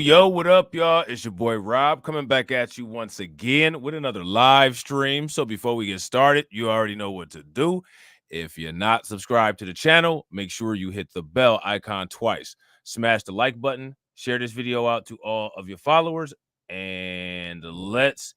Yo, what up, y'all? It's your boy Rob coming back at you once again with another live stream. So before we get started, you already know what to do. If you're not subscribed to the channel, make sure you hit the bell icon twice. Smash the like button, share this video out to all of your followers, and let's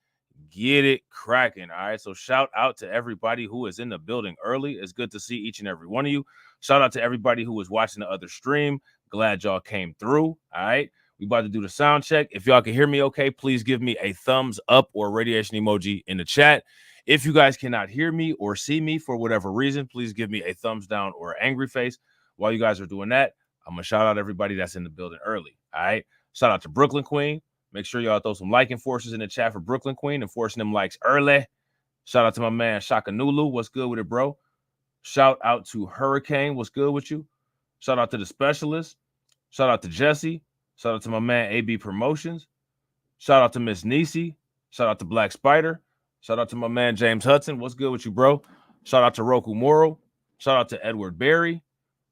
get it cracking. All right, so shout out to everybody who is in the building early. It's good to see each and every one of you. Shout out to everybody who was watching the other stream. Glad y'all came through. All right, we about to do the sound check. If y'all can hear me okay, please give me a thumbs up or radiation emoji in the chat. If you guys cannot hear me or see me for whatever reason, please give me a thumbs down or an angry face. While you guys are doing that, I'm gonna shout out everybody that's in the building early. All right, shout out to Brooklyn Queen. Make sure y'all throw some liking forces in the chat for Brooklyn Queen and forcing them likes early. Shout out to my man Shaka Nulu. What's good with it, bro? Shout out to Hurricane. What's good with you? Shout out to the specialist. Shout out to Jesse. Shout out to my man AB Promotions. Shout out to Miss Nisi. Shout out to Black Spider. Shout out to my man James Hudson. What's good with you, bro? Shout out to Roku Morrow. Shout out to Edward Berry.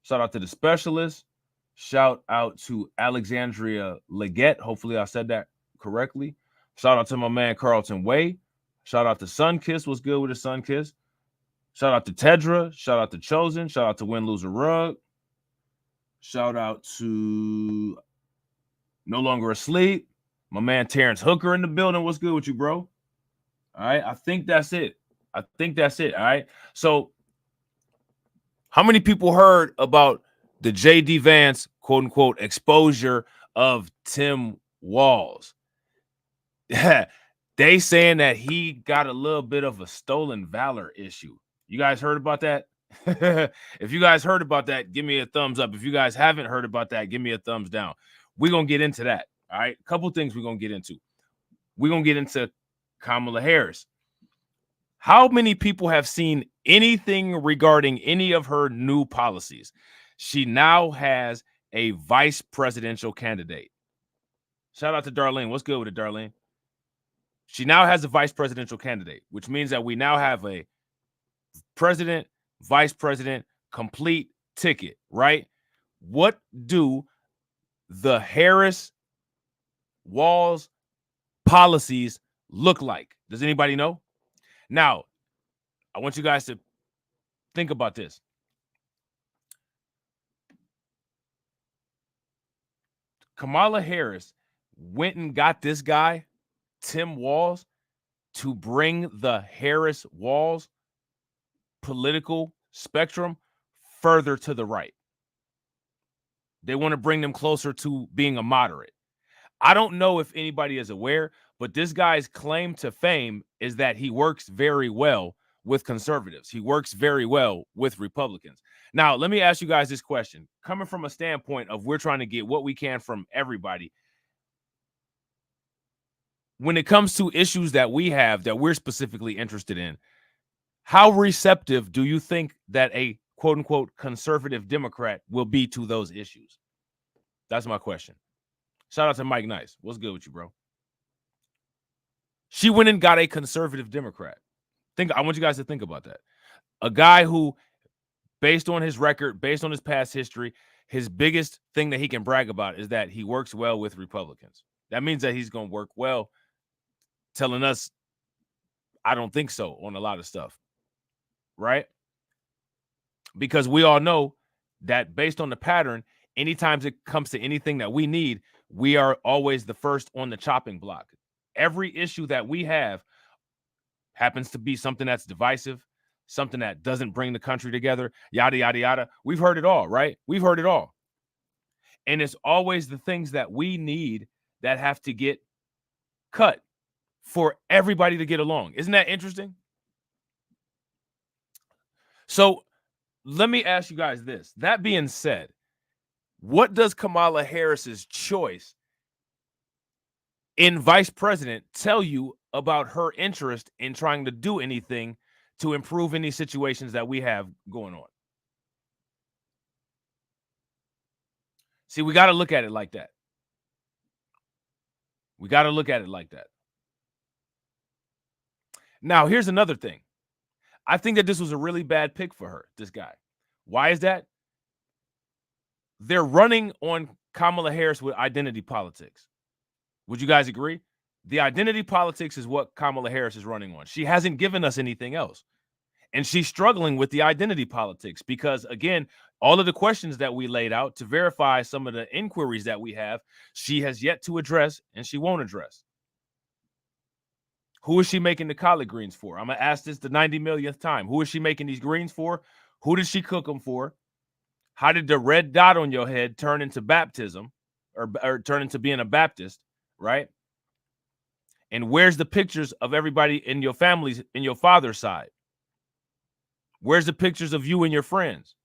Shout out to the specialist. Shout out to Alexandria Leggett. Hopefully I said that correctly. Shout out to my man Carlton Way. Shout out to Sunkiss. What's good with the Sunkiss? Shout out to Tedra. Shout out to Chosen. Shout out to Win Loser Rug. Shout out to No Longer Asleep. My man Terrence Hooker in the building. What's good with you, bro? All right. I think that's it. All right. So how many people heard about the JD Vance, quote unquote, exposure of Tim Walz? They saying that he got a little bit of a stolen valor issue. You guys heard about that? If you guys heard about that, give me a thumbs up. If you guys haven't heard about that, give me a thumbs down. We're going to get into that. All right, a couple things we're going to get into. We're going to get into Kamala Harris. How many people have seen anything regarding any of her new policies? She now has a vice presidential candidate. Shout out to Darlene. What's good with it, Darlene? She now has a vice presidential candidate, which means that we now have a president, vice president, complete ticket, right? What do the Harris Walz policies look like? Does anybody know? Now, I want you guys to think about this. Kamala Harris went and got this guy, Tim Walz, to bring the Harris Walz political spectrum further to the right. They want to bring them closer to being a moderate. I don't know if anybody is aware, but this guy's claim to fame is that he works very well with conservatives. He works very well with Republicans. Now, let me ask you guys this question. Coming from a standpoint of we're trying to get what we can from everybody, when it comes to issues that we have that we're specifically interested in, how receptive do you think that a quote-unquote conservative Democrat will be to those issues? That's my question. Shout out to Mike Nice. What's good with you, bro? She went and got a conservative Democrat. I want you guys to think about that. A guy who, based on his record, based on his past history, his biggest thing that he can brag about is that he works well with Republicans. That means that he's going to work well, telling us, I don't think so on a lot of stuff, right? Because we all know that based on the pattern, anytime it comes to anything that we need, we are always the first on the chopping block. Every issue that we have happens to be something that's divisive, something that doesn't bring the country together, yada, yada, yada. We've heard it all, right? We've heard it all. And it's always the things that we need that have to get cut for everybody to get along. Isn't that interesting? So let me ask you guys this. That being said, what does Kamala Harris's choice in vice president tell you about her interest in trying to do anything to improve any situations that we have going on? See, we got to look at it like that. We got to look at it like that. Now, here's another thing. I think that this was a really bad pick for her, this guy. Why is that? They're running on Kamala Harris with identity politics. Would you guys agree? The identity politics is what Kamala Harris is running on. She hasn't given us anything else. And she's struggling with the identity politics because, again, all of the questions that we laid out to verify some of the inquiries that we have, she has yet to address and she won't address. Who is she making the collard greens for? I'm going to ask this the 90 millionth time. Who is she making these greens for? Who did she cook them for? How did the red dot on your head turn into baptism or turn into being a Baptist, right? And where's the pictures of everybody in your families, in your father's side? Where's the pictures of you and your friends?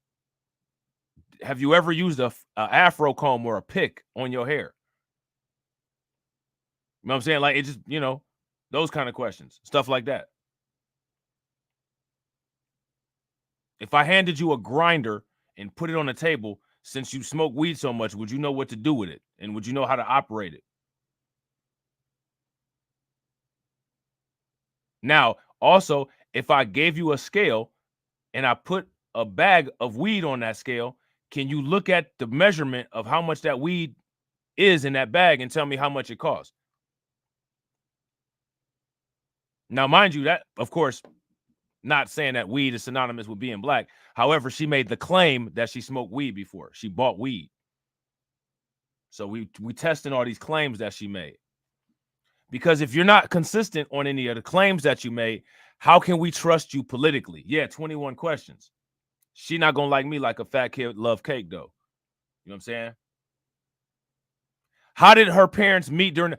Have you ever used a afro comb or a pick on your hair? You know what I'm saying? Like, it just, those kind of questions, stuff like that. If I handed you a grinder and put it on the table, since you smoke weed so much, would you know what to do with it? And would you know how to operate it? Now, also, if I gave you a scale and I put a bag of weed on that scale, can you look at the measurement of how much that weed is in that bag and tell me how much it costs? Now, mind you, that, of course, not saying that weed is synonymous with being black. However, she made the claim that she smoked weed before. She bought weed. So we testing all these claims that she made. Because if you're not consistent on any of the claims that you made, how can we trust you politically? Yeah, 21 questions. She not going to like me like a fat kid love cake, though. You know what I'm saying? How did her parents meet during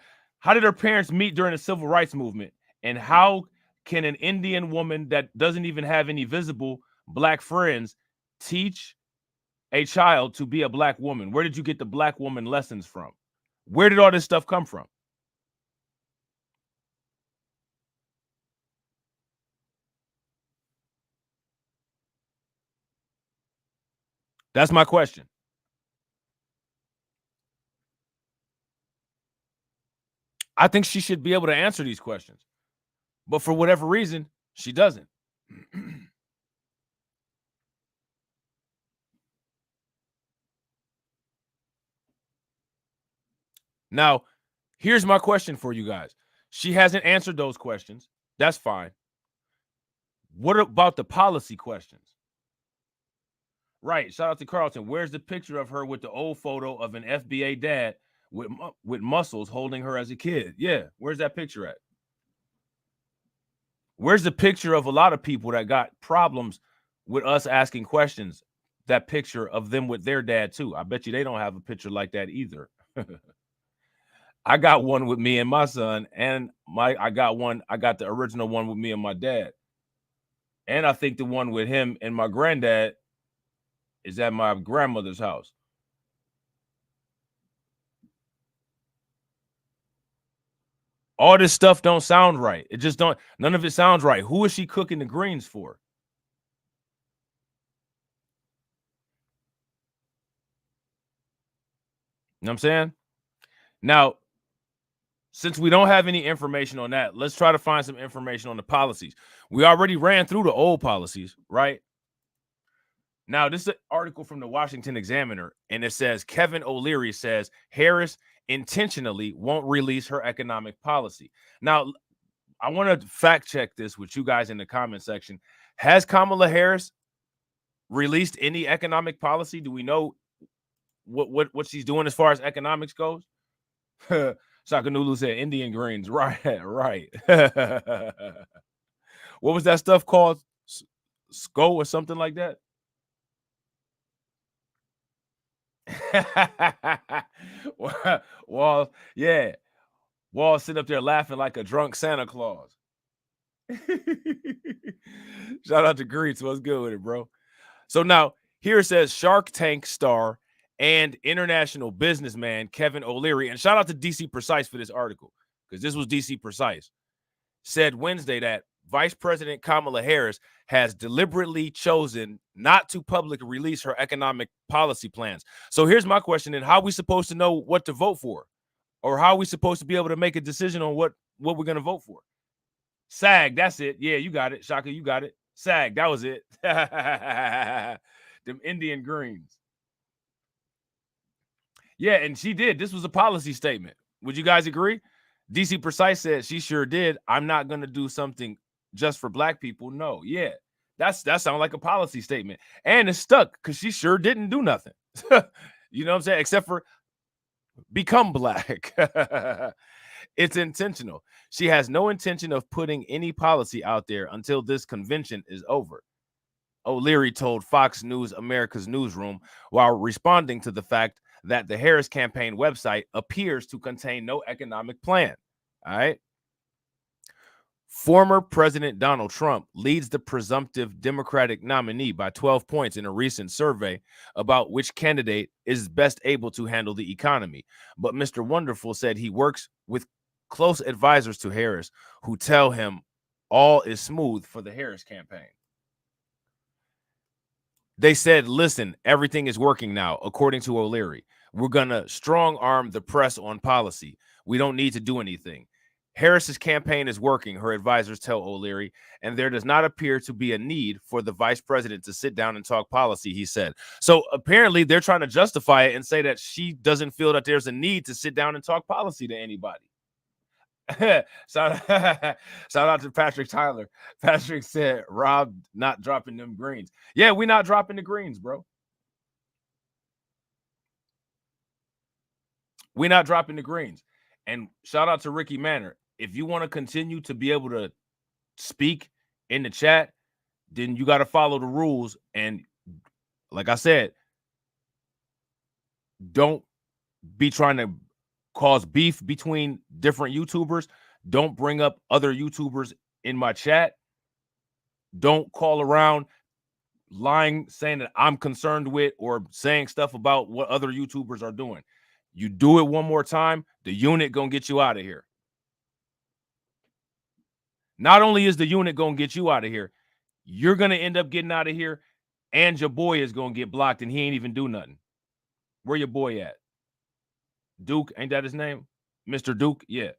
the civil rights movement? And how can an Indian woman that doesn't even have any visible black friends teach a child to be a black woman? Where did you get the black woman lessons from? Where did all this stuff come from? That's my question. I think she should be able to answer these questions. But for whatever reason, she doesn't. Now, here's my question for you guys. She hasn't answered those questions. That's fine. What about the policy questions? Right. Shout out to Carlton. Where's the picture of her with the old photo of an FBA dad with muscles holding her as a kid? Yeah. Where's that picture at? Where's the picture of a lot of people that got problems with us asking questions? That picture of them with their dad too. I bet you they don't have a picture like that either. I got one with me and my son, and I got the original one with me and my dad. And I think the one with him and my granddad is at my grandmother's house. All this stuff don't sound right. It just don't, none of it sounds right. Who is she cooking the greens for? You know what I'm saying? Now, since we don't have any information on that, let's try to find some information on the policies. We already ran through the old policies, right? Now, this is an article from the Washington Examiner, and it says Kevin O'Leary says Harris intentionally won't release her economic policy. Now, I want to fact check this with you guys in the comment section. Has Kamala Harris released any economic policy? Do we know what she's doing as far as economics goes? Shakanulu said Indian greens. Right, right. What was that stuff called? SCO or something like that? Wall, yeah. Wall sit up there laughing like a drunk Santa Claus. Shout out to Greets. What's good with it, bro? So now here it says Shark Tank star and international businessman Kevin O'Leary, and shout out to DC Precise for this article, because this was DC Precise, said Wednesday that Vice President Kamala Harris has deliberately chosen not to publicly release her economic policy plans. So here's my question: and how are we supposed to know what to vote for? Or how are we supposed to be able to make a decision on what we're going to vote for? SAG, that's it. Yeah, you got it. Shaka, you got it. SAG, that was it. Them Indian greens. Yeah, and she did. This was a policy statement. Would you guys agree? DC Precise said she sure did. I'm not going to do something just for black people. No, yeah. That sounds like a policy statement. And it's stuck because she sure didn't do nothing. You know what I'm saying? Except for become black. It's intentional. She has no intention of putting any policy out there until this convention is over, O'Leary told Fox News America's Newsroom while responding to the fact that the Harris campaign website appears to contain no economic plan. All right. Former President Donald Trump leads the presumptive Democratic nominee by 12 points in a recent survey about which candidate is best able to handle the economy. But Mr. Wonderful said he works with close advisors to Harris who tell him all is smooth for the Harris campaign. They said, listen, everything is working now, according to O'Leary. We're going to strong arm the press on policy. We don't need to do anything. Harris's campaign is working, her advisors tell O'Leary, and there does not appear to be a need for the vice president to sit down and talk policy, he said. So apparently they're trying to justify it and say that she doesn't feel that there's a need to sit down and talk policy to anybody. Shout out to Patrick Tyler. Patrick said, Robb not dropping them greens. Yeah, we're not dropping the greens, bro. We're not dropping the greens. And shout out to Ricky Manor. If you want to continue to be able to speak in the chat, then you got to follow the rules. And like I said, don't be trying to cause beef between different YouTubers. Don't bring up other YouTubers in my chat. Don't call around lying, saying that I'm concerned with or saying stuff about what other YouTubers are doing. You do it one more time, the unit gonna get you out of here. Not only is the unit gonna get you out of here, you're gonna end up getting out of here, and your boy is gonna get blocked, and he ain't even do nothing. Where your boy at? Duke, ain't that his name? Mr. Duke? Yeah.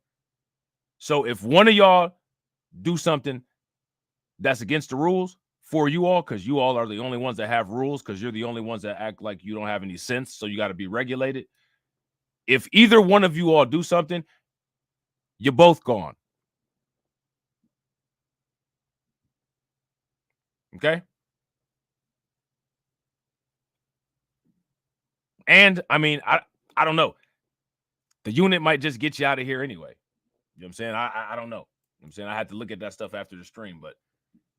So if one of y'all do something that's against the rules for you all, because you all are the only ones that have rules, because you're the only ones that act like you don't have any sense, so you got to be regulated. If either one of you all do something, you're both gone. Okay? And, I mean, I don't know. The unit might just get you out of here anyway. You know what I'm saying? I don't know. You know what I'm saying? I had to look at that stuff after the stream, but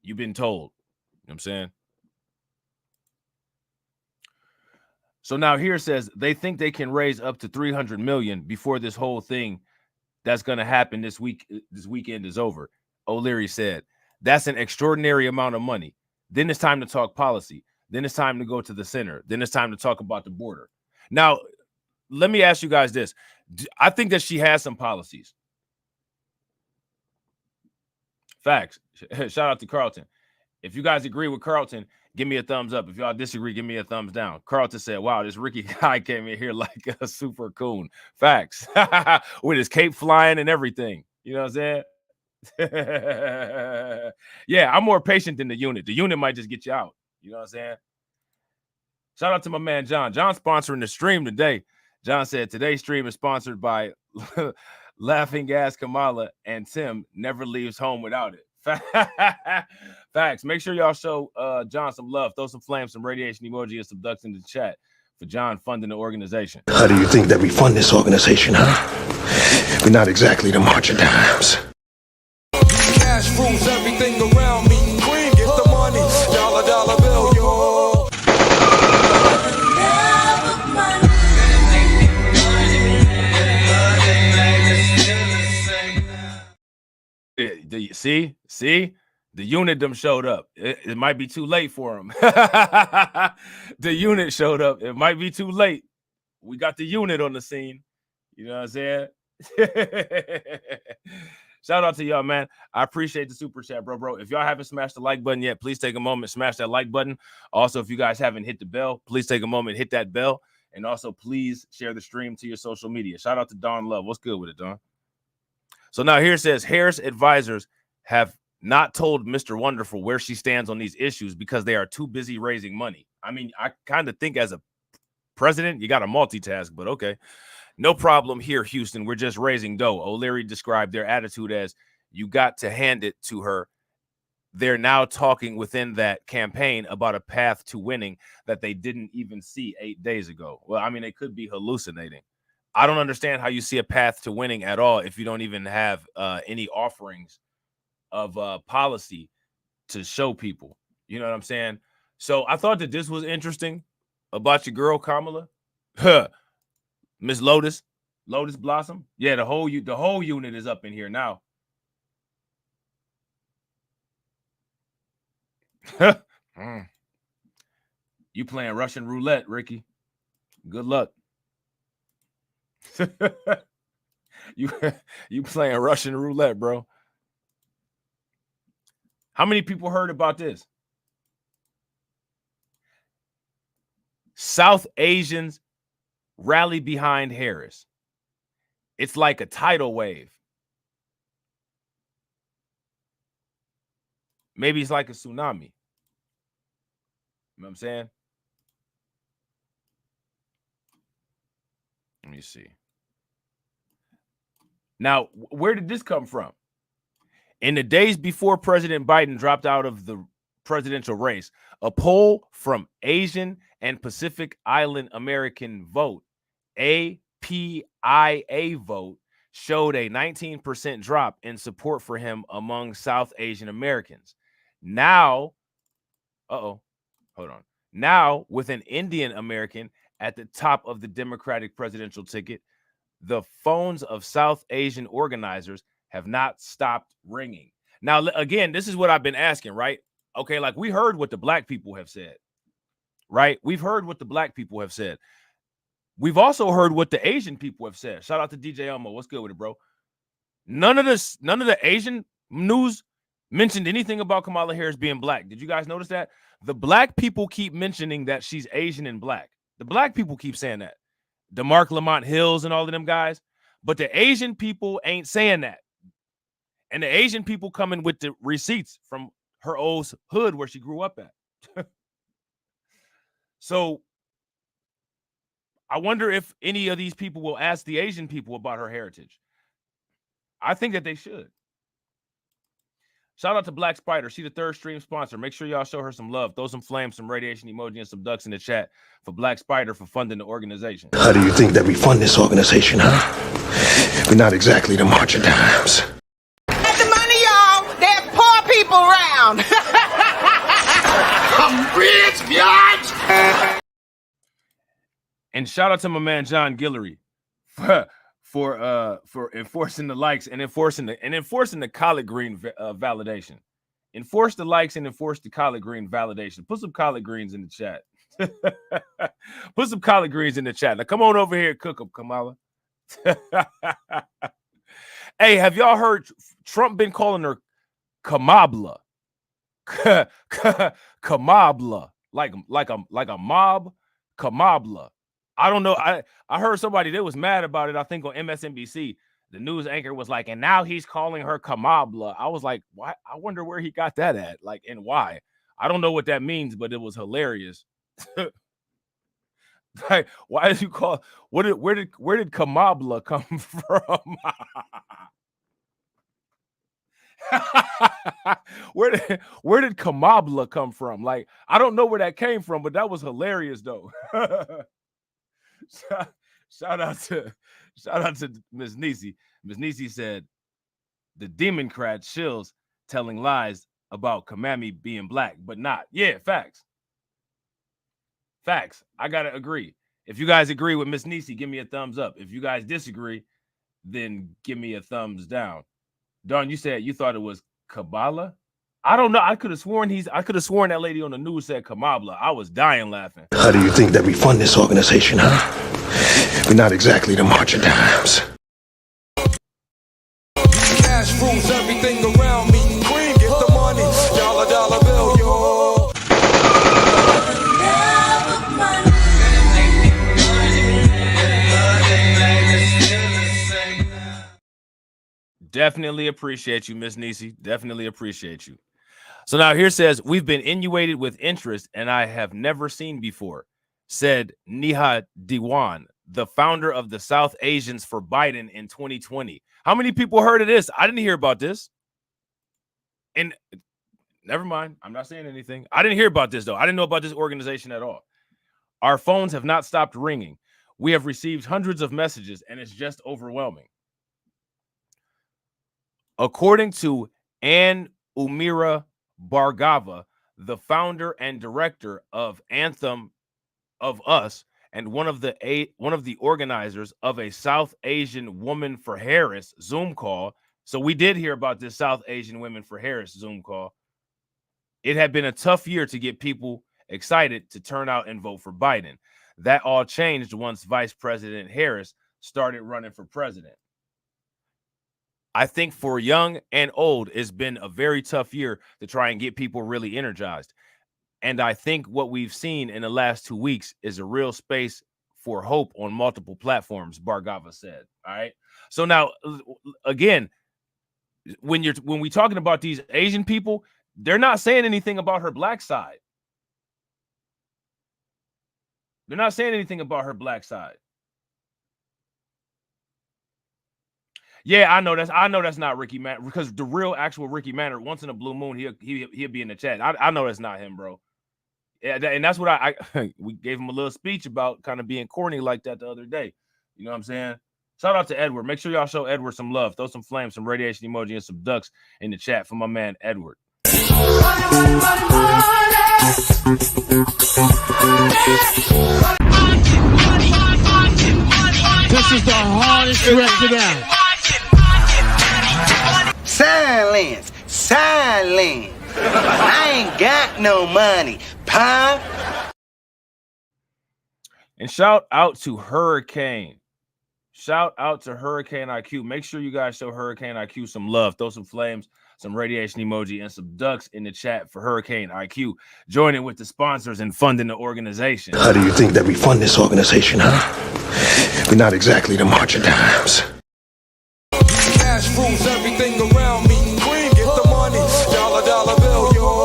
you've been told. You know what I'm saying? So now here it says they think they can raise up to 300 million before this whole thing that's going to happen this weekend is over. O'Leary said, that's an extraordinary amount of money. Then it's time to talk policy. Then it's time to go to the center. Then it's time to talk about the border. Now, let me ask you guys this. I think that she has some policies. Facts. Shout out to Carlton. If you guys agree with Carlton, give me a thumbs up. If y'all disagree, give me a thumbs down. Carlton said, wow, this Ricky guy came in here like a super coon. Facts. With his cape flying and everything. You know what I'm saying? Yeah, I'm more patient than the unit. The unit might just get you out. You know what I'm saying? Shout out to my man, John. John sponsoring the stream today. John said, today's stream is sponsored by Laughing Gas Kamala, and Tim never leaves home without it. Facts. Make sure y'all show John some love. Throw some flames, some radiation emoji, and some ducks in the chat for John funding the organization. How do you think that we fund this organization, huh? We're not exactly the March of Dimes. Cash rules everything around me. Queen, get the money. Dollar, dollar bill, yo. See, the unit them showed up. It might be too late for them. The unit showed up. It might be too late. We got the unit on the scene. You know what I'm saying? Shout out to y'all, man. I appreciate the super chat, bro. If y'all haven't smashed the like button yet, please take a moment, smash that like button. Also, if you guys haven't hit the bell, please take a moment, hit that bell. And also, please share the stream to your social media. Shout out to Don Love. What's good with it, Don? So now here it says Harris advisors have not told Mr. Wonderful where she stands on these issues because they are too busy raising money. I mean, I kind of think as a president, you got to multitask, but okay. No problem here, Houston. We're just raising dough. O'Leary described their attitude as you got to hand it to her. They're now talking within that campaign about a path to winning that they didn't even see 8 days ago. Well, I mean, they could be hallucinating. I don't understand how you see a path to winning at all if you don't even have any offerings of policy to show people. You know what I'm saying? So I thought that this was interesting about your girl, Kamala. Miss Lotus Blossom. Yeah, the whole unit is up in here now. You playing Russian roulette, Ricky. Good luck. You playing Russian roulette, bro. How many people heard about this? South Asians rally behind Harris. It's like a tidal wave. Maybe it's like a tsunami. You know what I'm saying? Let me see. Now, where did this come from? In the days before President Biden dropped out of the presidential race, a poll from Asian and Pacific Island American Vote, APIA Vote, showed a 19% drop in support for him among South Asian Americans. Now, hold on. Now, with an Indian American at the top of the Democratic presidential ticket, the phones of South Asian organizers have not stopped ringing. Now, again, this is what I've been asking, right? Okay, like we heard what the black people have said, right? We've heard what the black people have said. We've also heard what the Asian people have said. Shout out to DJ Elmo. What's good with it, bro? None of the Asian news mentioned anything about Kamala Harris being black. Did you guys notice that? The black people keep mentioning that she's Asian and black. The black people keep saying that. DeMarc Lamont Hills and all of them guys. But the Asian people ain't saying that. And the Asian people coming with the receipts from her old hood where she grew up at. So I wonder if any of these people will ask the Asian people about her heritage. I think that they should. Shout out to Black Spider. She the third stream sponsor. Make sure y'all show her some love. Throw some flames, some radiation emoji, and some ducks in the chat for Black Spider for funding the organization. How do you think that we fund this organization, huh? We're not exactly the March of Dimes. Get the money, y'all. There's poor people around. I'm rich, biatch! And shout out to my man John Guillory for enforcing the likes and enforcing the collard green validation. Enforce the likes and enforce the collard green validation. Put some collard greens in the chat. Put some collard greens in the chat. Now come on over here and cook them, Kamala. Hey, have y'all heard Trump been calling her Kamabla? Kamabla, like a mob, Kamabla. I don't know. I heard somebody that was mad about it. I think on MSNBC, the news anchor was like, and now he's calling her Kamabla. I was like, why? I wonder where he got that at, like, and why. I don't know what that means, but it was hilarious. Like, why did you call? Where did Kamabla come from? Where did Kamabla come from? Like, I don't know where that came from, but that was hilarious though. Shout out to Miss Niecy. Miss Niecy said the Democrat shills telling lies about Kamami being black, but not. Yeah, facts. Facts. I gotta agree. If you guys agree with Miss Niecy, give me a thumbs up. If you guys disagree, then give me a thumbs down. Don, you said you thought it was Kabbalah? I don't know. I could have sworn that lady on the news said Kamabla. I was dying laughing. How do you think that we fund this organization, huh? We're not exactly the March of Dimes. Cash rules everything around me. Queen, get the money. Dollar bill, yo. Definitely appreciate you, Miss Niecy. Definitely appreciate you. So now here says, we've been inundated with interest and I have never seen before, said Neha Diwan, the founder of the South Asians for Biden in 2020. How many people heard of this? I didn't hear about this. And never mind. I'm not saying anything. I didn't hear about this, though. I didn't know about this organization at all. Our phones have not stopped ringing. We have received hundreds of messages and it's just overwhelming. According to Ann Umira Bhargava, the founder and director of Anthem of Us and one of the organizers of a South Asian Woman for Harris Zoom call. So we did hear about this South Asian Women for Harris Zoom call. It had been a tough year to get people excited to turn out and vote for Biden. That all changed once Vice President Harris started running for president. I think for young and old, it's been a very tough year to try and get people really energized. And I think what we've seen in the last 2 weeks is a real space for hope on multiple platforms, Bhargava said. All right. So now, again, when we talking about these Asian people, they're not saying anything about her black side. They're not saying anything about her black side. Yeah, I know that's not Ricky Manor, because the real actual Ricky Manor, once in a blue moon, he'll be in the chat. I know that's not him, bro. Yeah, and that's what we gave him a little speech about kind of being corny like that the other day. You know what I'm saying? Shout out to Edward. Make sure y'all show Edward some love. Throw some flames, some radiation emoji, and some ducks in the chat for my man Edward. This is the hardest record out. Silence. I ain't got no money, pa. And shout out to Hurricane. Shout out to Hurricane IQ. Make sure you guys show Hurricane IQ some love. Throw some flames, some radiation emoji, and some ducks in the chat for Hurricane IQ. Join in with the sponsors and funding the organization. How do you think that we fund this organization, huh? We're not exactly the march of dimes. Cash rules everything around me. Queen, get the money. Dollar, dollar bill, yo.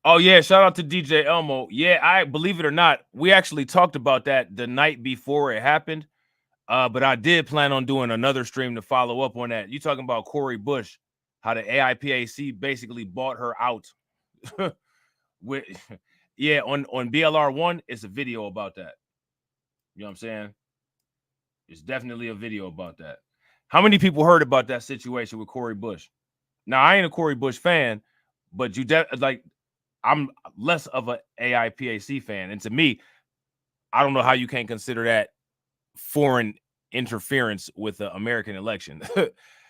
Oh, yeah. Shout out to DJ Elmo. Yeah, I believe it or not, we actually talked about that the night before it happened. But I did plan on doing another stream to follow up on that. You talking about Cori Bush, how the AIPAC basically bought her out. With yeah, on BLR1, it's a video about that. You know what I'm saying? It's definitely a video about that. How many people heard about that situation with Cori Bush? Now, I ain't a Cori Bush fan, but I'm less of a AIPAC fan. And to me, I don't know how you can't consider that foreign interference with the American election.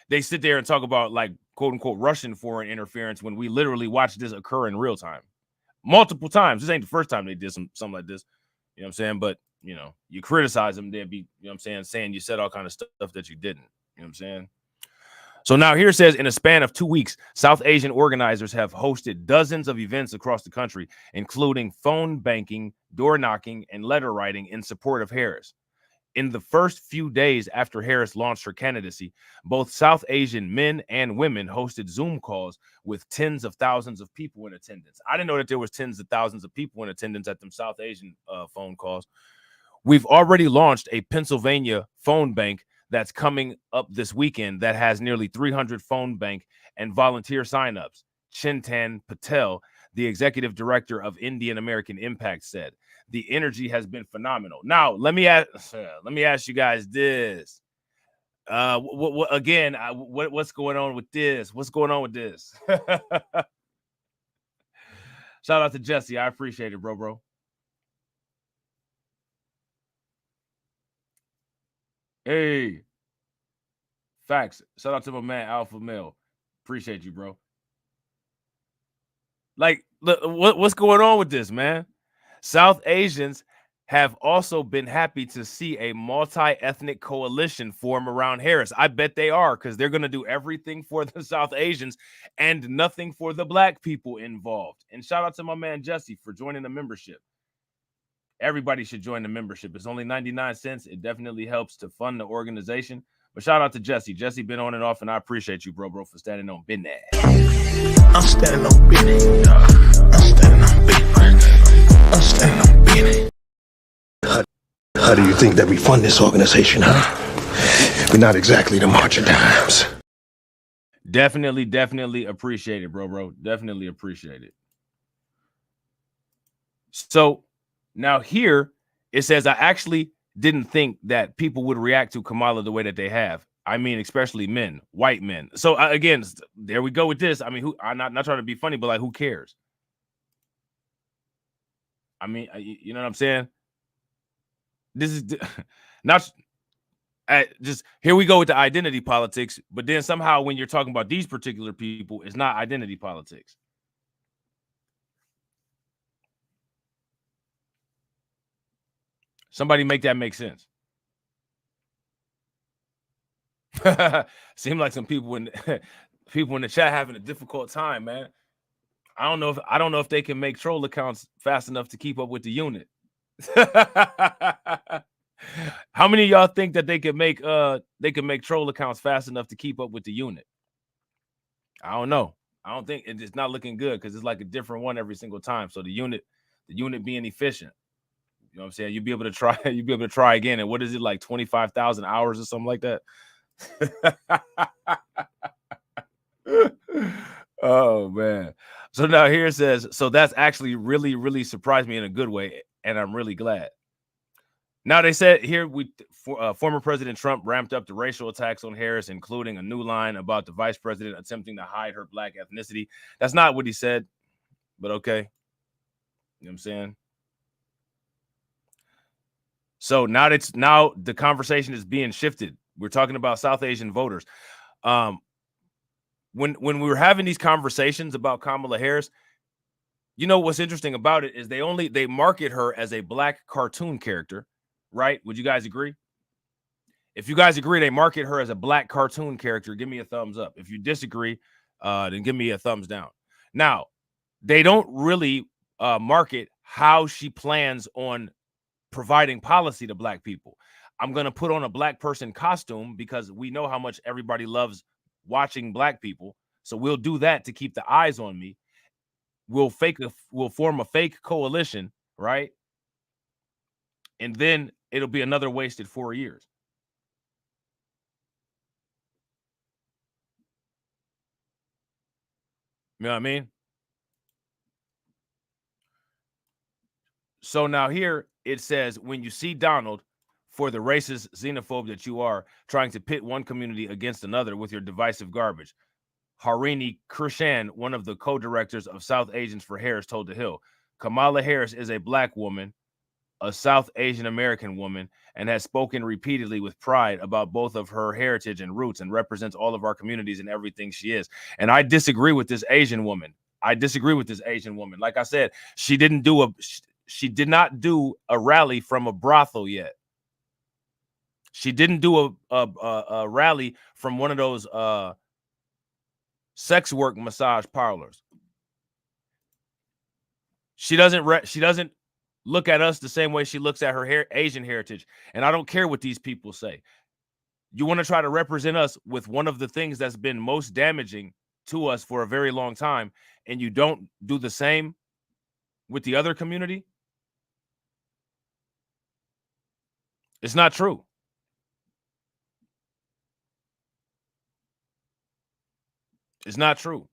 They sit there and talk about like quote unquote Russian foreign interference when we literally watch this occur in real time. Multiple times. This ain't the first time they did something like this. You know what I'm saying? But, you know, you criticize them, they'd be, you know what I'm saying you said all kind of stuff that you didn't. You know what I'm saying? So now here it says, in a span of 2 weeks, South Asian organizers have hosted dozens of events across the country, including phone banking, door knocking, and letter writing in support of Harris. In the first few days after Harris launched her candidacy, both South Asian men and women hosted Zoom calls with tens of thousands of people in attendance. I didn't know that there was tens of thousands of people in attendance at them South Asian phone calls. We've already launched a Pennsylvania phone bank that's coming up this weekend that has nearly 300 phone bank and volunteer signups. Chintan Patel, the executive director of Indian American Impact, said. The energy has been phenomenal. Now, let me ask you guys this. What's going on with this? What's going on with this? Shout out to Jesse. I appreciate it, bro. Hey. Facts. Shout out to my man, Alpha Male. Appreciate you, bro. Like, look, what's going on with this, man? South Asians have also been happy to see a multi-ethnic coalition form around Harris. I bet they are, because they're going to do everything for the South Asians and nothing for the black people involved. And shout out to my man Jesse for joining the membership. Everybody should join the membership. It's only 99 cents. It definitely helps to fund the organization. But shout out to Jesse. Jesse been on and off, and I appreciate you, bro, for standing on business. I'm standing on business. I'm standing on business. I'm standing on business. How do you think that we fund this organization, huh? We're not exactly the march of dimes. Definitely appreciate it, bro. Definitely appreciate it. So now here it says, I actually didn't think that people would react to Kamala the way that they have. I mean, especially men, white men. So again, there we go with this. I mean, I'm not trying to be funny, but like, who cares? I mean, you know what I'm saying? This is not just here we go with the identity politics, but then somehow when you're talking about these particular people, it's not identity politics. Somebody make that make sense. Seem like some people in the chat having a difficult time, man. I don't know if they can make troll accounts fast enough to keep up with the unit. How many of y'all think that they can make troll accounts fast enough to keep up with the unit? I don't know. I don't think it's not looking good because it's like a different one every single time. So the unit being efficient. You know what I'm saying? You'll be able to try again. And what is it, like 25,000 hours or something like that? Oh man. So now here it says, so that's actually really, really surprised me in a good way, and I'm really glad. Now they said here former President Trump ramped up the racial attacks on Harris, including a new line about the vice president attempting to hide her black ethnicity. That's not what he said, but okay. You know what I'm saying? So now the conversation is being shifted. We're talking about South Asian voters. when we were having these conversations about Kamala Harris, you know what's interesting about it is they market her as a black cartoon character, right? Would you guys agree? If you guys agree, they market her as a black cartoon character, give me a thumbs up. If you disagree, then give me a thumbs down. Now, they don't really market how she plans on providing policy to black people. I'm going to put on a black person costume because we know how much everybody loves watching black people. So we'll do that to keep the eyes on me. We'll form a fake coalition, right? And then it'll be another wasted 4 years. You know what I mean? So now here it says, when you see Donald, for the racist xenophobe that you are, trying to pit one community against another with your divisive garbage. Harini Krishan, one of the co-directors of South Asians for Harris, told The Hill, Kamala Harris is a black woman, a South Asian American woman, and has spoken repeatedly with pride about both of her heritage and roots, and represents all of our communities in everything she is. And I disagree with this Asian woman. Like I said, she did not do a rally from a brothel yet. She didn't do a rally from one of those sex work massage parlors. She doesn't look at us the same way she looks at her Asian heritage. And I don't care what these people say. You want to try to represent us with one of the things that's been most damaging to us for a very long time, and you don't do the same with the other community? It's not true. It's not true.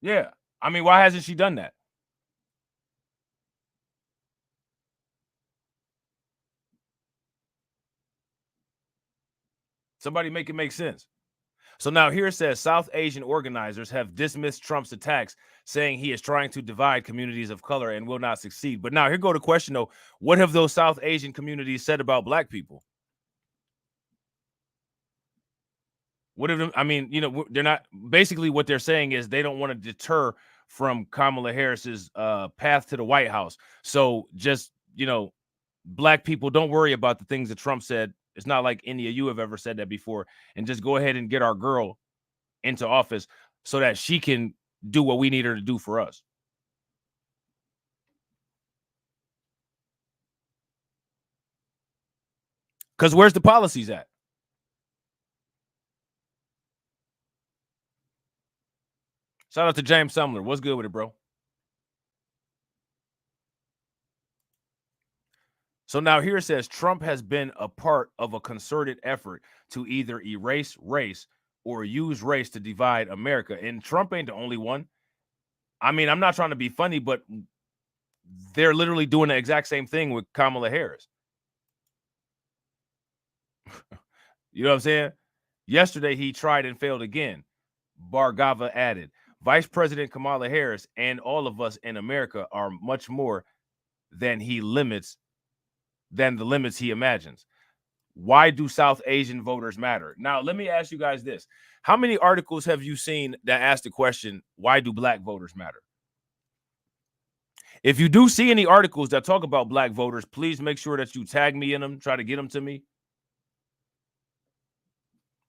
Yeah. I mean, why hasn't she done that? Somebody make it make sense. So now here it says South Asian organizers have dismissed Trump's attacks, saying he is trying to divide communities of color and will not succeed. But now here go the question, though. What have those South Asian communities said about black people? What have them? I mean, you know, they're not. Basically, what they're saying is they don't want to deter from Kamala Harris's path to the White House. So just, you know, black people, don't worry about the things that Trump said. It's not like any of you have ever said that before. And just go ahead and get our girl into office so that she can do what we need her to do for us. Because where's the policies at? Shout out to James Sumler. What's good with it, bro? So now here it says Trump has been a part of a concerted effort to either erase race or use race to divide America. And Trump ain't the only one. I mean, I'm not trying to be funny, but they're literally doing the exact same thing with Kamala Harris. You know what I'm saying? Yesterday, he tried and failed again. Bargava added, Vice President Kamala Harris and all of us in America are much more than the limits he imagines. Why do South Asian voters matter? Now, let me ask you guys this. How many articles have you seen that ask the question, why do black voters matter? If you do see any articles that talk about black voters, please make sure that you tag me in them, try to get them to me.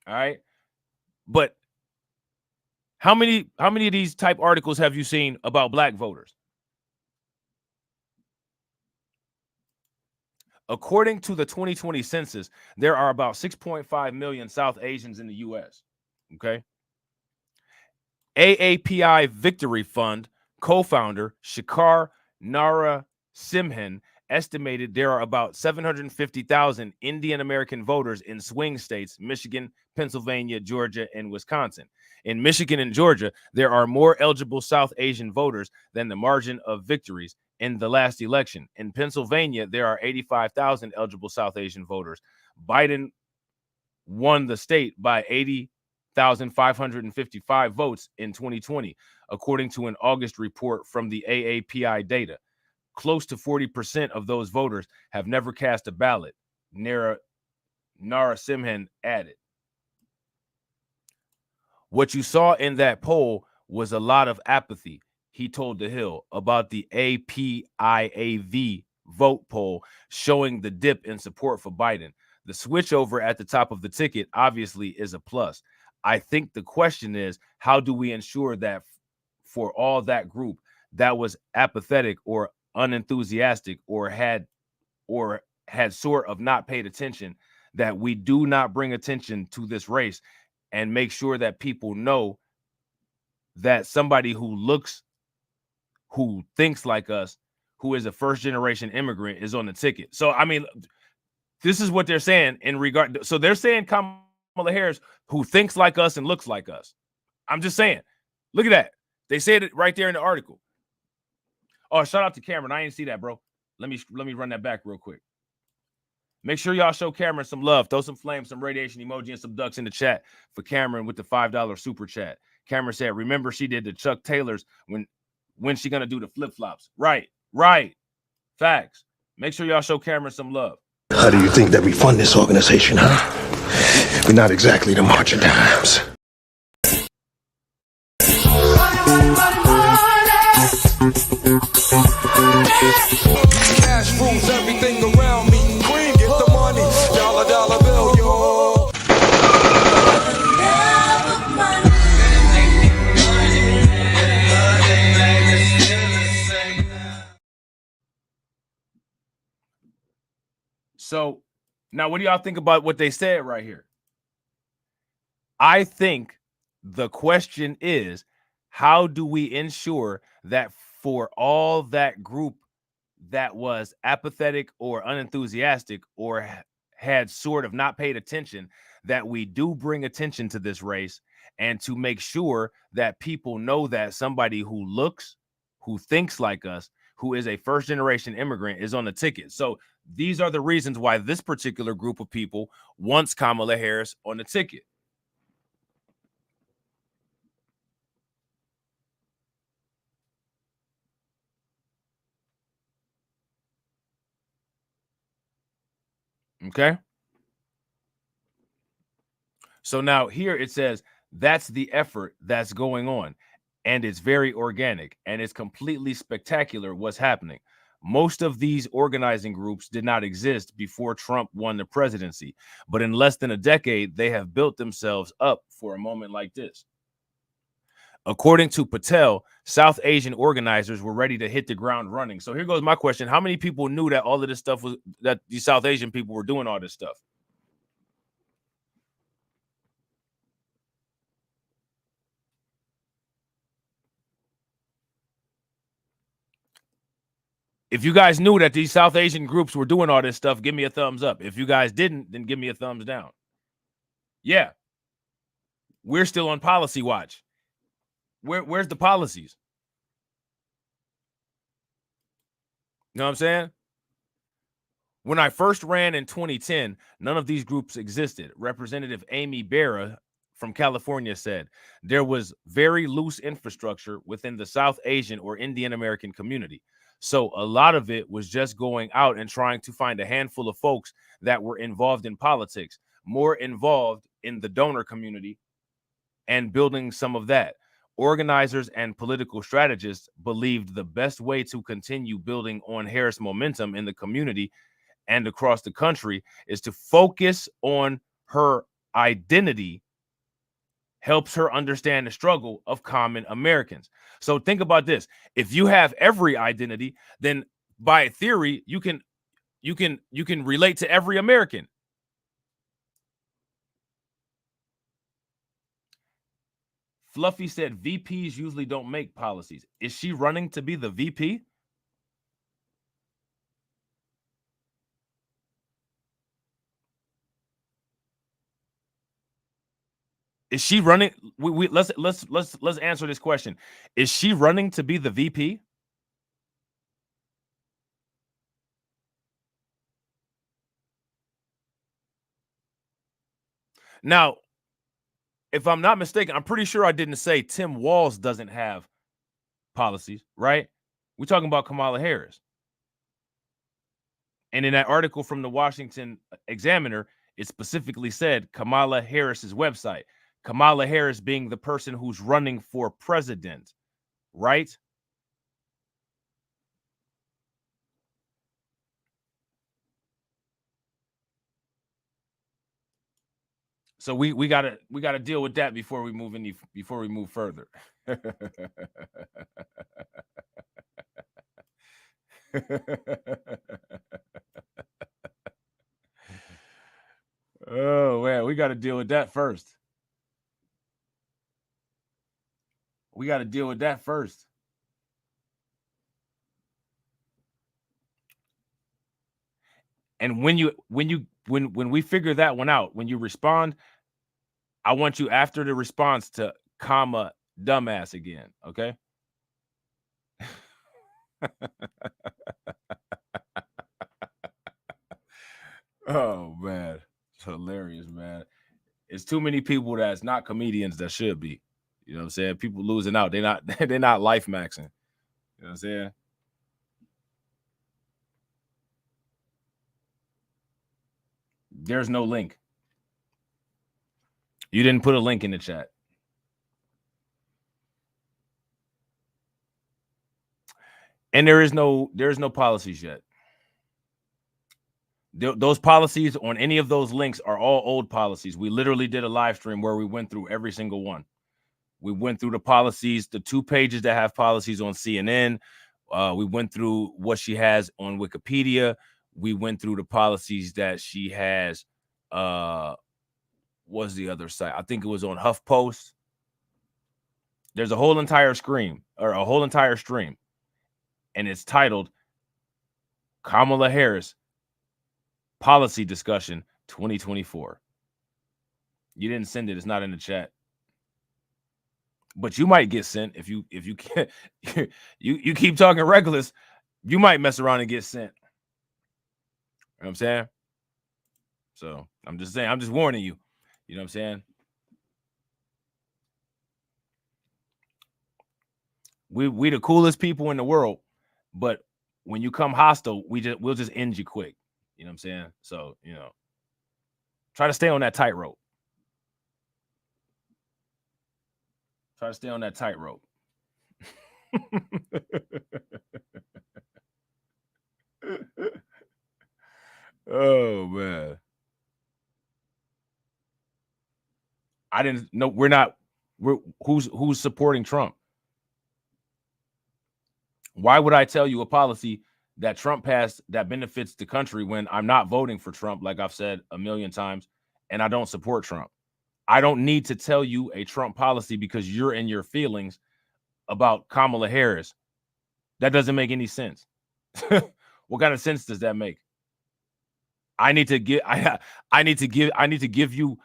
All right. But how many of these type articles have you seen about black voters? According to the 2020 census, there are about 6.5 million South Asians in the U.S. Okay. AAPI Victory Fund co-founder Shikhar Narasimhan estimated there are about 750,000 Indian American voters in swing states, Michigan, Pennsylvania, Georgia, and Wisconsin. In Michigan and Georgia, there are more eligible South Asian voters than the margin of victories in the last election. In Pennsylvania, there are 85,000 eligible South Asian voters. Biden won the state by 80,555 votes in 2020, according to an August report from the AAPI data. close to 40% of those voters have never cast a ballot, Nara Simhan added. What you saw in that poll was a lot of apathy, he told The Hill, about the APIAV vote poll showing the dip in support for Biden. The switchover at the top of the ticket obviously is a plus. I think the question is, how do we ensure that for all that group that was apathetic or unenthusiastic or had sort of not paid attention, that we do not bring attention to this race and make sure that people know that somebody who thinks like us, who is a first-generation immigrant, is on the ticket. So, I mean, this is what they're saying in regard. So they're saying Kamala Harris, who thinks like us and looks like us. I'm just saying. Look at that. They said it right there in the article. Oh, shout out to Cameron. I didn't see that, bro. Let me run that back real quick. Make sure y'all show Cameron some love. Throw some flames, some radiation emoji, and some ducks in the chat for Cameron with the $5 super chat. Cameron said, remember she did the Chuck Taylors when she gonna do the flip-flops. Right. Facts. Make sure y'all show Cameron some love. How do you think that we fund this organization, huh? We're not exactly the March of Dimes. Cash rules everything around me. Green, get the money. Dollar bill, yo. So now what do y'all think about what they said right here? I think the question is, how do we ensure that for all that group that was apathetic or unenthusiastic or had sort of not paid attention, that we do bring attention to this race, and to make sure that people know that somebody who thinks like us, who is a first-generation immigrant, is on the ticket. So these are the reasons why this particular group of people wants Kamala Harris on the ticket. Okay. So now here it says that's the effort that's going on, and it's very organic, and it's completely spectacular what's happening. Most of these organizing groups did not exist before Trump won the presidency, but in less than a decade, they have built themselves up for a moment like this. According to Patel, South Asian organizers were ready to hit the ground running. So here goes my question. How many people knew that all of this stuff that these South Asian people were doing all this stuff? If you guys knew that these South Asian groups were doing all this stuff, give me a thumbs up. If you guys didn't, then give me a thumbs down. Yeah. We're still on policy watch. Where's the policies? You know what I'm saying? When I first ran in 2010, none of these groups existed. Representative Amy Berra from California said there was very loose infrastructure within the South Asian or Indian American community. So a lot of it was just going out and trying to find a handful of folks that were involved in politics, more involved in the donor community, and building some of that. Organizers and political strategists believed the best way to continue building on Harris' momentum in the community and across the country is to focus on her identity, helps her understand the struggle of common Americans. So think about this. If you have every identity, then by theory, you can relate to every American. Fluffy said VPs usually don't make policies. Is she running to be the VP? Is she running? Let's answer this question. Is she running to be the VP? Now, if I'm not mistaken, I'm pretty sure I didn't say Tim Walz doesn't have policies, right? We're talking about Kamala Harris. And in that article from the Washington Examiner, it specifically said Kamala Harris's website. Kamala Harris being the person who's running for president, right? So we gotta deal with that before we move further. Oh man, we got to deal with that first. We got to deal with that first. And when we figure that one out, when you respond, I want you after the response to comma dumbass again, okay? Oh man, it's hilarious, man. It's too many people that's not comedians that should be. You know what I'm saying? People losing out. They're not life maxing. You know what I'm saying? There's no link. You didn't put a link in the chat. And there's no policies yet. Those policies on any of those links are all old policies. We literally did a live stream where we went through every single one. We went through the policies, the 2 pages that have policies on CNN. We went through what she has on Wikipedia. We went through the policies that she has. What's the other site? I think it was on HuffPost. There's a whole entire stream, and it's titled Kamala Harris Policy Discussion 2024. You didn't send it. It's not in the chat. But you might get sent if you can't. you keep talking reckless, you might mess around and get sent. You know what I'm saying? So I'm just saying, I'm just warning you. You know what I'm saying? We the coolest people in the world, but when you come hostile, we'll just end you quick. You know what I'm saying? So, you know, try to stay on that tightrope. Try to stay on that tightrope. Oh man. I didn't know who's supporting Trump? Why would I tell you a policy that Trump passed that benefits the country when I'm not voting for Trump, like I've said a million times, and I don't support Trump? I don't need to tell you a Trump policy because you're in your feelings about Kamala Harris. That doesn't make any sense. What kind of sense does that make? I need to give you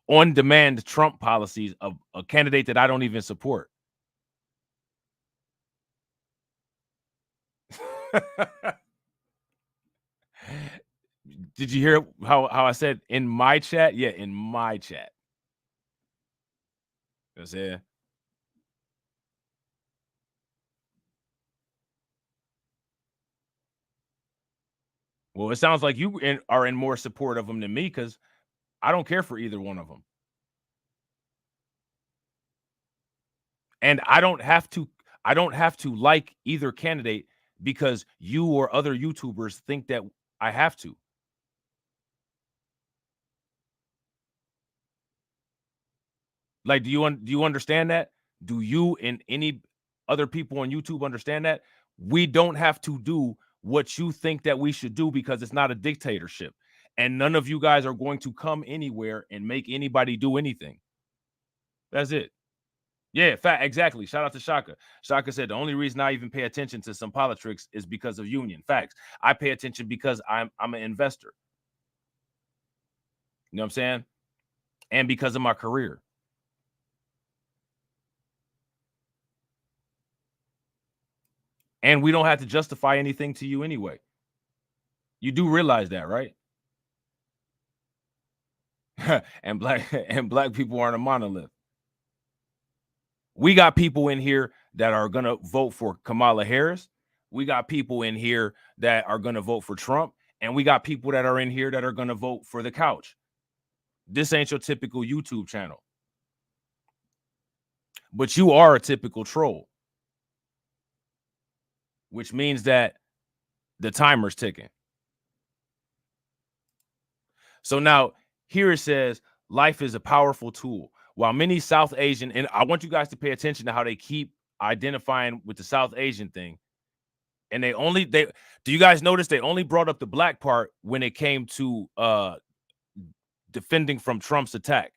on-demand Trump policies of a candidate that I don't even support. Did you hear how I said in my chat? Yeah, in my chat. You know what I'm saying? Well, it sounds like you are in more support of them than me because I don't care for either one of them. And I don't have to like either candidate because you or other YouTubers think that I have to. Like, do you understand that? Do you and any other people on YouTube understand that? We don't have to do what you think that we should do because it's not a dictatorship. And none of you guys are going to come anywhere and make anybody do anything. That's it. Yeah, exactly. Shout out to Shaka. Shaka said the only reason I even pay attention to some politics is because of union. Facts. I pay attention because I'm an investor. You know what I'm saying? And because of my career. And we don't have to justify anything to you anyway. You do realize that, right? and black people aren't a monolith. We got people in here that are going to vote for Kamala Harris. We got people in here that are going to vote for Trump. And we got people that are in here that are going to vote for the couch. This ain't your typical YouTube channel. But you are a typical troll, which means that the timer's ticking. So now here it says, life is a powerful tool. While many South Asian, and I want you guys to pay attention to how they keep identifying with the South Asian thing. And do you guys notice they only brought up the black part when it came to defending from Trump's attack?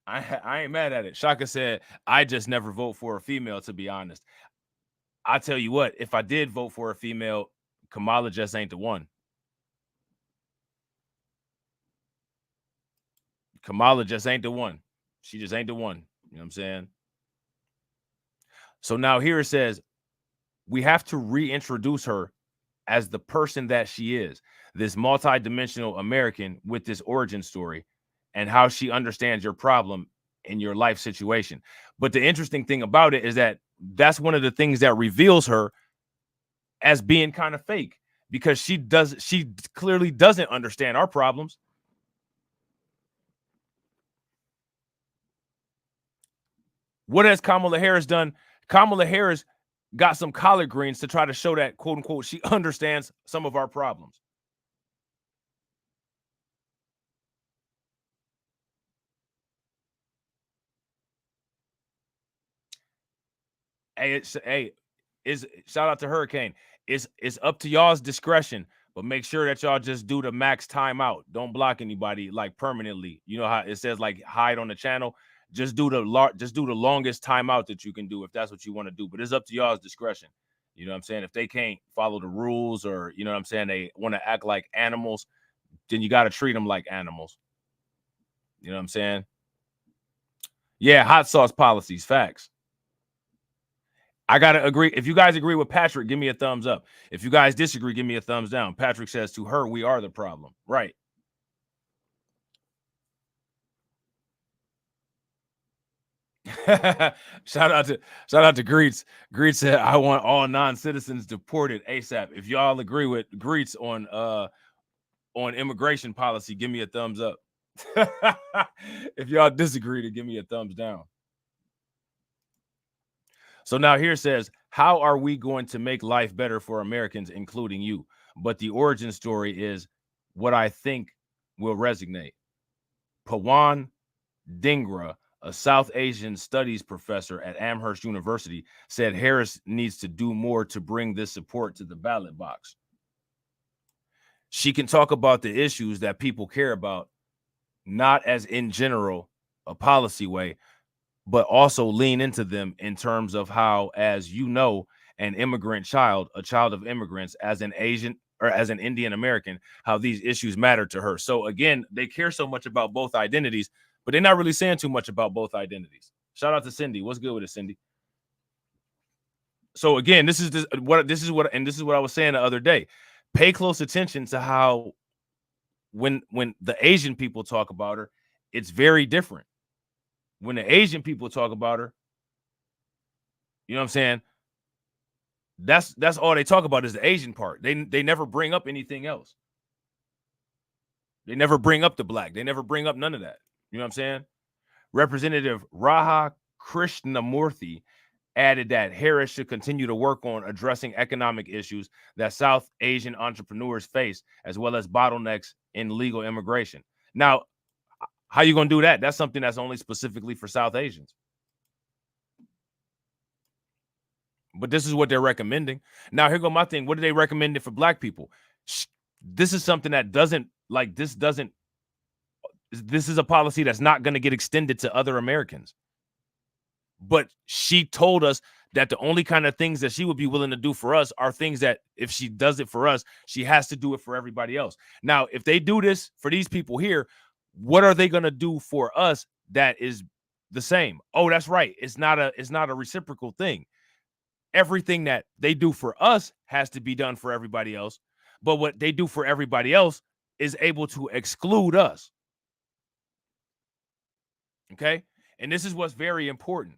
I ain't mad at it. Shaka said, I just never vote for a female, to be honest. I tell you what, if I did vote for a female, Kamala just ain't the one. Kamala just ain't the one. She just ain't the one. You know what I'm saying? So now here it says, we have to reintroduce her as the person that she is, this multidimensional American with this origin story and how she understands your problem in your life situation. But the interesting thing about it is that that's one of the things that reveals her as being kind of fake, because she clearly doesn't understand our problems. What has Kamala Harris done? Kamala Harris got some collard greens to try to show that, quote unquote, she understands some of our problems. Hey, shout out to Hurricane. It's up to y'all's discretion, but make sure that y'all just do the max timeout. Don't block anybody like permanently. You know how it says like hide on the channel. Just do the longest timeout that you can do if that's what you want to do. But it's up to y'all's discretion. You know what I'm saying? If they can't follow the rules, or you know what I'm saying, they want to act like animals, then you got to treat them like animals. You know what I'm saying? Yeah, hot sauce policies, facts. I gotta agree. If you guys agree with Patrick, give me a thumbs up. If you guys disagree, give me a thumbs down. Patrick says, to her, we are the problem. Right. shout out to Greets. Greets said, I want all non-citizens deported ASAP. If y'all agree with Greets on immigration policy, give me a thumbs up. If y'all disagree, to give me a thumbs down. So now here it says, how are we going to make life better for Americans, including you? But the origin story is what I think will resonate. Pawan Dhingra, a South Asian studies professor at Amherst University, said Harris needs to do more to bring this support to the ballot box. She can talk about the issues that people care about, not as in general a policy way, but also lean into them in terms of how, as you know, an immigrant child, a child of immigrants, as an Asian or as an Indian American, how these issues matter to her. So again, they care so much about both identities, but they're not really saying too much about both identities. Shout out to Cindy. What's good with it, Cindy? So again, this is what I was saying the other day. Pay close attention to how when the Asian people talk about her, it's very different. When the Asian people talk about her, you know what I'm saying? That's all they talk about is the Asian part. They never bring up anything else. They never bring up the black. They never bring up none of that. You know what I'm saying? Representative Raha Krishnamurthy added that Harris should continue to work on addressing economic issues that South Asian entrepreneurs face, as well as bottlenecks in legal immigration. Now, how you going to do that? That's something that's only specifically for South Asians. But this is what they're recommending. Now, here go my thing. What are they recommending for black people? This is something that this is a policy that's not going to get extended to other Americans. But she told us that the only kind of things that she would be willing to do for us are things that if she does it for us, she has to do it for everybody else. Now, if they do this for these people here, what are they going to do for us that is the same? Oh, that's right. It's not a reciprocal thing. Everything that they do for us has to be done for everybody else. But what they do for everybody else is able to exclude us. Okay? And this is what's very important.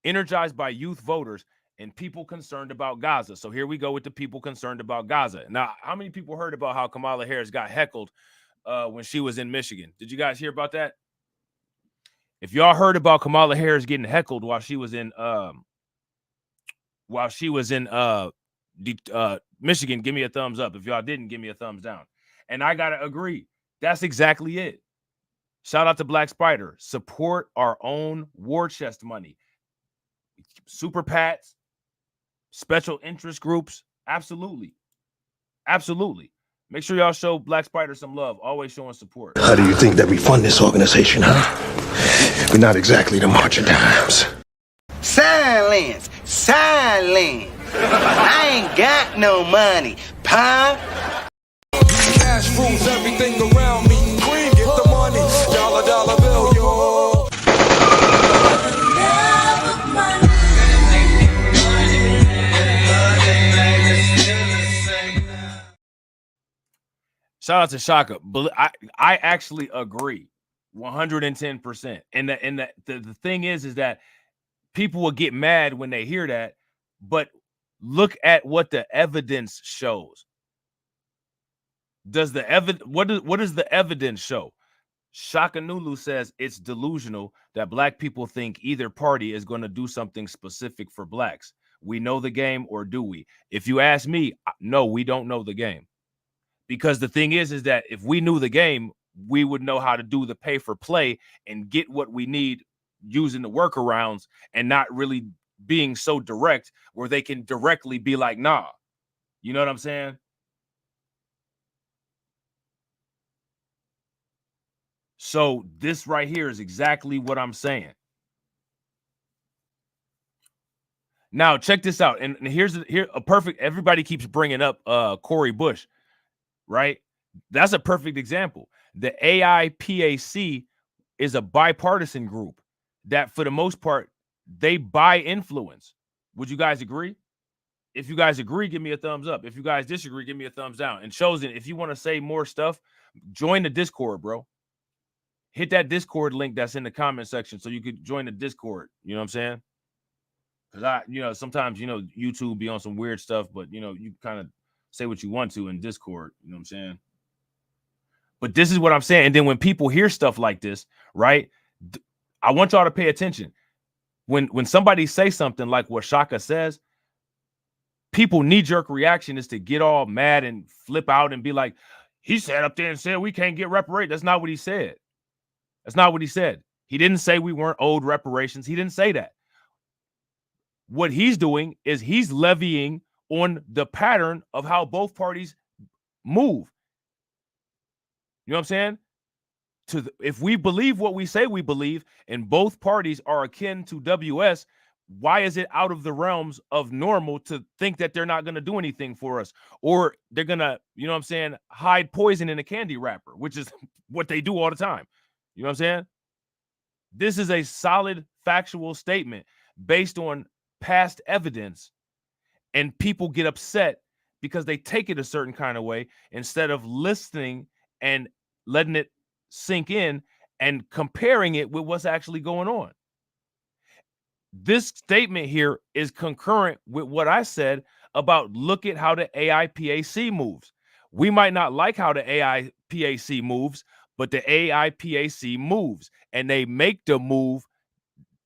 energized by youth voters and people concerned about Gaza. So here we go with the people concerned about Gaza. Now, how many people heard about how Kamala Harris got heckled when she was in Michigan? Did you guys hear about that? If y'all heard about Kamala Harris getting heckled while she was in Michigan, give me a thumbs up. If y'all didn't, give me a thumbs down. And I gotta agree, that's exactly it. Shout out to Black Spider. Support our own war chest money. Super PATs, special interest groups. Absolutely. Absolutely. Make sure y'all show Black Spider some love. Always showing support. How do you think that we fund this organization, huh? We're not exactly the March of Dimes. Silence! Silence! I ain't got no money, pa. Cash rules everything around me. Queen, get the money. Dollar bill, yo. Shout out to Shaka. I actually agree 110%. And the thing is that people will get mad when they hear that, but look at what the evidence shows. What does the evidence show? Shaka Nulu says it's delusional that black people think either party is going to do something specific for blacks. We know the game, or do we? If you ask me, no, we don't know the game. Because the thing is that if we knew the game, we would know how to do the pay for play and get what we need using the workarounds and not really being so direct where they can directly be like, nah. You know what I'm saying? So this right here is exactly what I'm saying. Now, check this out. And here's a perfect, everybody keeps bringing up Cori Bush. Right? That's a perfect example. The AIPAC is a bipartisan group that, for the most part, they buy influence. Would you guys agree? If you guys agree, give me a thumbs up. If you guys disagree, give me a thumbs down. And Chosen, if you want to say more stuff, join the Discord, bro. Hit that Discord link that's in the comment section so you could join the Discord. You know what I'm saying? Because sometimes, YouTube be on some weird stuff, but, you kind of say what you want to in Discord, you know what I'm saying? But this is what I'm saying. And then when people hear stuff like this, right, I want y'all to pay attention. When somebody say something like what Shaka says, people knee-jerk reaction is to get all mad and flip out and be like, he sat up there and said we can't get reparations. That's not what he said. That's not what he said. He didn't say we weren't owed reparations. He didn't say that. What he's doing is he's levying on the pattern of how both parties move. You know what I'm saying? If we believe what we say we believe, and both parties are akin to WS, why is it out of the realms of normal to think that they're not going to do anything for us, or they're going to, hide poison in a candy wrapper, which is what they do all the time. You know what I'm saying? This is a solid factual statement based on past evidence. And people get upset because they take it a certain kind of way instead of listening and letting it sink in and comparing it with what's actually going on. This statement here is concurrent with what I said about look at how the AIPAC moves. We might not like how the AIPAC moves, but the AIPAC moves, and they make the move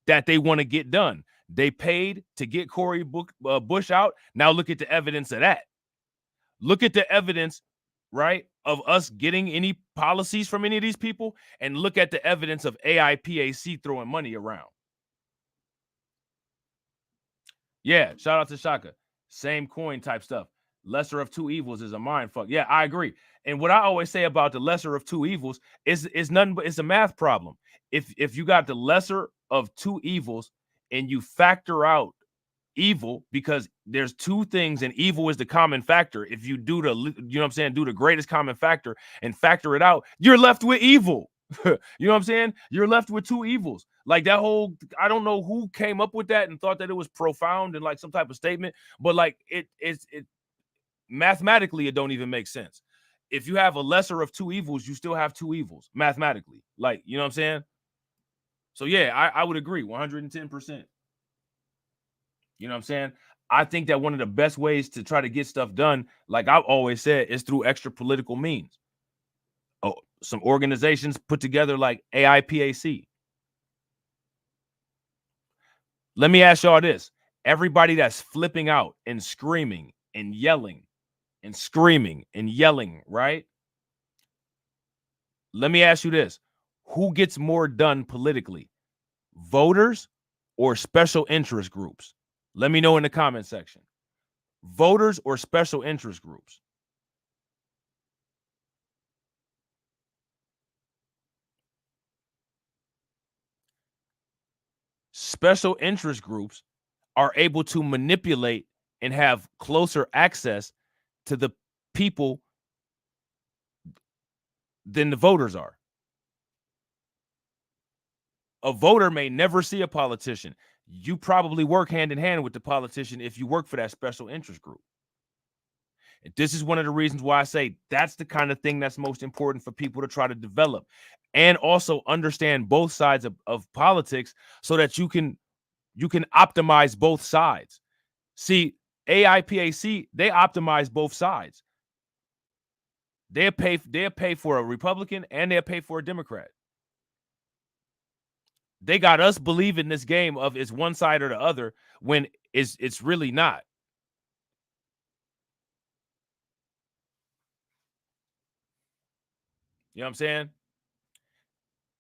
that they want to get done. They paid to get Cori Bush out. Now look at the evidence of that. Look at the evidence, right, of us getting any policies from any of these people, and look at the evidence of AIPAC throwing money around. Yeah, shout out to Shaka. Same coin type stuff. Lesser of two evils is a mind fuck. Yeah, I agree. And what I always say about the lesser of two evils is nothing but it's a math problem. If you got the lesser of two evils and you factor out evil, because there's two things and evil is the common factor. If you do the greatest common factor and factor it out, you're left with evil. You know what I'm saying? You're left with two evils. Like that whole, I don't know who came up with that and thought that it was profound and like some type of statement, but like it mathematically, it don't even make sense. If you have a lesser of two evils, you still have two evils mathematically. Like, you know what I'm saying? So yeah, I would agree 110%. You know what I'm saying? I think that one of the best ways to try to get stuff done, like I've always said, is through extra political means. Oh, some organizations put together like AIPAC. Let me ask y'all this. Everybody that's flipping out and screaming and yelling and screaming and yelling, right? Let me ask you this. Who gets more done politically? Voters or special interest groups? Let me know in the comment section. Voters or special interest groups? Special interest groups are able to manipulate and have closer access to the people than the voters are. A voter may never see a politician. You probably work hand in hand with the politician if you work for that special interest group. And this is one of the reasons why I say that's the kind of thing that's most important for people to try to develop and also understand both sides of politics so that you can optimize both sides. See, AIPAC, they optimize both sides. They'll pay for a Republican and they'll pay for a Democrat. They got us believing this game of it's one side or the other when it's really not. You know what I'm saying?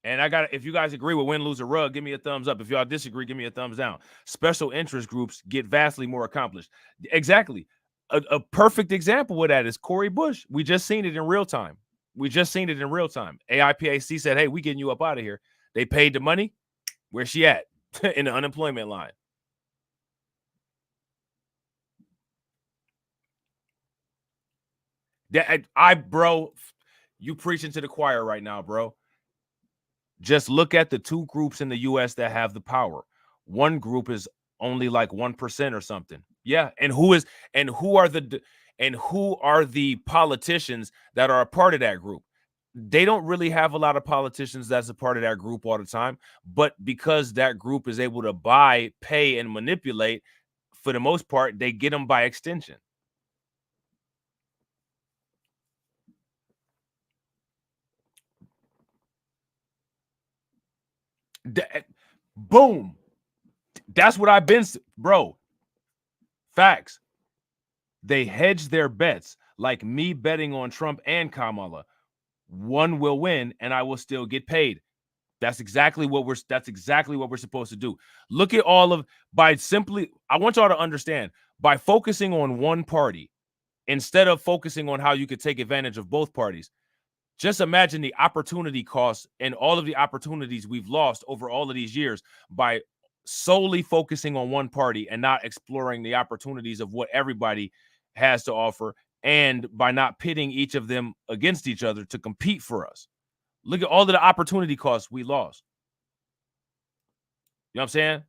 And if you guys agree with win, lose, or rug, give me a thumbs up. If y'all disagree, give me a thumbs down. Special interest groups get vastly more accomplished. Exactly. A perfect example of that is Cori Bush. We just seen it in real time. AIPAC said, hey, we getting you up out of here. They paid the money. Where's she at? In the unemployment line. Bro, you preaching to the choir right now, bro. Just look at the two groups in the U.S. that have the power. One group is only like 1% or something. Yeah, and who are the politicians that are a part of that group? They don't really have a lot of politicians that's a part of that group all the time, but because that group is able to buy, pay, and manipulate, for the most part, they get them by extension. Boom. That's what I've been, bro. Facts. They hedge their bets, like me betting on Trump and Kamala. One will win, and I will still get paid. That's exactly what we're supposed to do. Look at I want y'all to understand, by focusing on one party instead of focusing on how you could take advantage of both parties. Just imagine the opportunity costs and all of the opportunities we've lost over all of these years by solely focusing on one party and not exploring the opportunities of what everybody has to offer, and by not pitting each of them against each other to compete for us. Look at all of the opportunity costs we lost. You know what I'm saying?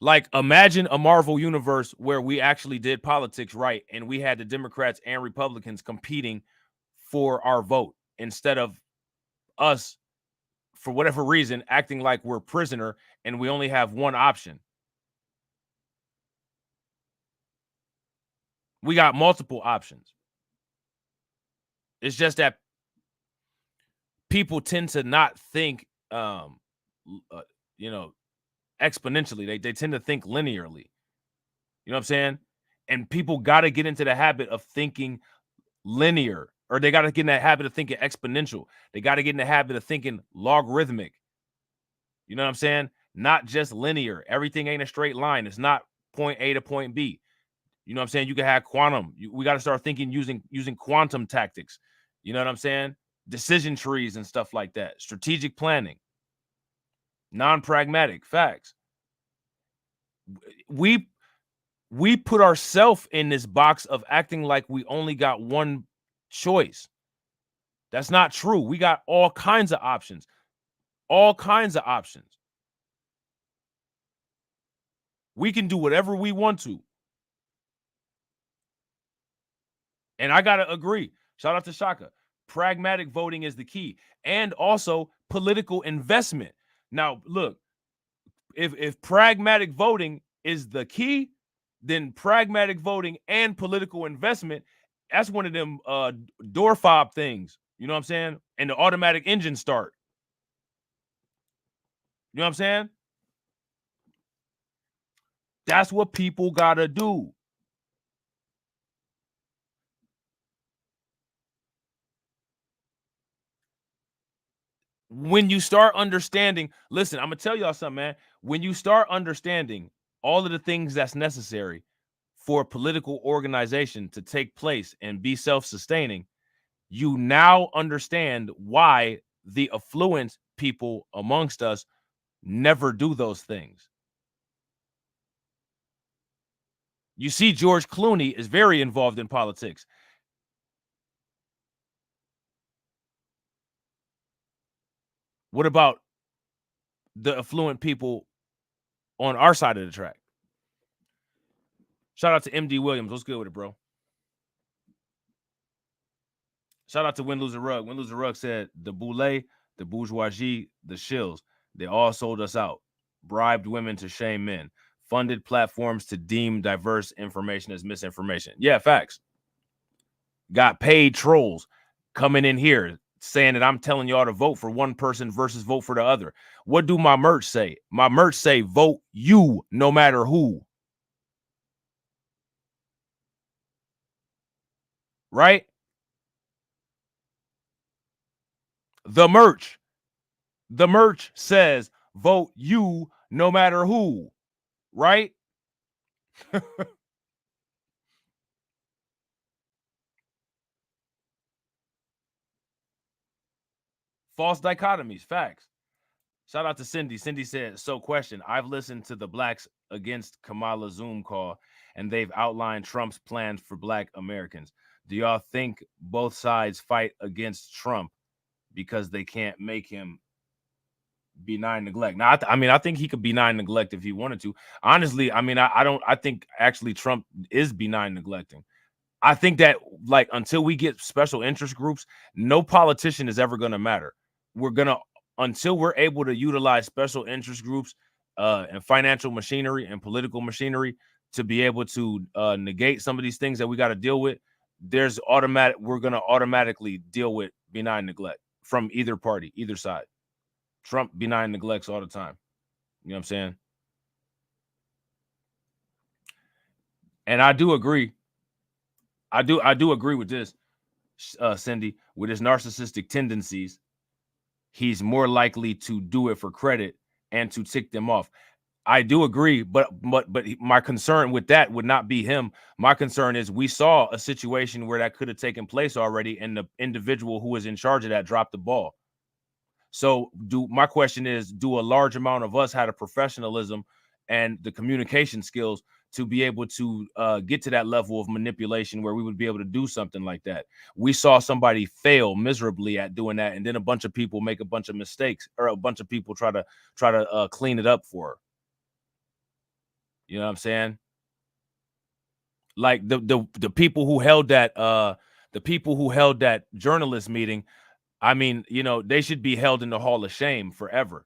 Like, imagine a Marvel universe where we actually did politics right and we had the Democrats and Republicans competing for our vote instead of us, for whatever reason, acting like we're prisoner and we only have one option. We got multiple options. It's just that people tend to not think, exponentially. They tend to think linearly. You know what I'm saying? And people got to get into the habit of thinking linear, or they got to get in that habit of thinking exponential. They got to get in the habit of thinking logarithmic. You know what I'm saying? Not just linear. Everything ain't a straight line. It's not point A to point B. You know what I'm saying? You can have quantum. We got to start thinking using quantum tactics. You know what I'm saying? Decision trees and stuff like that. Strategic planning. Non-pragmatic. Facts. We put ourselves in this box of acting like we only got one choice. That's not true. We got all kinds of options. All kinds of options. We can do whatever we want to. And I got to agree. Shout out to Shaka. Pragmatic voting is the key. And also political investment. Now, look, if pragmatic voting is the key, then pragmatic voting and political investment, that's one of them door fob things. You know what I'm saying? And the automatic engine start. You know what I'm saying? That's what people gotta do. When you start understanding, listen, I'm gonna tell y'all something, man. When you start understanding all of the things that's necessary for political organization to take place and be self-sustaining, you now understand why the affluent people amongst us never do those things. You see, George Clooney is very involved in politics. What about the affluent people on our side of the track? Shout out to MD Williams. What's good with it, bro? Shout out to Win, Lose, or Rug. Win, Lose, or Rug said the boule, the bourgeoisie, the shills, they all sold us out. Bribed women to shame men. Funded platforms to deem diverse information as misinformation. Yeah, facts. Got paid trolls coming in here saying that I'm telling y'all to vote for one person versus vote for the other. What do my merch say? My merch say vote you no matter who. Right? The merch says vote you no matter who. Right? False dichotomies, facts. Shout out to Cindy. Cindy said, so question, I've listened to the Blacks Against Kamala Zoom call, and they've outlined Trump's plans for Black Americans. Do y'all think both sides fight against Trump because they can't make him benign neglect? Now, I think he could benign neglect if he wanted to. Honestly, I think actually Trump is benign neglecting. I think that, like, until we get special interest groups, no politician is ever going to matter. Until we're able to utilize special interest groups and financial machinery and political machinery to be able to negate some of these things that we got to deal with, we're going to automatically deal with benign neglect from either party, either side. Trump benign neglects all the time. You know what I'm saying? And I do agree. I do agree with this, Cindy, with his narcissistic tendencies. He's more likely to do it for credit and to tick them off. I do agree, but my concern with that would not be him. My concern is we saw a situation where that could have taken place already, and the individual who was in charge of that dropped the ball. So my question is, do a large amount of us have the professionalism and the communication skills to be able to get to that level of manipulation where we would be able to do something like that? We saw somebody fail miserably at doing that, and then a bunch of people make a bunch of mistakes, or a bunch of people try to clean it up for her. You know what I'm saying? Like the people who held that journalist meeting, I mean, you know, they should be held in the Hall of Shame forever.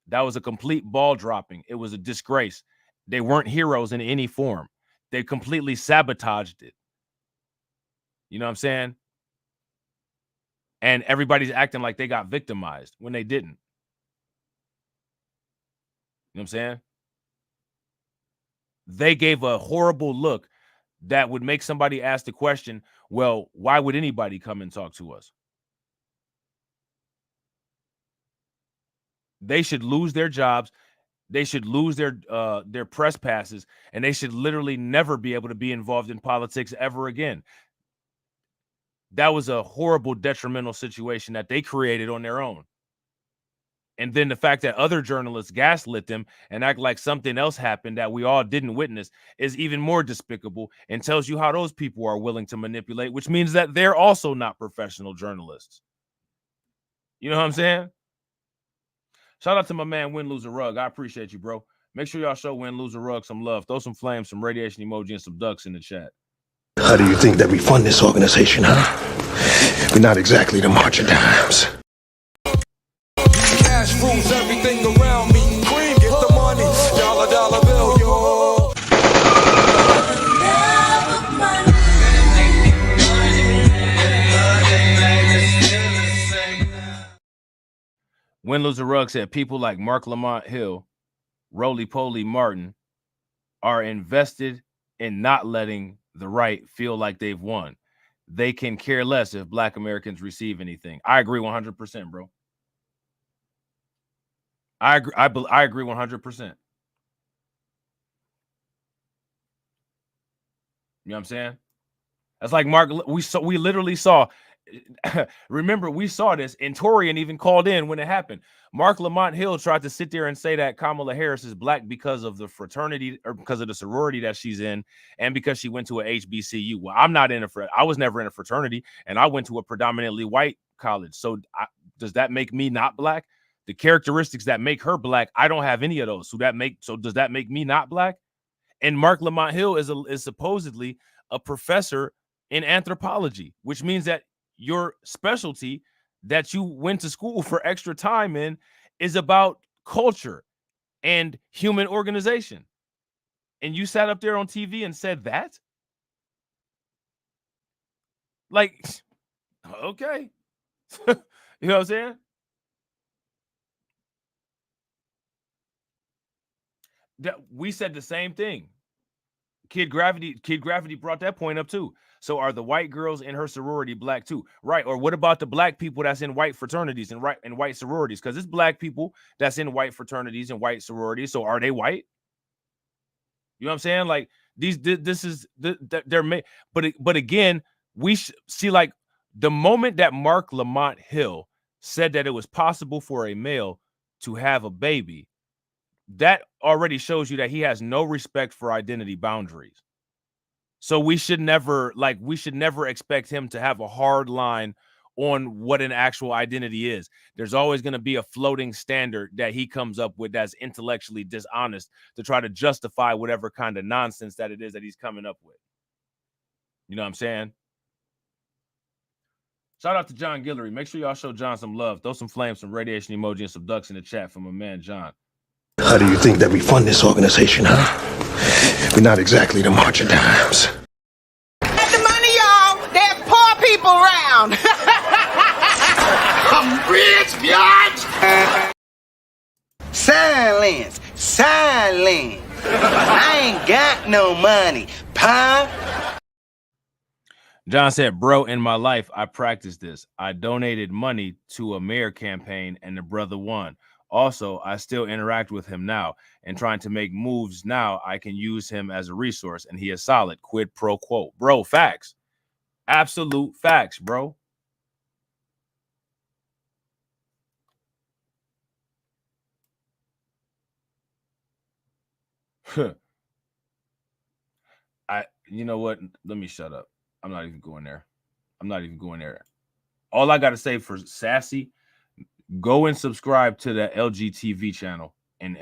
That was a complete ball dropping. It was a disgrace. They weren't heroes in any form. They completely sabotaged it. You know what I'm saying? And everybody's acting like they got victimized when they didn't. You know what I'm saying? They gave a horrible look that would make somebody ask the question, well, why would anybody come and talk to us? They should lose their jobs. They should lose their press passes, and they should literally never be able to be involved in politics ever again. That was a horrible, detrimental situation that they created on their own. And then the fact that other journalists gaslit them and act like something else happened that we all didn't witness is even more despicable, and tells you how those people are willing to manipulate, which means that they're also not professional journalists. You know what I'm saying? Shout out to my man, Win, Lose, or Rug. I appreciate you, bro. Make sure y'all show Win, Lose, or Rug some love. Throw some flames, some radiation emoji, and some ducks in the chat. How do you think that we fund this organization, huh? We're not exactly the March of Dimes. Cash rules everything around me. Wendell's a Rug said people like Mark Lamont Hill, Roly Poly Martin are invested in not letting the right feel like they've won. They can care less if Black Americans receive anything. I agree 100%, bro. I agree 100%. You know what I'm saying? That's like Mark. We literally saw. Remember, we saw this, and Torian even called in when it happened. Mark Lamont Hill tried to sit there and say that Kamala Harris is Black because of the fraternity or because of the sorority that she's in, and because she went to a HBCU. Well, I'm not in a I was never in a fraternity, and I went to a predominantly white college. So does that make me not Black? The characteristics that make her Black, I don't have any of those. So does that make me not Black? And Mark Lamont Hill is supposedly a professor in anthropology, which means that your specialty that you went to school for extra time in is about culture and human organization. And you sat up there on TV and said that? Like, okay. You know what I'm saying? That we said the same thing. Kid Gravity brought that point up too. So are the white girls in her sorority Black too? Right. Or what about the Black people that's in white fraternities and white sororities? Because it's Black people that's in white fraternities and white sororities. So are they white? You know what I'm saying? Like but again, we see, like, the moment that Mark Lamont Hill said that it was possible for a male to have a baby, that already shows you that he has no respect for identity boundaries. So we should never expect him to have a hard line on what an actual identity is. There's always going to be a floating standard that he comes up with that's intellectually dishonest to try to justify whatever kind of nonsense that it is that he's coming up with. You know what I'm saying? Shout out to John Guillory. Make sure y'all show John some love. Throw some flames, some radiation emoji, and some ducks in the chat from my man John. How do you think that we fund this organization, huh? We're not exactly the March of Dimes. Get the money, y'all. There's poor people around. I'm rich, biatch. Silence. Silence. I ain't got no money, pa. John said, bro, in my life, I practiced this. I donated money to a mayor campaign and the brother won. Also, I still interact with him now and trying to make moves now. I can use him as a resource and he is solid. Quid pro quo. Bro, facts. Absolute facts, bro. You know what? Let me shut up. I'm not even going there. All I got to say for Sassy, go and subscribe to the LGTV channel. And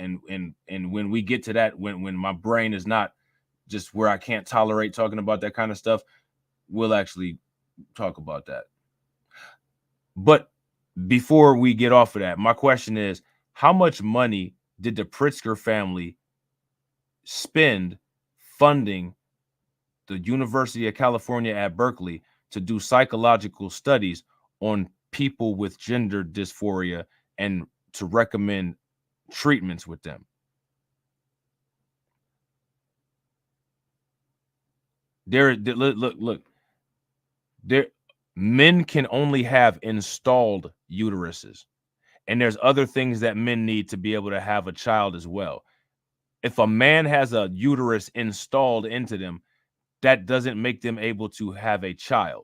when we get to that, when my brain is not just where I can't tolerate talking about that kind of stuff, we'll actually talk about that. But before we get off of that, my question is, how much money did the Pritzker family spend funding the University of California at Berkeley to do psychological studies on people with gender dysphoria and to recommend treatments with them? Look. Men can only have installed uteruses, and there's other things that men need to be able to have a child as well. If a man has a uterus installed into them, that doesn't make them able to have a child.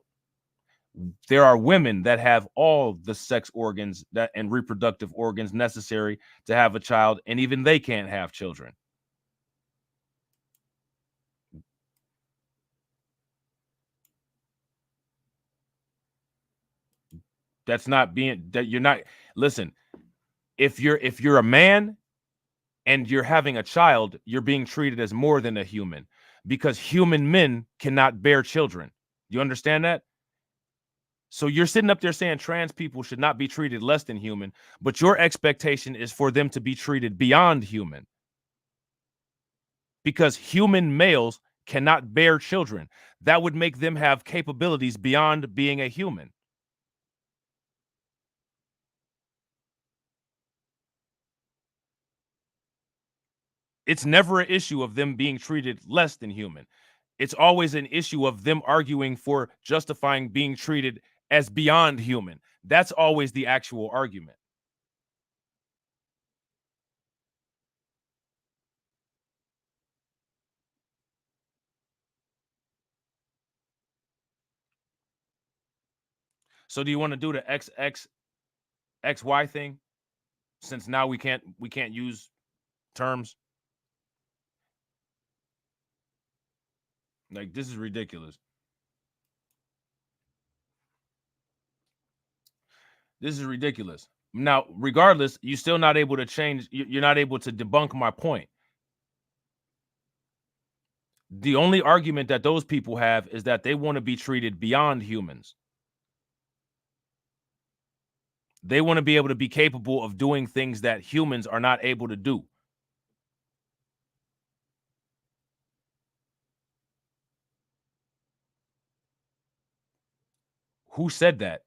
There are women that have all the sex organs and reproductive organs necessary to have a child, and even they can't have children. That's not being that you're not. Listen, if you're a man and you're having a child, you're being treated as more than a human, because human men cannot bear children. You understand that? So you're sitting up there saying trans people should not be treated less than human, but your expectation is for them to be treated beyond human, because human males cannot bear children. That would make them have capabilities beyond being a human. It's never an issue of them being treated less than human. It's always an issue of them arguing for justifying being treated as beyond human. That's always the actual argument. So do you want to do the XY thing? Since now we can't use terms. Like, this is ridiculous. This is ridiculous. Now, regardless, you're still not able to change. You're not able to debunk my point. The only argument that those people have is that they want to be treated beyond humans. They want to be able to be capable of doing things that humans are not able to do. Who said that?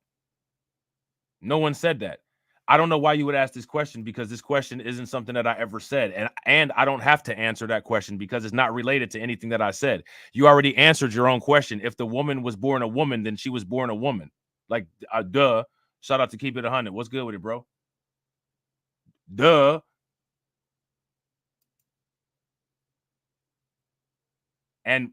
No one said that. I don't know why you would ask this question, because this question isn't something that I ever said. And I don't have to answer that question because it's not related to anything that I said. You already answered your own question. If the woman was born a woman, then she was born a woman. Like, duh. Shout out to Keep It 100. What's good with it, bro? Duh. And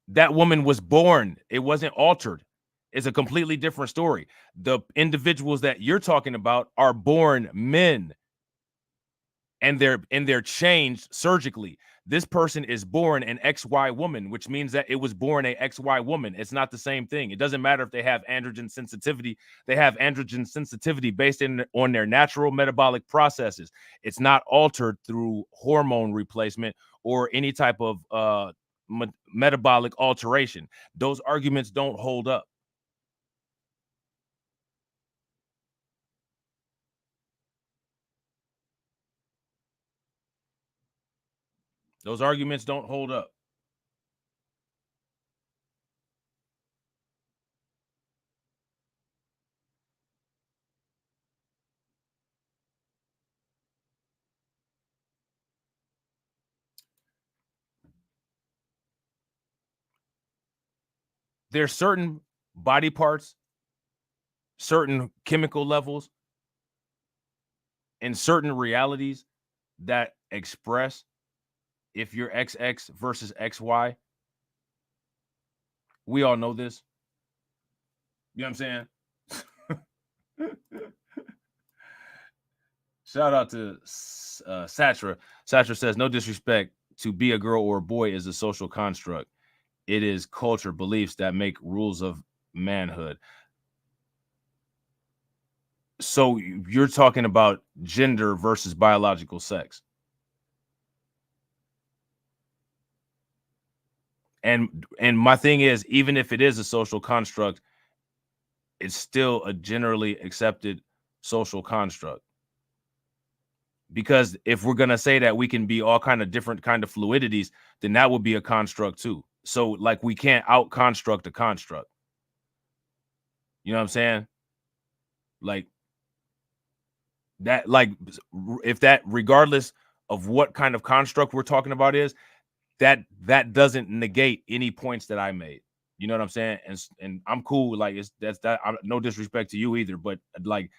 that woman was born. It wasn't altered. It's a completely different story. The individuals that you're talking about are born men, and they're changed surgically. This person is born an XY woman, which means that it was born a XY woman. It's not the same thing. It doesn't matter if they have androgen sensitivity. They have androgen sensitivity based on their natural metabolic processes. It's not altered through hormone replacement or any type of metabolic alteration. Those arguments don't hold up. Those arguments don't hold up. There's certain body parts, certain chemical levels, and certain realities that express if you're XX versus XY. We all know this. You know what I'm saying? Shout out to Satra. Satra says, no disrespect, to be a girl or a boy is a social construct. It is culture, beliefs that make rules of manhood. So you're talking about gender versus biological sex. And my thing is, even if it is a social construct, it's still a generally accepted social construct. Because if we're going to say that we can be all kind of different kind of fluidities, then that would be a construct too. So like, we can't out construct a construct. You know what I'm saying? Like that, like, if that, regardless of what kind of construct we're talking about is, that doesn't negate any points that I made. You know what I'm saying? And I'm cool. Like, that's no disrespect to you either, but like,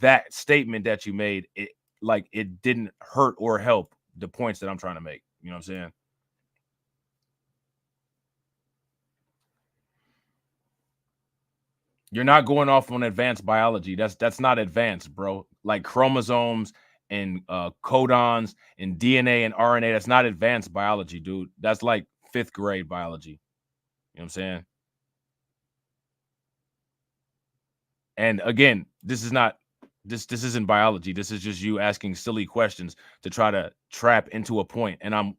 that statement that you made, it didn't hurt or help the points that I'm trying to make. You know what I'm saying? You're not going off on advanced biology. That's not advanced, bro. Like chromosomes and codons and DNA and RNA, that's not advanced biology, dude. That's like 5th grade biology. You know what I'm saying? And again, this isn't biology. This is just you asking silly questions to try to trap into a point, and I'm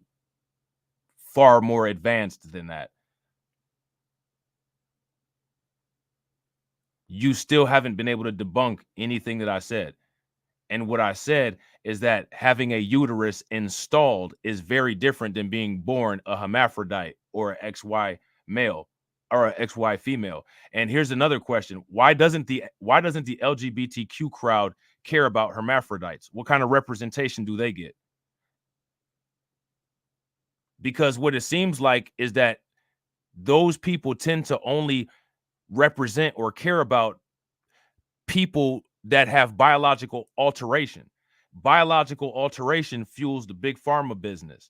far more advanced than that. You still haven't been able to debunk anything that I said. And what I said is that having a uterus installed is very different than being born a hermaphrodite or an XY male or an XY female. And here's another question. Why doesn't the LGBTQ crowd care about hermaphrodites? What kind of representation do they get? Because what it seems like is that those people tend to only represent or care about people that have biological alteration. Biological alteration fuels the big pharma business.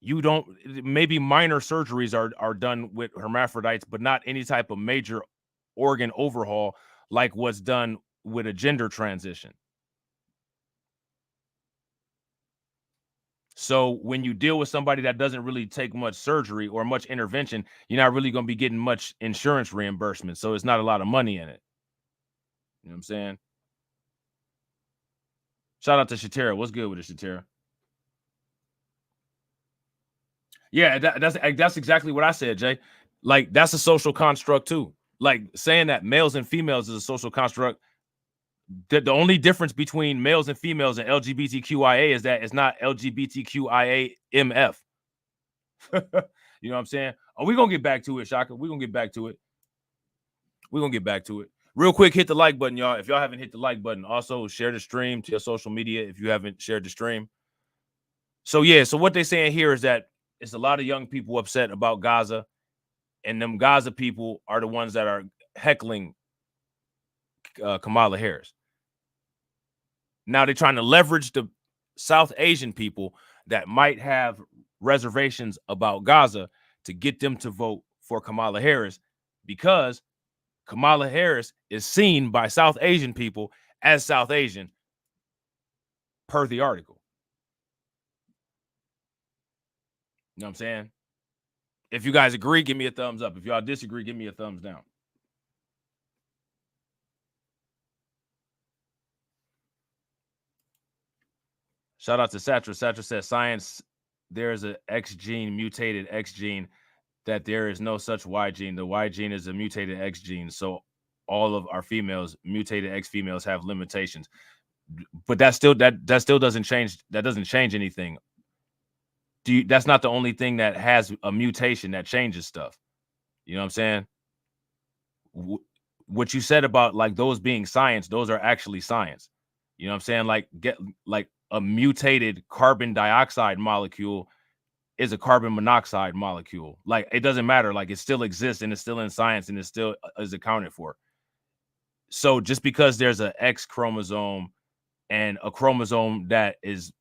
You don't, maybe minor surgeries are done with hermaphrodites, but not any type of major organ overhaul like what's done with a gender transition. So when you deal with somebody that doesn't really take much surgery or much intervention, you're not really going to be getting much insurance reimbursement. So it's not a lot of money in it. You know what I'm saying? Shout out to Shatera. What's good with it, Shatera? Yeah, that's exactly what I said, Jay. Like, that's a social construct too. Like, saying that males and females is a social construct. The only difference between males and females and LGBTQIA is that it's not LGBTQIA MF. You know what I'm saying? Oh, we're going to get back to it, Shaka. We're going to get back to it. We're going to get back to it. Real quick, hit the like button, y'all. If y'all haven't hit the like button, also share the stream to your social media if you haven't shared the stream. So, yeah, so what they're saying here is that it's a lot of young people upset about Gaza, and them Gaza people are the ones that are heckling Kamala Harris. Now they're trying to leverage the South Asian people that might have reservations about Gaza to get them to vote for Kamala Harris, because Kamala Harris is seen by South Asian people as South Asian, per the article. You know what I'm saying? If you guys agree, give me a thumbs up. If y'all disagree, give me a thumbs down. Shout out to Satra. Satra says, science, there is an X gene, mutated X gene, that there is no such Y gene. The Y gene is a mutated X gene. So all of our females, mutated X females, have limitations. But that still doesn't change. That doesn't change anything. That's not the only thing that has a mutation that changes stuff. You know what I'm saying? What you said about like those being science, those are actually science. You know what I'm saying? Like, get like a mutated carbon dioxide molecule is a carbon monoxide molecule. Like, it doesn't matter. Like, it still exists and it's still in science and it still is accounted for. So just because there's an X chromosome and a chromosome that is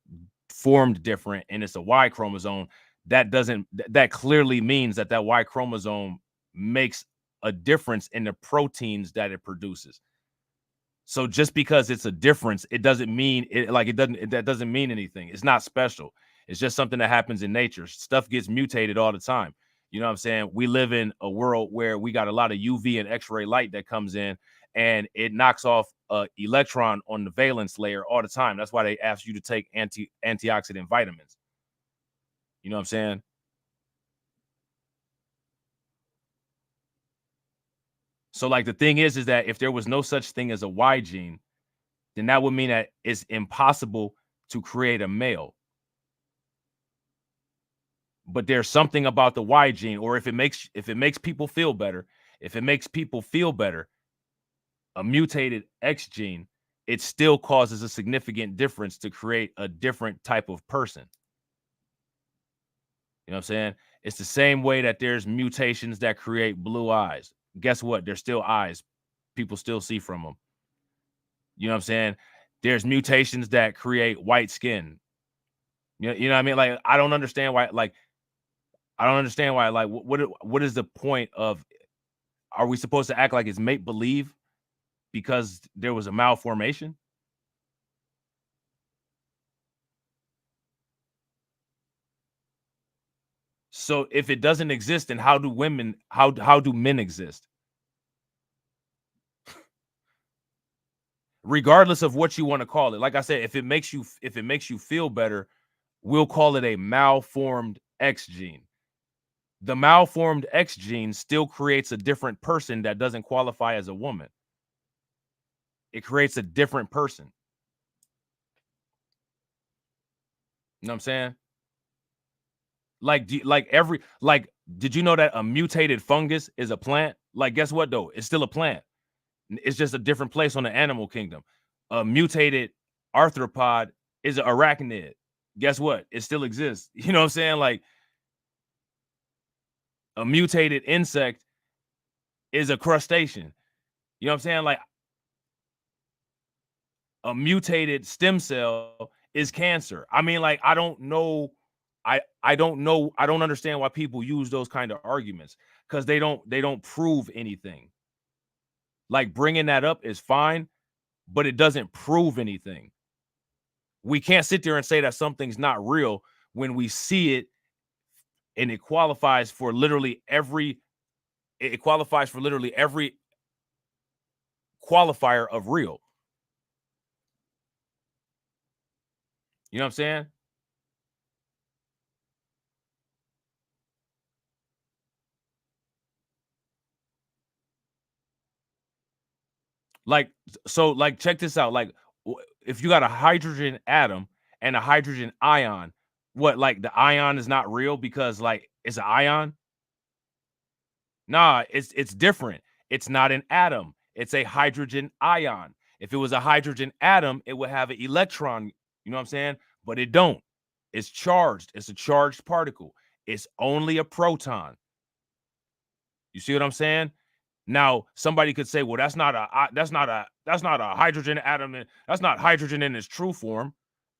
formed different and it's a Y chromosome, that clearly means that Y chromosome makes a difference in the proteins that it produces. So just because it's a difference, it doesn't mean that doesn't mean anything. It's not special. It's just something that happens in nature. Stuff gets mutated all the time. You know what I'm saying? We live in a world where we got a lot of UV and X-ray light that comes in, and it knocks off an electron on the valence layer all the time. That's why they ask you to take antioxidant vitamins. You know what I'm saying? So, like, the thing is that if there was no such thing as a Y gene, then that would mean that it's impossible to create a male. But there's something about the Y gene, or if it makes people feel better, a mutated X gene, it still causes a significant difference to create a different type of person. You know what I'm saying? It's the same way that there's mutations that create blue eyes. Guess what? They're still eyes. People still see from them. You know what I'm saying? There's mutations that create white skin. You know what I mean? Like, I don't understand why. Like, what is the point of? Are we supposed to act like it's make believe because there was a malformation? So if it doesn't exist, then how do men exist? Regardless of what you want to call it. Like I said, if it makes you feel better, we'll call it a malformed X gene. The malformed X gene still creates a different person that doesn't qualify as a woman. It creates a different person. You know what I'm saying? Did you know that a mutated fungus is a plant? Like, guess what though? It's still a plant. It's just a different place on the animal kingdom. A mutated arthropod is an arachnid. Guess what? It still exists. You know what I'm saying? Like a mutated insect is a crustacean. You know what I'm saying? Like a mutated stem cell is cancer. I mean, like, I don't know. I don't know. I don't understand why people use those kind of arguments, because they don't prove anything. Like, bringing that up is fine, but it doesn't prove anything. We can't sit there and say that something's not real when we see it, and it qualifies for literally every qualifier of real. You know what I'm saying? Like, so, like, check this out. Like, if you got a hydrogen atom and a hydrogen ion, what, like, the ion is not real because, like, it's an ion? Nah, it's different. It's not an atom. It's a hydrogen ion. If it was a hydrogen atom, it would have an electron. You know what I'm saying? But it don't. It's charged. It's a charged particle. It's only a proton. You see what I'm saying? Now, somebody could say, well, that's not a hydrogen atom. That's not hydrogen in its true form.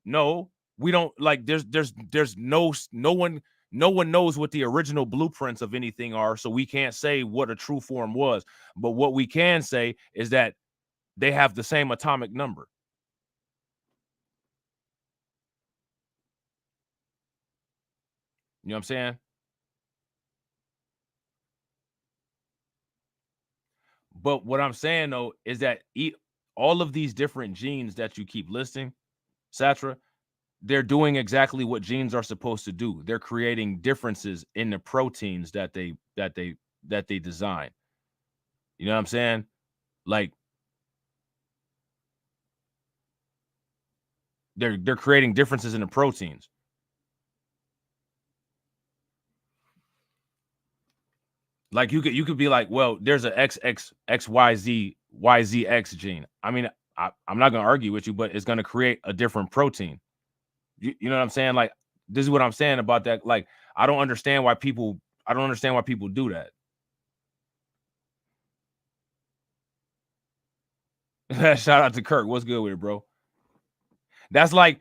No, we don't, like, there's no one knows what the original blueprints of anything are, so we can't say what a true form was. But what we can say is that they have the same atomic number. You know what I'm saying? But what I'm saying, though, is that all of these different genes that you keep listing, Satra, they're doing exactly what genes are supposed to do. They're creating differences in the proteins that they design. You know what I'm saying? Like, they're creating differences in the proteins. Like, you could be like, well, there's a XYZ gene. I mean, I'm not gonna argue with you, but it's gonna create a different protein. You know what I'm saying? Like, this is what I'm saying about that. Like, I don't understand why people do that. Shout out to Kirk. What's good with it, bro? That's like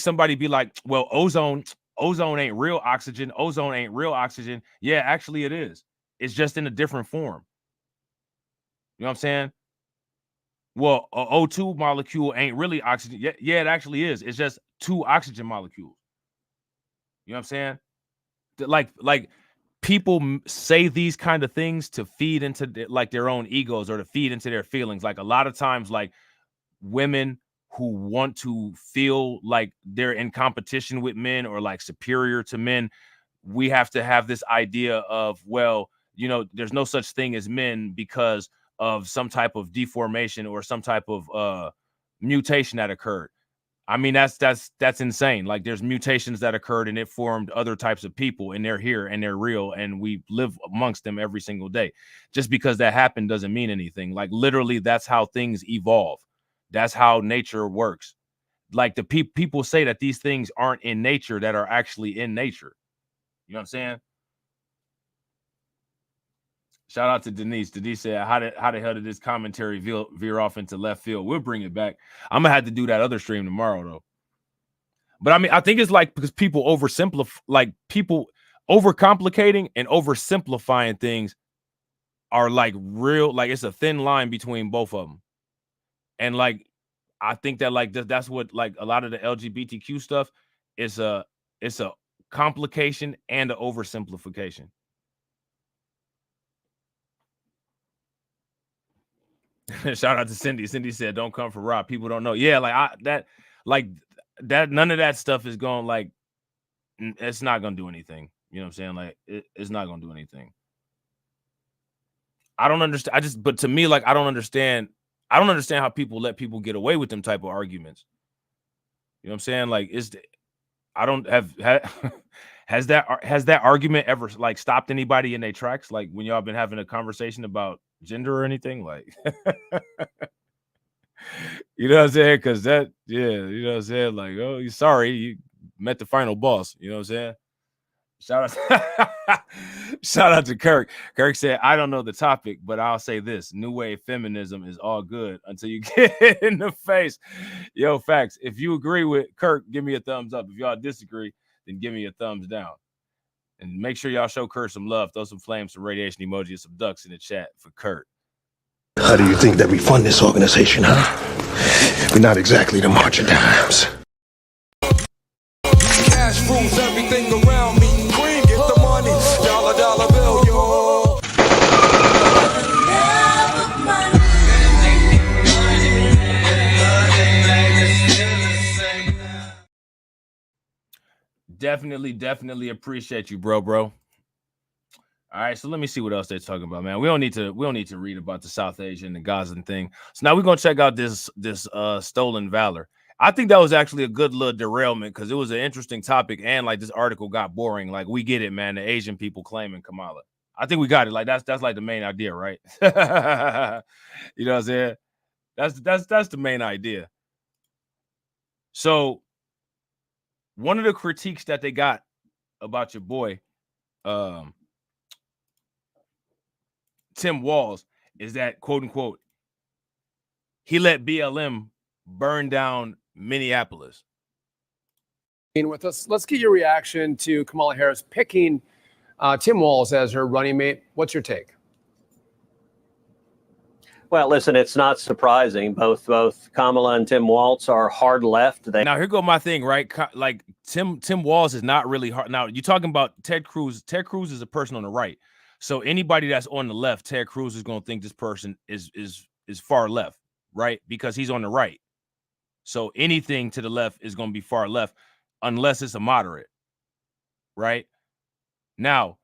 somebody be like, well, ozone ain't real oxygen. Ozone ain't real oxygen. Yeah, actually it is. It's just in a different form. You know what I'm saying? Well, a O2 molecule ain't really oxygen. Yeah, it actually is. It's just 2 oxygen molecules. You know what I'm saying? Like people say these kind of things to feed into their own egos, or to feed into their feelings. Like, a lot of times, like, women who want to feel like they're in competition with men, or like superior to men, we have to have this idea of, well, you know, there's no such thing as men because of some type of deformation or some type of mutation that occurred. I mean, that's insane. Like, there's mutations that occurred and it formed other types of people, and they're here and they're real, and we live amongst them every single day. Just because that happened doesn't mean anything. Like, literally, that's how things evolve. That's how nature works. Like, the people say that these things aren't in nature that are actually in nature. You know what I'm saying? Shout out to Denise. Denise said, how the hell did this commentary veer off into left field? We'll bring it back. I'm gonna have to do that other stream tomorrow, though. But I mean, I think it's like, because people people overcomplicating and oversimplifying things are like real, like, it's a thin line between both of them. And like, I think that, like, that's what, like, a lot of the LGBTQ stuff is it's a complication and an oversimplification. Shout out to Cindy. Cindy said, "Don't come for Rob. People don't know." Yeah, none of that stuff is going, like, it's not gonna do anything. You know what I'm saying? Like, it's not gonna do anything. I don't understand. But to me, like, I don't understand how people let people get away with them type of arguments. You know what I'm saying? Like, has that argument ever, like, stopped anybody in their tracks? Like, when y'all been having a conversation about gender or anything? Like, you know what I'm saying? Because that, yeah, you know what I'm saying? Like, oh, you sorry, you met the final boss. You know what I'm saying? Shout out, shout out to Kirk. Kirk said, I don't know the topic, but I'll say this: new wave feminism is all good until you get in the face. Yo, facts. If you agree with Kirk, give me a thumbs up. If y'all disagree, then give me a thumbs down. And make sure y'all show Kurt some love. Throw some flames, some radiation emoji, and some ducks in the chat for Kurt. How do you think that we fund this organization, huh? We're not exactly the march of dimes. Cash rules everything around me. Queen, get the money. Dollar bill, yo. Definitely appreciate you, bro. All right, so let me see what else they're talking about, man. We don't need to read about the South Asian and Gazan thing. So now we're gonna check out this stolen valor. I think that was actually a good little derailment because it was an interesting topic, and like this article got boring. Like, we get it, man. The Asian people claiming Kamala. I think we got it. Like that's like the main idea, right? You know what I'm saying? That's the main idea. So one of the critiques that they got about your boy, Tim Walz, is that, quote unquote, he let BLM burn down Minneapolis. With us, let's get your reaction to Kamala Harris picking Tim Walz as her running mate. What's your take? Well, listen, it's not surprising. Both Kamala and Tim Walz are hard left. Now here go my thing, right? Like Tim Walz is not really hard. Now you're talking about Ted Cruz. Ted Cruz is a person on the right. So anybody that's on the left, Ted Cruz is going to think this person is far left, right? Because he's on the right. So anything to the left is going to be far left unless it's a moderate, right? Now,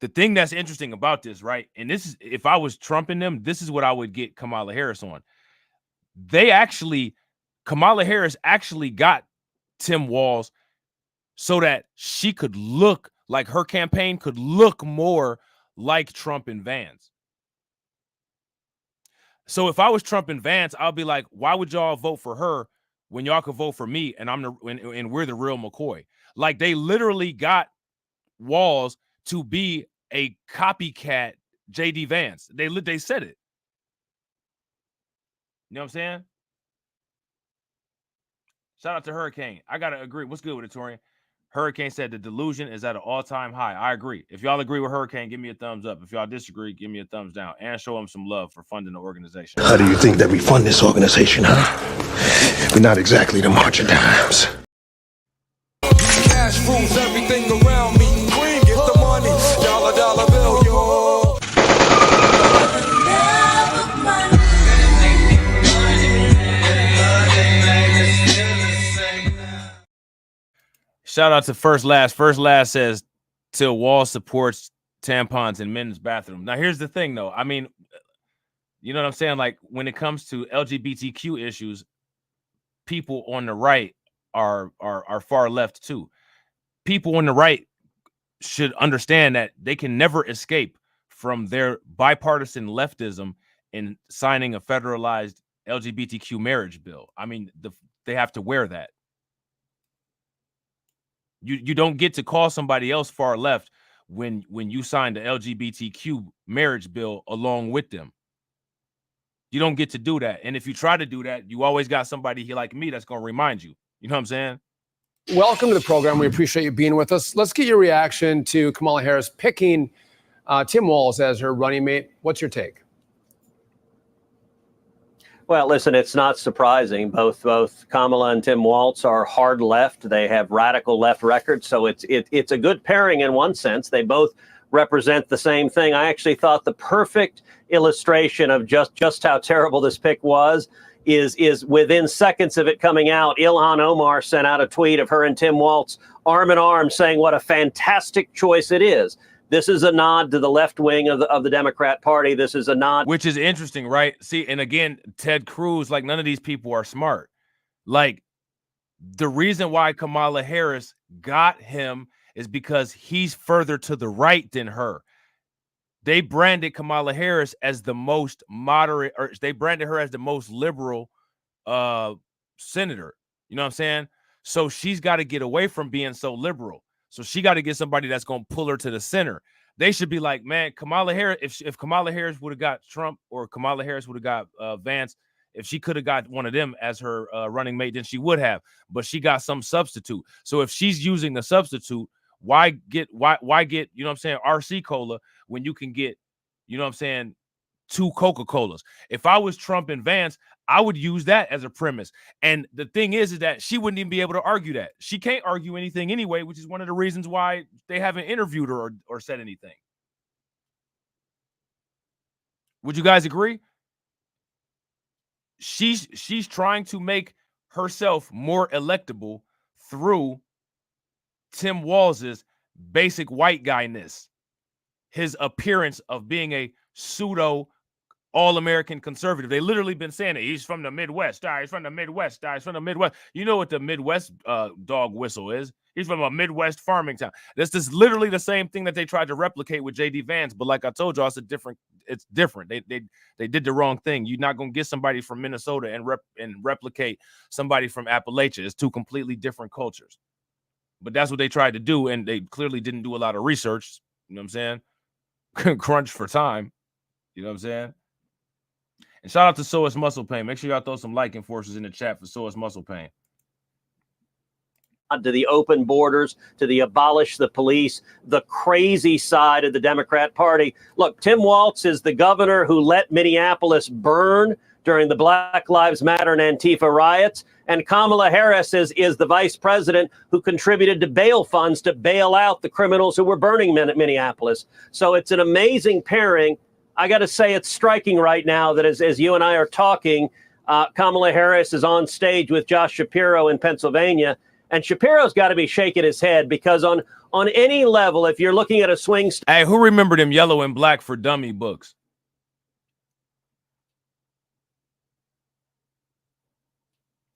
the thing that's interesting about this, right? And this is, if I was trumping them, this is what I would get Kamala Harris on. Kamala Harris actually got Tim Walz so that she could look like her campaign could look more like Trump and Vance. So if I was Trump and Vance, I'll be like, why would y'all vote for her when y'all could vote for me and and we're the real McCoy? Like, they literally got Walz to be a copycat JD Vance. They said it. You know what I'm saying? Shout out to Hurricane. I gotta agree. What's good with it, Torian? Hurricane said the delusion is at an all-time high. I agree. If y'all agree with Hurricane, give me a thumbs up. If y'all disagree, give me a thumbs down. And show him some love for funding the organization. How do you think that we fund this organization, huh? We're not exactly the march of dimes. Cash rules everything around me. Queen, get the money. Dollar bill, yo. Shout out to First Last. First Last says, till Walz supports tampons in men's bathrooms. Now, here's the thing, though. I mean, you know what I'm saying? Like, when it comes to LGBTQ issues, people on the right are far left, too. People on the right should understand that they can never escape from their bipartisan leftism in signing a federalized LGBTQ marriage bill. I mean, they have to wear that. You don't get to call somebody else far left when you sign the LGBTQ marriage bill along with them. You don't get to do that. And if you try to do that, you always got somebody here like me that's going to remind you. You know what I'm saying? Welcome to the program. We appreciate you being with us. Let's get your reaction to Kamala Harris picking Tim Walz as her running mate. What's your take? Well, listen, it's not surprising. Both Kamala and Tim Walz are hard left. They have radical left records, so it's a good pairing in one sense. They both represent the same thing. I actually thought the perfect illustration of just how terrible this pick was is within seconds of it coming out, Ilhan Omar sent out a tweet of her and Tim Walz arm in arm saying what a fantastic choice it is. This is a nod to the left wing of the Democrat Party. This is a nod. Which is interesting, right? See, and again, Ted Cruz, like, none of these people are smart. Like, the reason why Kamala Harris got him is because he's further to the right than her. they branded Kamala Harris as the most moderate, or they branded her as the most liberal senator. You know what I'm saying? So she's got to get away from being so liberal. So she got to get somebody that's going to pull her to the center. They should be like, man, Kamala Harris, if Kamala Harris would have got Trump, or Kamala Harris would have got Vance, if she could have got one of them as her running mate, then she would have. But she got some substitute. So if she's using the substitute, why get, you know what I'm saying, RC Cola when you can get, you know what I'm saying, 2 Coca-Colas? If I was Trump and Vance, I would use that as a premise. And the thing is that she wouldn't even be able to argue that. She can't argue anything anyway, which is one of the reasons why they haven't interviewed her or said anything. Would you guys agree? She's trying to make herself more electable through Tim Walz's basic white guy-ness, his appearance of being a pseudo all-American conservative. They literally been saying it. He's from the Midwest. He's from the Midwest. He's from the Midwest. You know what the Midwest dog whistle is? He's from a Midwest farming town. This is literally the same thing that they tried to replicate with JD Vance, but like I told y'all, it's different. They did the wrong thing. You're not gonna get somebody from Minnesota and replicate somebody from Appalachia. It's 2 completely different cultures. But that's what they tried to do, and they clearly didn't do a lot of research. You know what I'm saying? Crunch for time. You know what I'm saying? And shout out to So It's Muscle Pain. Make sure y'all throw some liking forces in the chat for So It's Muscle Pain. To the open borders, to the abolish the police, the crazy side of the Democrat Party. Look, Tim Walz is the governor who let Minneapolis burn during the Black Lives Matter and Antifa riots. And Kamala Harris is the vice president who contributed to bail funds to bail out the criminals who were burning Minneapolis. So it's an amazing pairing. I got to say, it's striking right now that as you and I are talking, Kamala Harris is on stage with Josh Shapiro in Pennsylvania. And Shapiro's got to be shaking his head because on any level, if you're looking at a swing state. Hey, who remember them Yellow and Black for Dummy books?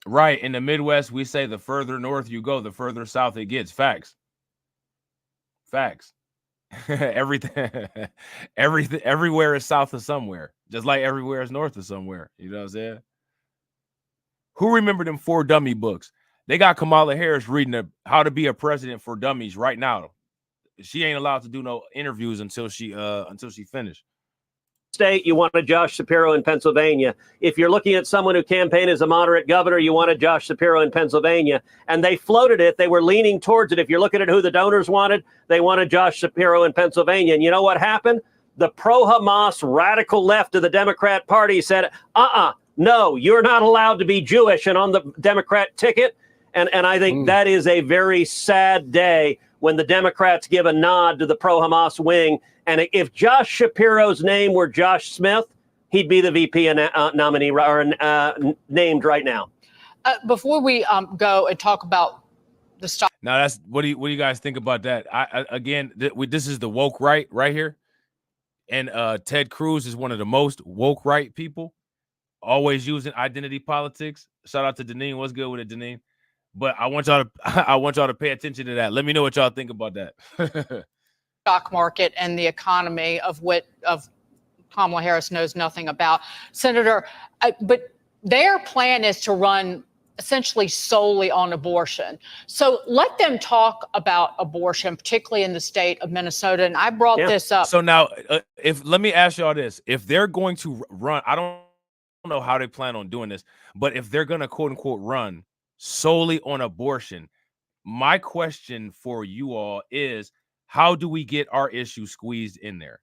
Right. In the Midwest, we say the further north you go, the further south it gets. Facts. Facts. Everywhere is south of somewhere, just like everywhere is north of somewhere. You know what I'm saying? Who remember them 4 dummy books? They got Kamala Harris reading How to Be a President for Dummies right now. She ain't allowed to do no interviews until she finished. State, you wanted Josh Shapiro in Pennsylvania. If you're looking at someone who campaigned as a moderate governor, you wanted Josh Shapiro in Pennsylvania. And they floated it. They were leaning towards it. If you're looking at who the donors wanted, they wanted Josh Shapiro in Pennsylvania. And you know what happened? The pro-Hamas radical left of the Democrat Party said, no, you're not allowed to be Jewish and on the Democrat ticket. And I think that is a very sad day when the Democrats give a nod to the pro-Hamas wing. And if Josh Shapiro's name were Josh Smith, he'd be the VP nominee or named right now. Before we go and talk about the stock. Now, that's what do you guys think about that? This is the woke right here. And Ted Cruz is one of the most woke right people, always using identity politics. Shout out to Deneen. What's good with it, Deneen? But I want y'all to pay attention to that. Let me know what y'all think about that. Stock market and the economy of Kamala Harris knows nothing about. Senator, but their plan is to run essentially solely on abortion. So let them talk about abortion, particularly in the state of Minnesota. And I brought this up. So now, let me ask y'all this. If they're going to run, I don't know how they plan on doing this, but if they're going to quote unquote run solely on abortion, my question for you all is, how do we get our issue squeezed in there?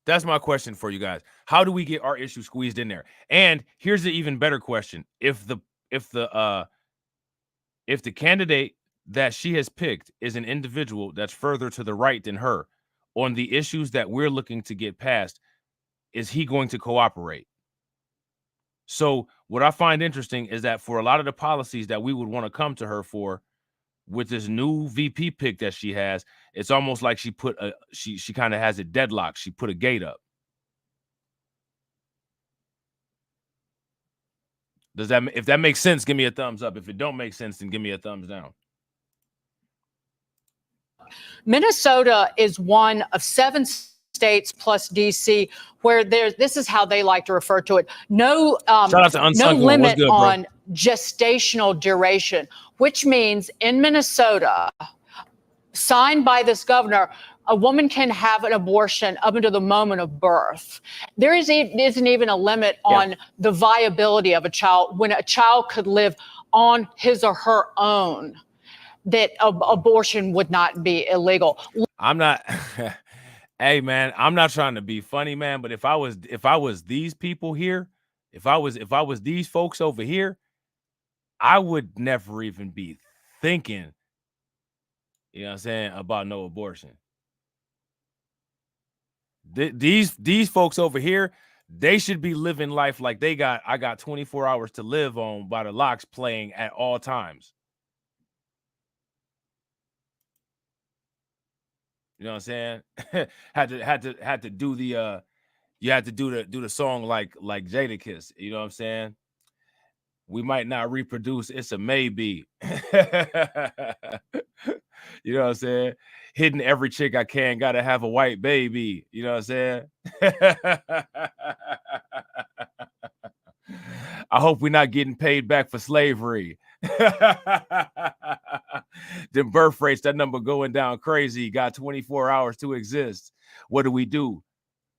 That's my question for you guys. How do we get our issue squeezed in there? And here's the even better question. If the candidate that she has picked is an individual that's further to the right than her on the issues that we're looking to get past, is he going to cooperate? So what I find interesting is that for a lot of the policies that we would want to come to her for, with this new VP pick that she has, it's almost like she kind of has it deadlocked. She put a gate up. If that makes sense, give me a thumbs up. If it don't make sense, then give me a thumbs down. Minnesota is one of 7 states plus DC where this is how they like to refer to it. No limit on gestational duration, which means in Minnesota, signed by this governor, a woman can have an abortion up until the moment of birth. There isn't even a limit on the viability of a child, when a child could live on his or her own, that abortion would not be illegal. I'm not hey man, I'm not trying to be funny, man, but if I was these people here, if I was these folks over here, I would never even be thinking, you know what I'm saying, about no abortion. These folks over here, they should be living life like I got 24 hours to live on by the locks playing at all times. You know what I'm saying? had to do the you had to do the song like Jada Kiss. You know what I'm saying? We might not reproduce, it's a maybe. You know what I'm saying? Hitting every chick I can, gotta have a white baby. You know what I'm saying? I hope we're not getting paid back for slavery. Them birth rates, that number going down crazy. Got 24 hours to exist. What do we do?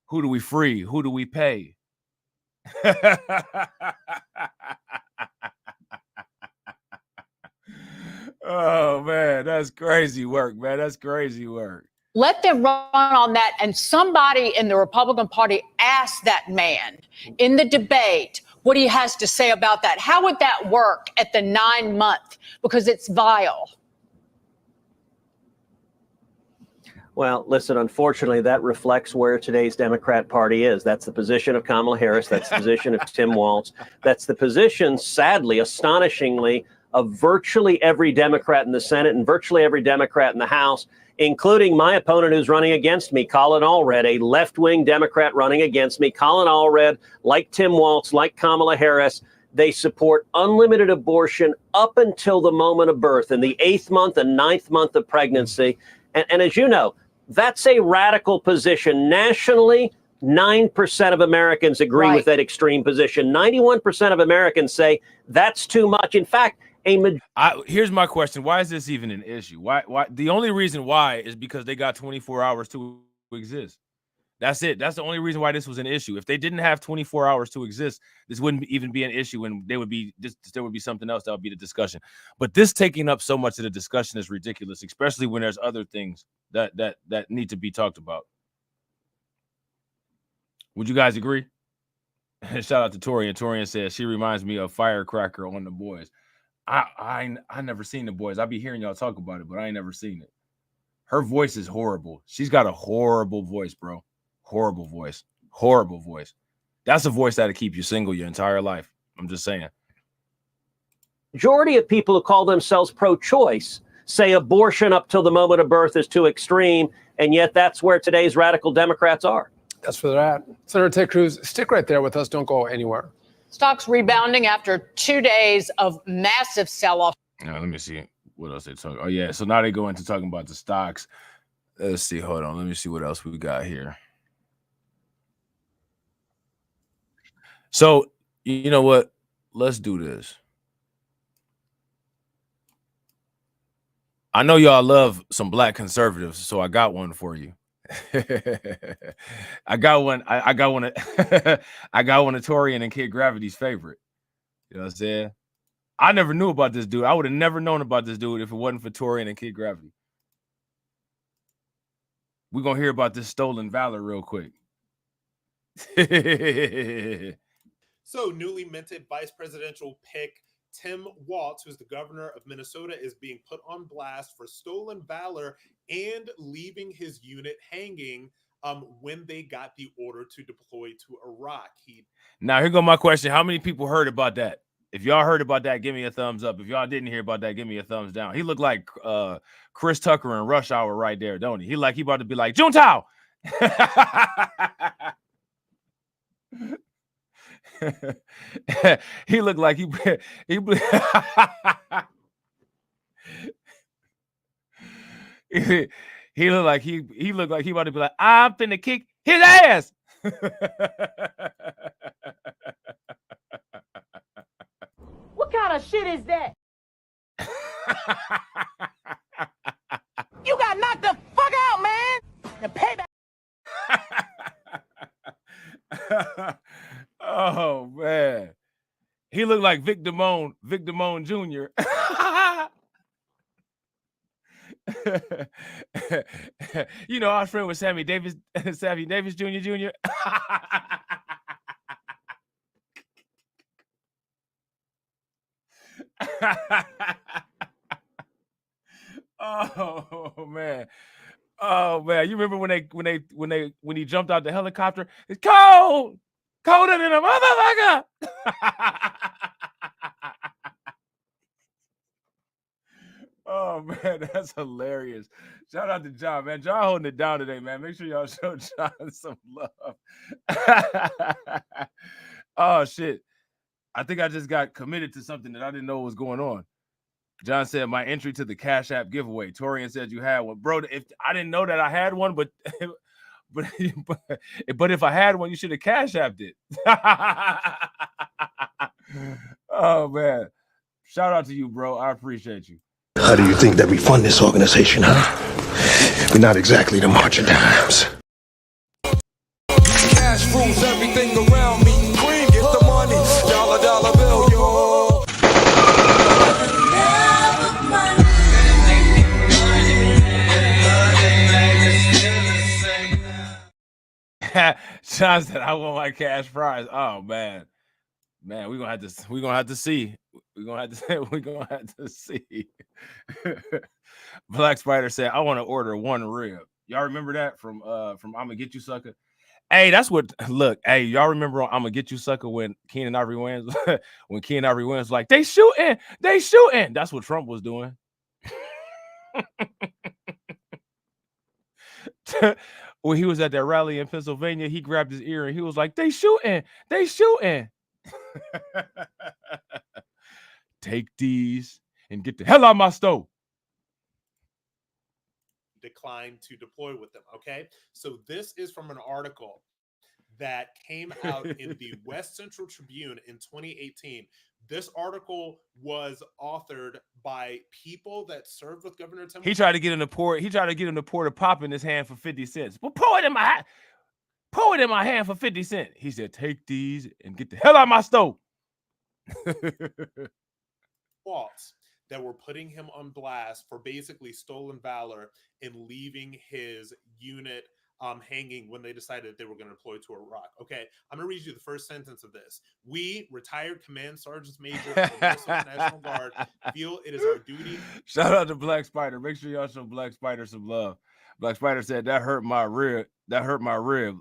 Who do we free? Who do we pay? Oh man, that's crazy work, man. That's crazy work. Let them run on that, and somebody in the Republican Party ask that man in the debate what he has to say about that. How would that work at the 9-month? Because it's vile. Well, listen, unfortunately, that reflects where today's Democrat Party is. That's the position of Kamala Harris. That's the position of Tim Walz. That's the position, sadly, astonishingly, of virtually every Democrat in the Senate and virtually every Democrat in the House, including my opponent who's running against me, Colin Allred, a left-wing Democrat running against me. Colin Allred, like Tim Walz, like Kamala Harris, they support unlimited abortion up until the moment of birth, in the 8th month and 9th month of pregnancy. And as you know, that's a radical position. Nationally, 9% of Americans agree with that extreme position. 91% of Americans say that's too much. In fact, here's my question. Why is this even an issue? Why? The only reason why is because they got 24 hours to exist. That's it. That's the only reason why this was an issue. If they didn't have 24 hours to exist, this wouldn't even be an issue, and there would be something else that would be the discussion. But this taking up so much of the discussion is ridiculous, especially when there's other things that need to be talked about. Would you guys agree? Shout out to Torian. Torian says she reminds me of Firecracker on The Boys. I never seen The Boys. I be hearing y'all talk about it, but I ain't never seen it. Her voice is horrible. She's got a horrible voice, bro. Horrible voice. Horrible voice. That's a voice that'll keep you single your entire life. I'm just saying. Majority of people who call themselves pro-choice say abortion up till the moment of birth is too extreme, and yet that's where today's radical Democrats are. That's where they're at. Senator Ted Cruz, stick right there with us. Don't go anywhere. Stocks rebounding after 2 days of massive sell-off. Now, let me see what else they talk. Oh, yeah. So now they go into talking about the stocks. Let's see. Hold on. Let me see what else we got here. So, you know what? Let's do this. I know y'all love some black conservatives, so I got one for you. I got one. I got one. I got one of Torian and Kid Gravity's favorite. You know what I'm saying? I never knew about this dude. I would have never known about this dude if it wasn't for Torian and Kid Gravity. We're gonna hear about this stolen valor real quick. So, newly minted vice presidential pick Tim Walz, who's the governor of Minnesota, is being put on blast for stolen valor and leaving his unit hanging when they got the order to deploy to Iraq. Now, here go my question. How many people heard about that? If y'all heard about that, give me a thumbs up. If y'all didn't hear about that, give me a thumbs down. He looked like Chris Tucker in Rush Hour right there, don't he? He about to be like, Juntao! He looked like he he looked like he about to be like, I'm finna kick his ass. What kind of shit is that? You got knocked the fuck out, man. The payback. Oh man, he looked like Vic Damone Jr. You know, I was friends with Sammy Davis Jr. Oh man. Oh man, you remember when he jumped out the helicopter? It's cold, colder than a motherfucker. Oh man, that's hilarious. Shout out to John, man. John holding it down today, man. Make sure y'all show John some love. Oh shit. I think I just got committed to something that I didn't know was going on. John said my entry to the Cash App giveaway. Torian said you had one, bro. If I didn't know that I had one, but if I had one, you should have Cash Apped it. Oh man, shout out to you, bro. I appreciate you. How do you think that we fund this organization, huh? We're not exactly the March of Dimes. Cash rules everything around me. Cream, get the money. Dollar bill, yo. Sean said, "I want my cash prize." Oh man, we're gonna have to see. We're gonna have to see. Black Spider said, "I want to order one rib." Y'all remember that from I'ma Get You Sucker? Hey, that's what. Look, hey, y'all remember on I'ma Get You Sucker when Keenan Ivory Wayans was like, "They shooting." That's what Trump was doing. When he was at that rally in Pennsylvania, he grabbed his ear and he was like, "They shooting." Take these and get the hell out of my stove. Declined to deploy with them. Okay, so this is from an article that came out in the West Central Tribune in 2018. This article was authored by people that served with Governor Tim. He tried to get him to pour a pop in his hand for 50 cents. Well, pour it in my hand for 50 cents. He said, "Take these and get the hell out of my stove." Walz that were putting him on blast for basically stolen valor and leaving his unit hanging when they decided they were going to deploy to Iraq. Okay, I'm going to read you the first sentence of this. We, retired Command Sergeants Major of the Minnesota National Guard, feel it is our duty. Shout out to Black Spider. Make sure y'all show Black Spider some love. Black Spider said, "That hurt my rib.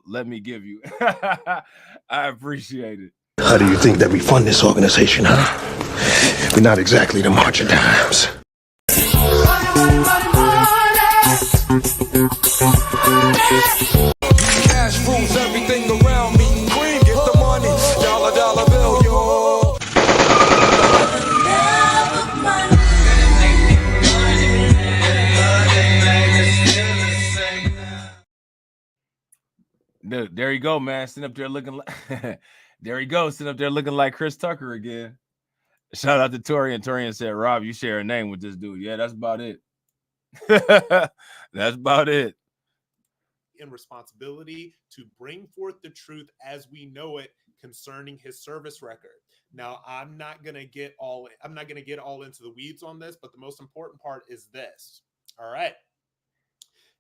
Let me give you." I appreciate it. How do you think that we fund this organization, huh? We're not exactly the March of Dimes. Cash rules everything around me. Cream, get the money. Dollar bill, yo. Dude, there you go, man. Sitting up there looking like there you go, sitting up there looking like Chris Tucker again. Shout out to Torian. Torian said, "Rob, you share a name with this dude." Yeah, that's about it. That's about it. And responsibility to bring forth the truth as we know it concerning his service record. Now, I'm not going to get all into the weeds on this, but the most important part is this. All right.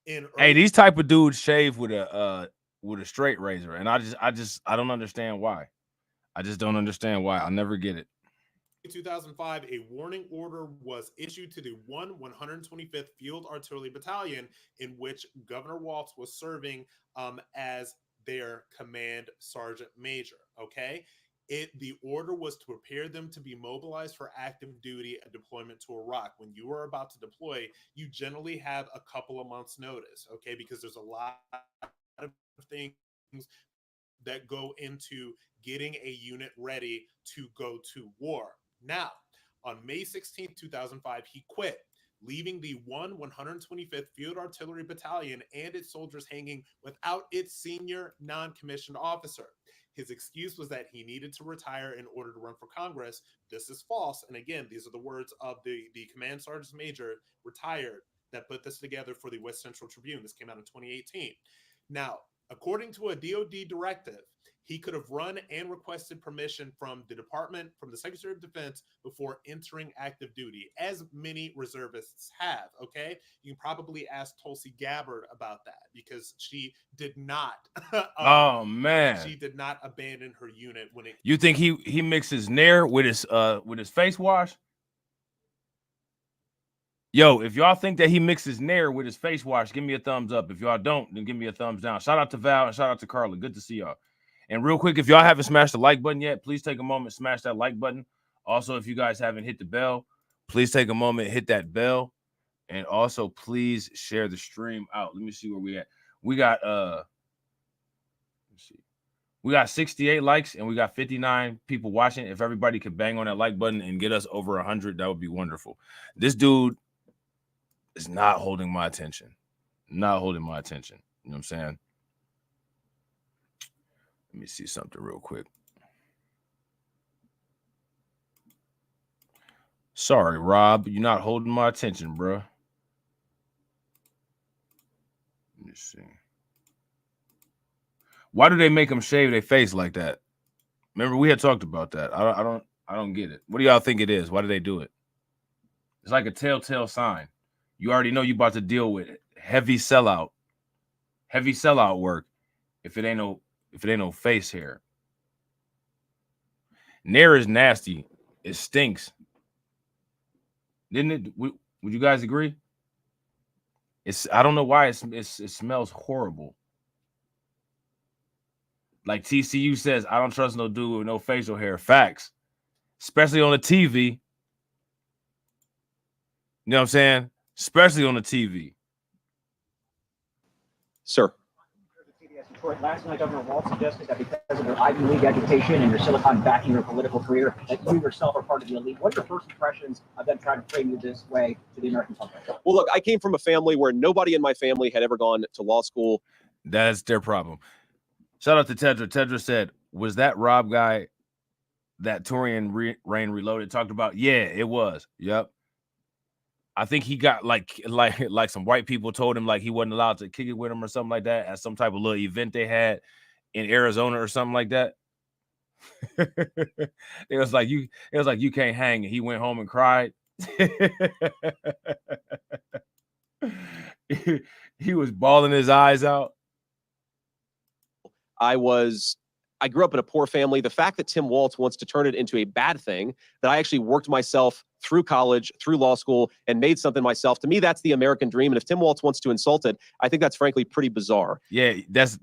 Hey, these type of dudes shave with a straight razor, and I don't understand why. I just don't understand why. I'll never get it. 2005, a warning order was issued to the 125th Field Artillery Battalion, in which Governor Walz was serving as their command sergeant major. Okay, the order was to prepare them to be mobilized for active duty and deployment to Iraq. When you are about to deploy, you generally have a couple of months' notice. Okay, because there's a lot of things that go into getting a unit ready to go to war. Now, on May 16, 2005, he quit, leaving the 125th Field Artillery Battalion and its soldiers hanging without its senior non-commissioned officer. His excuse was that he needed to retire in order to run for Congress. This is false. And again, these are the words of the command sergeant major, retired, that put this together for the West Central Tribune. This came out in 2018. Now, according to a DOD directive, he could have run and requested permission from the department, from the Secretary of Defense, before entering active duty, as many reservists have. Okay, you can probably ask Tulsi Gabbard about that, because she did not. Oh man, she did not abandon her unit when it. You think he mixes Nair with his face wash? Yo, if y'all think that he mixes Nair with his face wash, give me a thumbs up. If y'all don't, then give me a thumbs down. Shout out to Val and shout out to Carla. Good to see y'all. And real quick, if y'all haven't smashed the like button yet, please take a moment, smash that like button. Also, if you guys haven't hit the bell, please take a moment, hit that bell. And also, please share the stream out. Let me see where we at. We got let's see. We got 68 likes and we got 59 people watching. If everybody could bang on that like button and get us over 100, that would be wonderful. This dude is not holding my attention. Not holding my attention. You know what I'm saying? Let me see something real quick. Sorry, Rob, you're not holding my attention, bro. Let me see. Why do they make them shave their face like that? Remember, we had talked about that. I don't get it. What do y'all think it is? Why do they do it? It's like a telltale sign. You already know you about to deal with heavy sellout work if it ain't no face hair. Nair is nasty. It stinks. Didn't it? Would you guys agree? I don't know why it smells horrible. Like TCU says, I don't trust no dude with no facial hair. Facts. Especially on the TV. You know what I'm saying? Especially on the TV. Sir. Last night, Governor Walz suggested that because of your Ivy League education and your Silicon backing your political career, that you yourself are part of the elite. What are your first impressions of them trying to frame you this way to the American public? Well, look, I came from a family where nobody in my family had ever gone to law school. That's their problem. Shout out to Tedra. Tedra said, was that Rob guy that Torian Rain Reloaded talked about? Yeah, it was. Yep. I think he got like some white people told him like he wasn't allowed to kick it with him or something like that at some type of little event they had in Arizona or something like that. It was like you can't hang, and he went home and cried. He was bawling his eyes out. I grew up in a poor family. The fact that Tim Walz wants to turn it into a bad thing, that I actually worked myself through college, through law school, and made something myself, to me, that's the American dream. And if Tim Walz wants to insult it, I think that's frankly pretty bizarre. Yeah, that's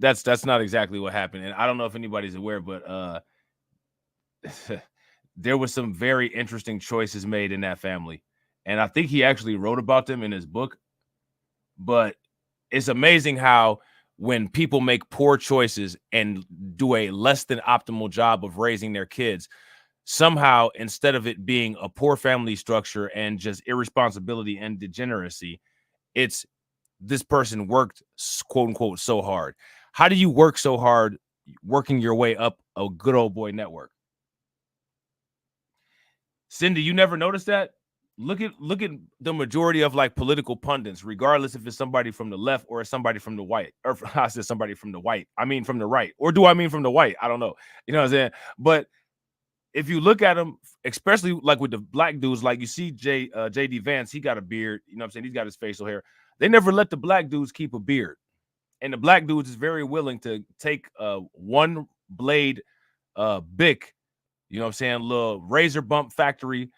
not exactly what happened. And I don't know if anybody's aware, but there was some very interesting choices made in that family. And I think he actually wrote about them in his book. But it's amazing how when people make poor choices and do a less than optimal job of raising their kids, somehow, instead of it being a poor family structure and just irresponsibility and degeneracy, it's this person worked, quote unquote, so hard. How do you work so hard working your way up a good old boy network? Cindy, you never noticed that? Look at the majority of like political pundits, regardless if it's somebody from the left or somebody from the white, or I said somebody from the white. I mean from the right, or do I mean from the white? I don't know. You know what I'm saying? But if you look at them, especially like with the black dudes, like you see JD Vance, he got a beard. You know what I'm saying? He's got his facial hair. They never let the black dudes keep a beard, and the black dudes is very willing to take one blade Bic You know what I'm saying? Little razor bump factory,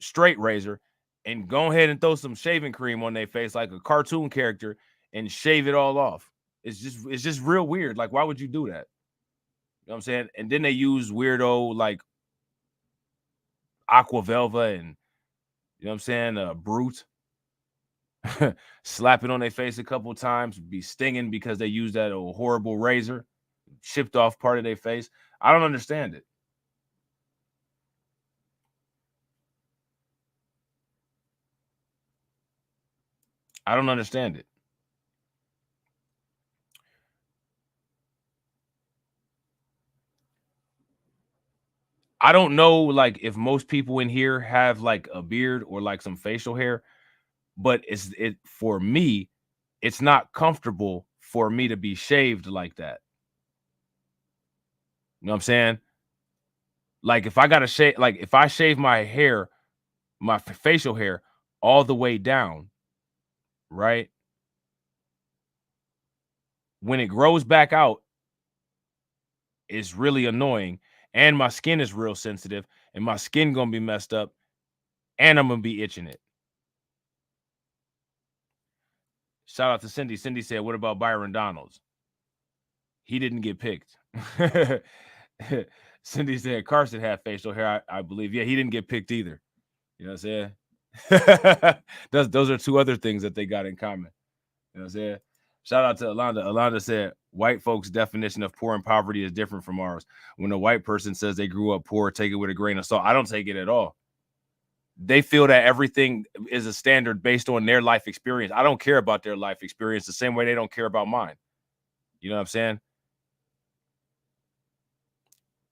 straight razor, and go ahead and throw some shaving cream on their face like a cartoon character and shave it all off. It's just real weird. Like, why would you do that? You know what I'm saying? And then they use weirdo like Aqua Velva and, you know what I'm saying, Brute. Slap it on their face a couple times, be stinging because they use that horrible razor, chipped off part of their face. I don't understand it. I don't understand it. I don't know, like, if most people in here have like a beard or like some facial hair, but for me, it's not comfortable for me to be shaved like that. You know what I'm saying? Like, if I gotta shave, like if I shave my hair, my facial hair all the way down, right? When it grows back out, it's really annoying. And my skin is real sensitive, and my skin gonna be messed up, and I'm gonna be itching it. Shout out to Cindy. Cindy said, what about Byron Donalds? He didn't get picked. Cindy said Carson had facial hair, I believe. Yeah, he didn't get picked either. You know what I'm saying? Those are two other things that they got in common. You know what I'm saying? Shout out to Alonda. Alonda said, white folks' definition of poor and poverty is different from ours. When a white person says they grew up poor, take it with a grain of salt. I don't take it at all. They feel that everything is a standard based on their life experience. I don't care about their life experience the same way they don't care about mine. You know what I'm saying?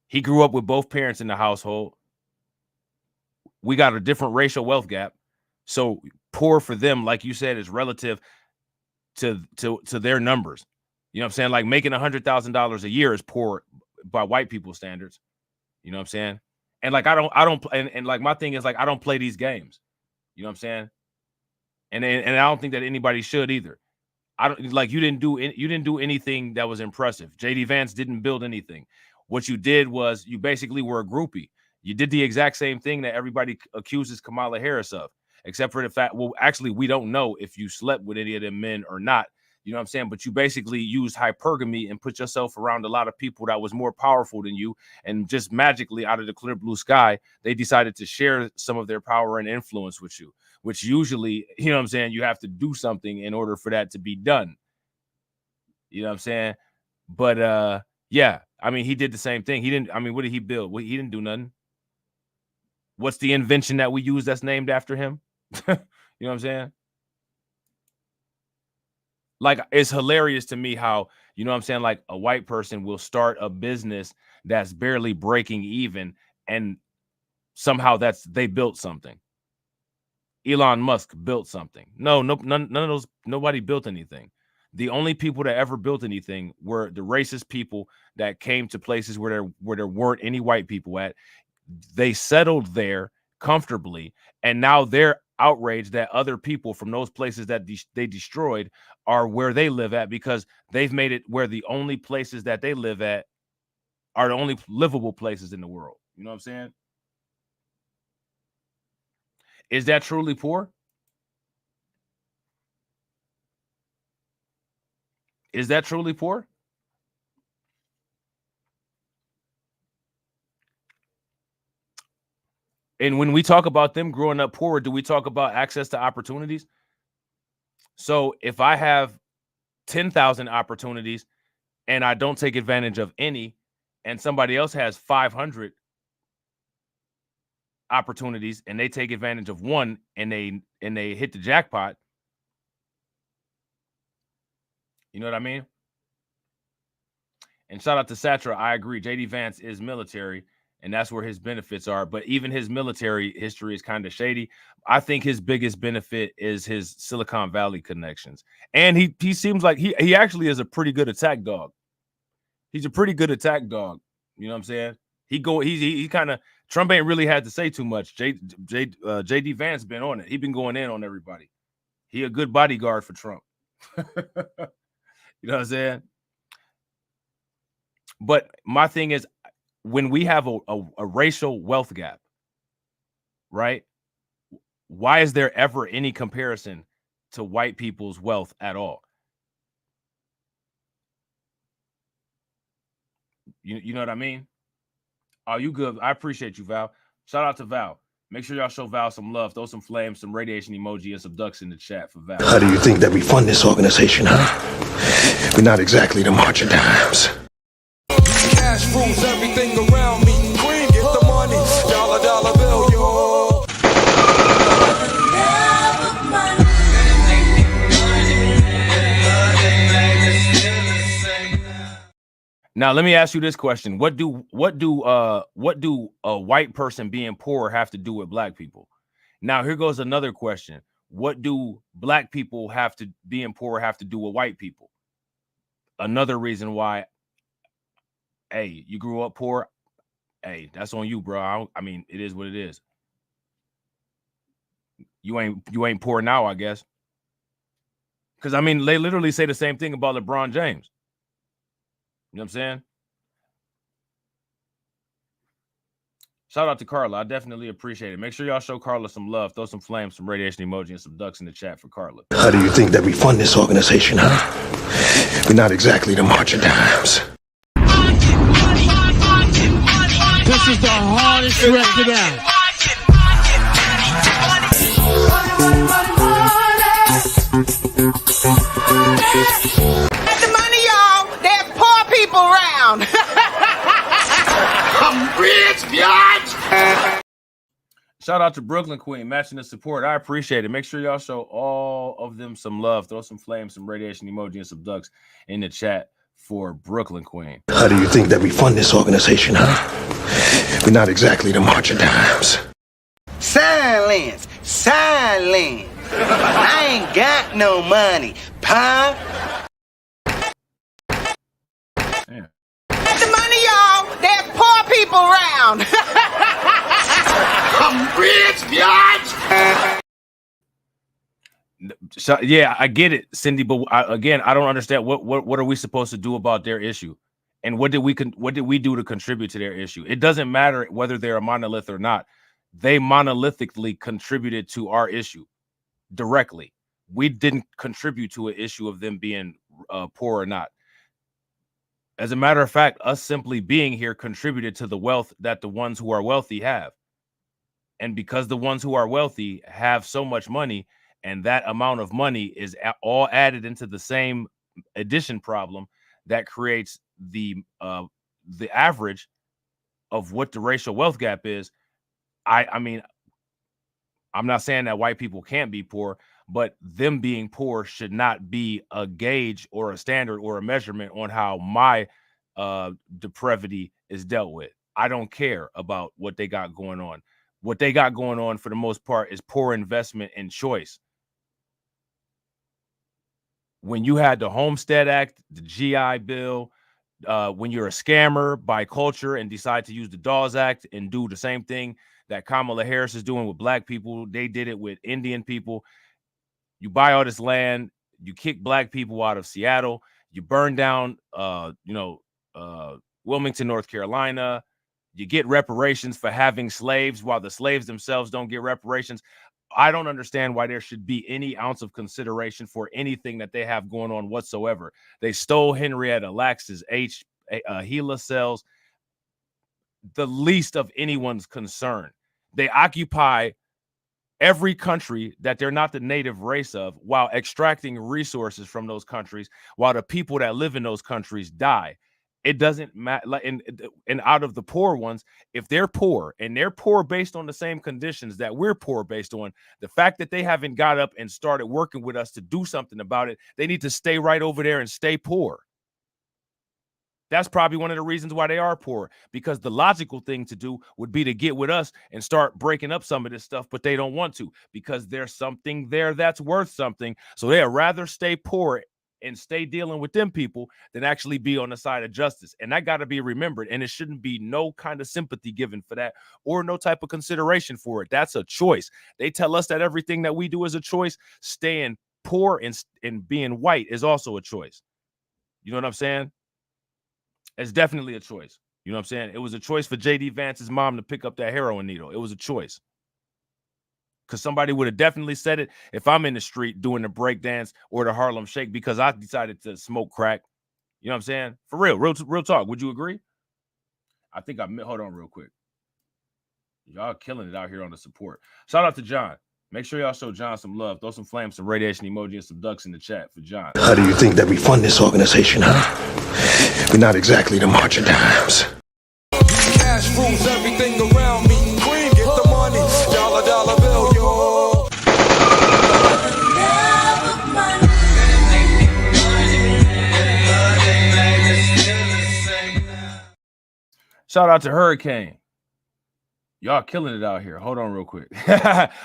He grew up with both parents in the household. We got a different racial wealth gap. So poor for them, like you said, is relative to their numbers. You know what I'm saying? Like making $100,000 a year is poor by white people standards. You know what I'm saying? And like I don't and like my thing is like I don't play these games. You know what I'm saying? And I don't think that anybody should either. I don't like you didn't do anything that was impressive. JD Vance didn't build anything. What you did was you basically were a groupie. You did the exact same thing that everybody accuses Kamala Harris of, except for the fact, well, actually, we don't know if you slept with any of them men or not. You know what I'm saying? But you basically used hypergamy and put yourself around a lot of people that was more powerful than you. And just magically out of the clear blue sky, they decided to share some of their power and influence with you, which usually, you know what I'm saying, you have to do something in order for that to be done. You know what I'm saying? But yeah, I mean, he did the same thing. What did he build? Well, he didn't do nothing. What's the invention that we use that's named after him? You know what I'm saying? Like, it's hilarious to me how, you know what I'm saying, like a white person will start a business that's barely breaking even, and somehow they built something. Elon Musk built something. None of those, nobody built anything. The only people that ever built anything were the racist people that came to places where there weren't any white people at. They settled there comfortably, and now they're outraged that other people from those places that they destroyed are where they live at, because they've made it where the only places that they live at are the only livable places in the world. You know what I'm saying? Is that truly poor? Is that truly poor? And when we talk about them growing up poor, do we talk about access to opportunities? So if I have 10,000 opportunities and I don't take advantage of any, and somebody else has 500 opportunities and they take advantage of one and they hit the jackpot, you know what I mean? And shout out to Satra. I agree. JD Vance is military, and that's where his benefits are. But even his military history is kind of shady. I think his biggest benefit is his Silicon Valley connections. And he seems like he actually is a pretty good attack dog. He's a pretty good attack dog. You know what I'm saying? He kind of, Trump ain't really had to say too much. JD Vance been on it. He been going in on everybody. He a good bodyguard for Trump. You know what I'm saying? But my thing is, when we have a racial wealth gap, right? Why is there ever any comparison to white people's wealth at all? You know what I mean? Oh, you good. I appreciate you, Val. Shout out to Val. Make sure y'all show Val some love. Throw some flames, some radiation emoji, and some ducks in the chat for Val. How do you think that we fund this organization, huh? We're not exactly the march of dimes. Cash rules everything around me. Queen, get the money. Dollar, dollar bill, yo. Now, let me ask you this question. What do a white person being poor have to do with black people? Now, here goes another question. What do black people being poor have to do with white people? Another reason why, hey, you grew up poor. Hey, that's on you, bro. I mean, it is what it is. You ain't poor now, I guess. Because I mean, they literally say the same thing about LeBron James. You know what I'm saying? Shout out to Carla. I definitely appreciate it. Make sure y'all show Carla some love. Throw some flames, some radiation emoji, and some ducks in the chat for Carla. How do you think that we fund this organization, huh? We're not exactly the march of dimes. This is the hardest record out. Get the money, y'all. There's poor people around. I'm rich, bitch. Shout out to Brooklyn Queen, matching the support. I appreciate it. Make sure y'all show all of them some love. Throw some flames, some radiation emoji, and some ducks in the chat for Brooklyn Queen. How do you think that we fund this organization, huh? We're not exactly the march of dimes. Silence, silence. I ain't got no money, pa. Yeah. Get the money, y'all. There's poor people around. I'm rich, bitch. So, yeah, I get it, Cindy, but I don't understand what are we supposed to do about their issue, and what did we do to contribute to their issue? It doesn't matter whether they're a monolith or not. They monolithically contributed to our issue directly. We didn't contribute to an issue of them being poor or not. As a matter of fact, us simply being here contributed to the wealth that the ones who are wealthy have. And because the ones who are wealthy have so much money, and that amount of money is all added into the same addition problem, that creates the average of what the racial wealth gap is. I mean, I'm not saying that white people can't be poor, but them being poor should not be a gauge or a standard or a measurement on how my depravity is dealt with. I don't care about what they got going on. What they got going on for the most part is poor investment and choice. When you had the Homestead Act, the GI Bill, when you're a scammer by culture and decide to use the Dawes Act and do the same thing that Kamala Harris is doing with black people, they did it with Indian people. You buy all this land, you kick black people out of Seattle, you burn down, Wilmington, North Carolina. You get reparations for having slaves while the slaves themselves don't get reparations. I don't understand why there should be any ounce of consideration for anything that they have going on whatsoever. They stole Henrietta Lax's HeLa cells, the least of anyone's concern. They occupy every country that they're not the native race of while extracting resources from those countries, while the people that live in those countries die. It doesn't matter. And out of the poor ones, if they're poor and they're poor based on the same conditions that we're poor based on, the fact that they haven't got up and started working with us to do something about it, they need to stay right over there and stay poor. That's probably one of the reasons why they are poor, because the logical thing to do would be to get with us and start breaking up some of this stuff, but they don't want to because there's something there that's worth something. So they'd rather stay poor and stay dealing with them people than actually be on the side of justice. And that got to be remembered. And it shouldn't be no kind of sympathy given for that or no type of consideration for it. That's a choice. They tell us that everything that we do is a choice. Staying poor and being white is also a choice. You know what I'm saying? It's definitely a choice. You know what I'm saying? It was a choice for JD Vance's mom to pick up that heroin needle. It was a choice. Because somebody would have definitely said it if I'm in the street doing the breakdance or the Harlem Shake because I decided to smoke crack. You know what I'm saying? For real talk. Would you agree? I think hold on real quick. Y'all killing it out here on the support. Shout out to John. Make sure y'all show John some love. Throw some flames, some radiation emoji, and some ducks in the chat for John. How do you think that we fund this organization, huh? We're not exactly the March of Dimes. Cash rules everything around me. Queen, get the money. Dollar bill, yo. Shout out to Hurricane. Y'all killing it out here. Hold on real quick.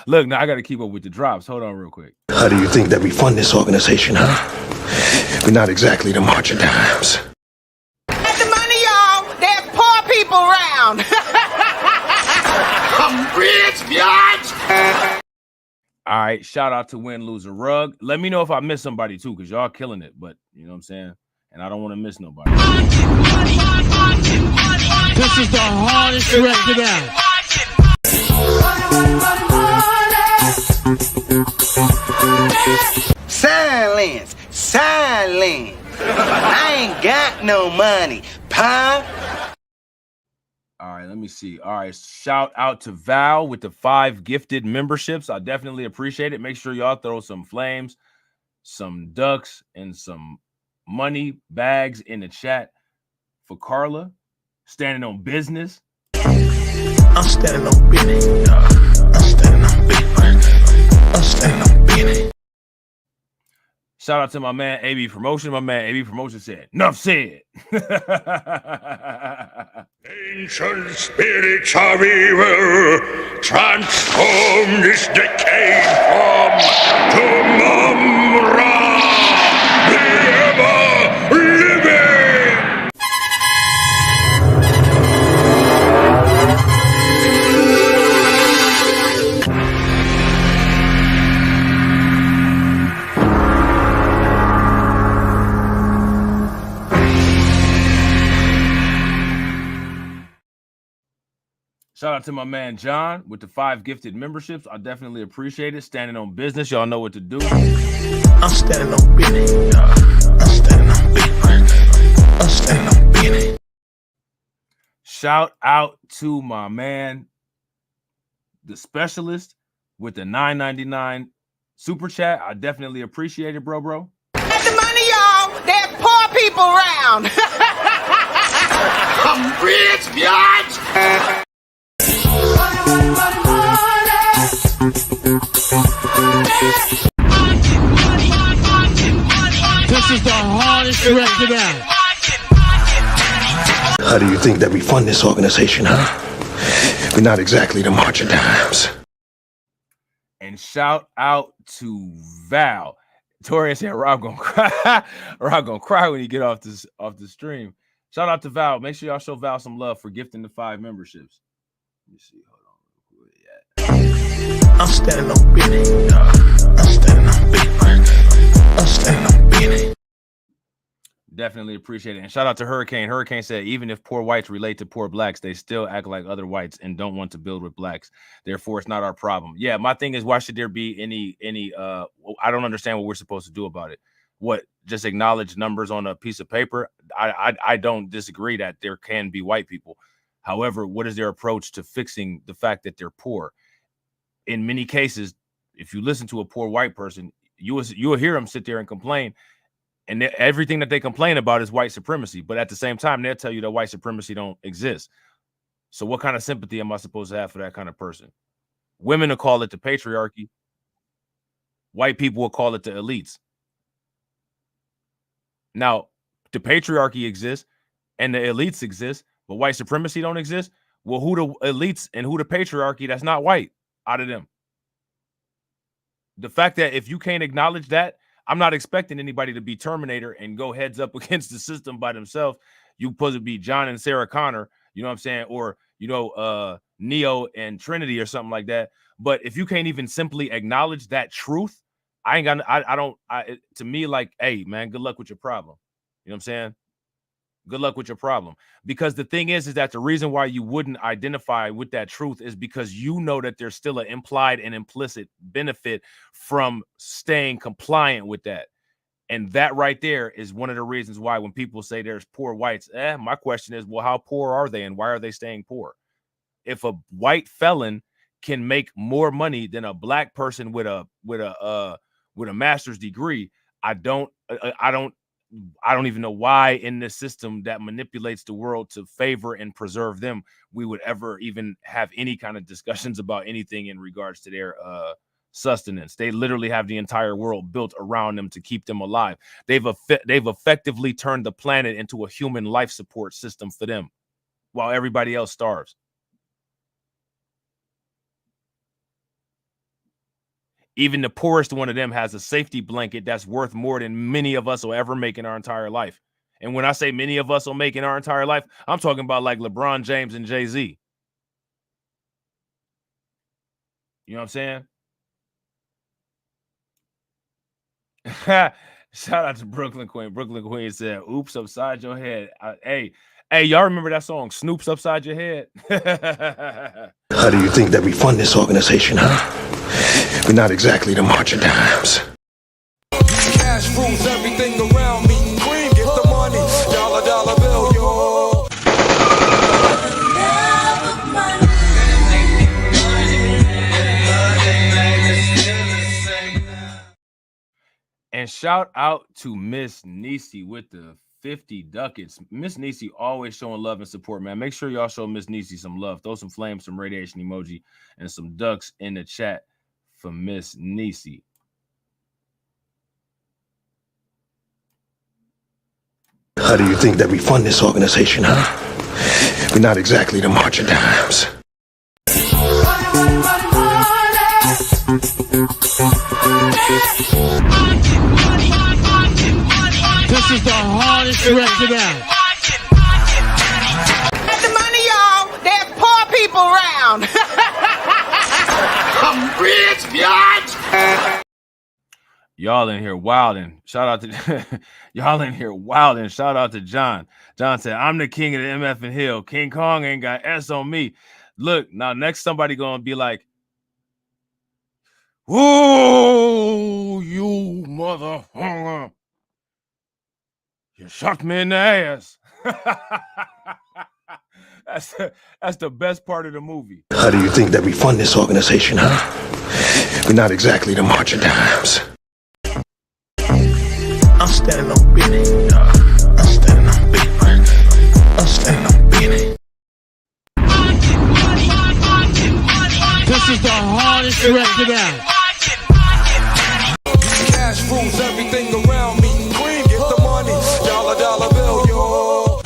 Look, now I got to keep up with the drops. Hold on real quick. How do you think that we fund this organization, huh? We're not exactly the March of Dimes. Get the money, y'all. There's poor people around. I'm rich, bitch. All right. Shout out to Win Loser Rug. Let me know if I missed somebody too, because y'all killing it. But you know what I'm saying? And I don't want to miss nobody. This is the hardest record out. Silence. I ain't got no money, pa. All right, let me see. All right, shout out to Val with the 5 gifted memberships. I definitely appreciate it. Make sure y'all throw some flames, some ducks, and some money bags in the chat for Carla. Standing on business. I'm standing on business. I'm standing on business. I'm standing on business. Shout out to my man AB Promotion. My man AB Promotion said, "Enough said." Ancient spirits of evil, transform this decayed form to Mum-Ra, the ever-living. Shout out to my man John with the 5 gifted memberships. I definitely appreciate it. Standing on business. Y'all know what to do. I'm standing on business. I'm standing on business. I'm standing on business. Shout out to my man, the specialist with the $9.99 super chat. I definitely appreciate it, bro. Get the money, y'all. There's poor people around. I'm rich, bitch. This is the hardest record out. How do you think that we fund this organization, huh? We're not exactly the March of Dimes. And shout out to Val. Tori said Rob gonna cry. Rob gonna cry when he get off the stream. Shout out to Val. Make sure y'all show Val some love for gifting the 5 memberships. Let me see. Hold on. I'm standing on business. I'm standing on business. I'm standing on business. Definitely appreciate it. And shout out to Hurricane. Hurricane said, even if poor whites relate to poor blacks, they still act like other whites and don't want to build with blacks. Therefore, it's not our problem. Yeah, my thing is, why should there be any I don't understand what we're supposed to do about it. What, just acknowledge numbers on a piece of paper? I don't disagree that there can be white people. However, what is their approach to fixing the fact that they're poor? In many cases, if you listen to a poor white person, you will hear them sit there and complain. And everything that they complain about is white supremacy. But at the same time, they'll tell you that white supremacy don't exist. So what kind of sympathy am I supposed to have for that kind of person? Women will call it the patriarchy. White people will call it the elites. Now, the patriarchy exists and the elites exist, but white supremacy don't exist. Well, who the elites and who the patriarchy that's not white out of them? The fact that if you can't acknowledge that, I'm not expecting anybody to be Terminator and go heads up against the system by themselves. You supposed to be John and Sarah Connor, you know what I'm saying? Or, Neo and Trinity or something like that. But if you can't even simply acknowledge that truth, I ain't got, to me, like, hey, man, good luck with your problem. You know what I'm saying? Good luck with your problem. Because the thing is that the reason why you wouldn't identify with that truth is because you know that there's still an implied and implicit benefit from staying compliant with that. And that right there is one of the reasons why when people say there's poor whites, my question is, well, how poor are they and why are they staying poor? If a white felon can make more money than a black person with a master's degree, I don't even know why in this system that manipulates the world to favor and preserve them, we would ever even have any kind of discussions about anything in regards to their sustenance. They literally have the entire world built around them to keep them alive. They've effectively turned the planet into a human life support system for them while everybody else starves. Even the poorest one of them has a safety blanket that's worth more than many of us will ever make in our entire life. And when I say many of us will make in our entire life, I'm talking about like LeBron James and Jay-Z. You know what I'm saying? Shout out to Brooklyn Queen. Brooklyn Queen said, oops, upside your head. Hey, y'all remember that song, Snoop's Upside Your Head? How do you think that we fund this organization, huh? We're not exactly the March of Dimes. Cash rules everything around me. Queen, get the money. Dollar, dollar bill, yo. And shout out to Miss Niecy with the 50 ducats. Miss Niecy always showing love and support, man. Make sure y'all show Miss Niecy some love. Throw some flames, some radiation emoji, and some ducks in the chat for Miss Niecy. How do you think that we fund this organization, huh? We're not exactly the March of Dimes. This is the hardest record out. Get the money, y'all. There's poor people around. I'm rich, biatch. Y'all in here wilding. Shout out to y'all in here wilding. Shout out to John. John said, I'm the king of the MF and Hill. King Kong ain't got S on me. Look, now next somebody gonna be like, whoa, you motherfucker. You shot me in the ass. That's the best part of the movie. How do you think that we fund this organization, huh? We're not exactly the March of Dimes. I'm standing on business. I'm standing on business. I'm standing on business. This is the hardest record out. Cash rules everything around me. Queen, get the money. Dollar, dollar bill, yo.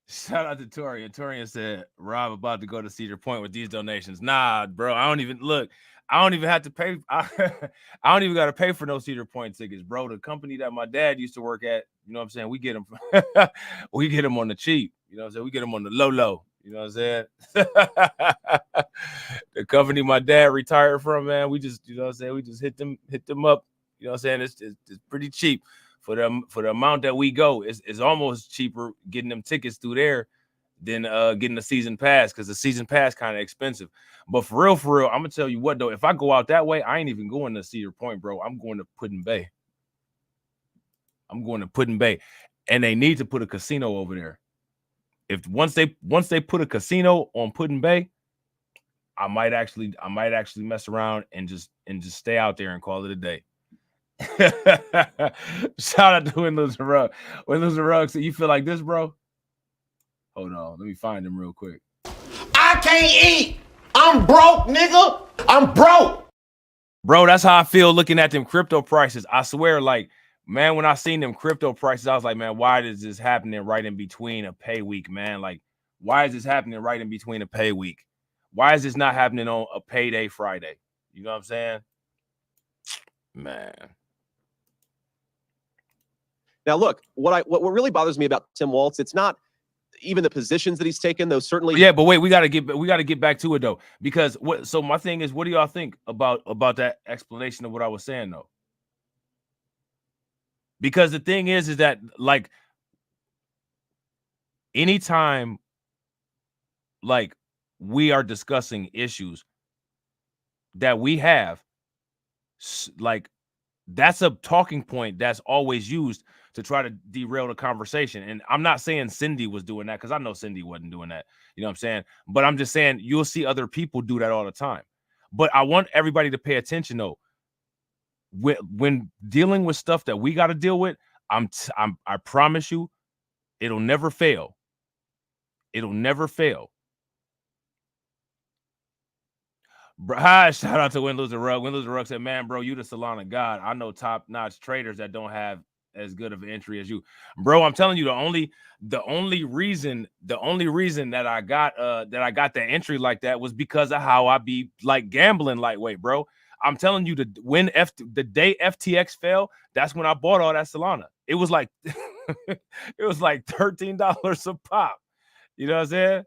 Shout out to Torian. Torian said, Rob about to go to Cedar Point with these donations. Nah, bro, I don't even have to pay. I don't even got to pay for no Cedar Point tickets, bro. The company that my dad used to work at, you know what I'm saying? We get them, we get them on the cheap. You know what I'm saying? We get them on the low. You know what I'm saying? The company my dad retired from, man, we just, you know what I'm saying? We just hit them up. You know what I'm saying? It's pretty cheap. For the amount that we go, it's almost cheaper getting them tickets through there than getting the season pass, because the season pass kind of expensive. But for real, I'm gonna tell you what though, if I go out that way, I ain't even going to Cedar Point, bro. I'm going to Puddin' Bay. And they need to put a casino over there. If once they put a casino on Puddin' Bay, I might actually mess around and just stay out there and call it a day. Shout out to Windows and Rug. Windows and Rug, so you feel like this, bro? Hold on, let me find him real quick. I can't eat. I'm broke, nigga. I'm broke. Bro, that's how I feel looking at them crypto prices. I swear, like, man, when I seen them crypto prices, I was like, man, why is this happening right in between a pay week, man? Like, why is this happening right in between a pay week? Why is this not happening on a payday Friday? You know what I'm saying? Man. Now, look, what really bothers me about Tim Walz, it's not, even the positions that he's taken, though, certainly. Yeah, but wait, we gotta get back to it though, because what? So my thing is, what do y'all think about that explanation of what I was saying though? Because the thing is that like anytime like we are discussing issues that we have, like that's a talking point that's always used to try to derail the conversation. And I'm not saying Cindy was doing that, because I know Cindy wasn't doing that. You know what I'm saying? But I'm just saying you'll see other people do that all the time. But I want everybody to pay attention though. When dealing with stuff that we got to deal with, I promise you, it'll never fail. It'll never fail. Hi, shout out to Win Lose the Rug. Win Lose the Rug said, "Man, bro, you the Solana god. I know top-notch traders that don't have as good of an entry as you, bro. I'm telling you, the only reason that I got that entry like that was because of how I be like gambling lightweight, bro. I'm telling you, the day FTX fell, that's when I bought all that Solana. It was like it was like $13 a pop. You know what I'm saying?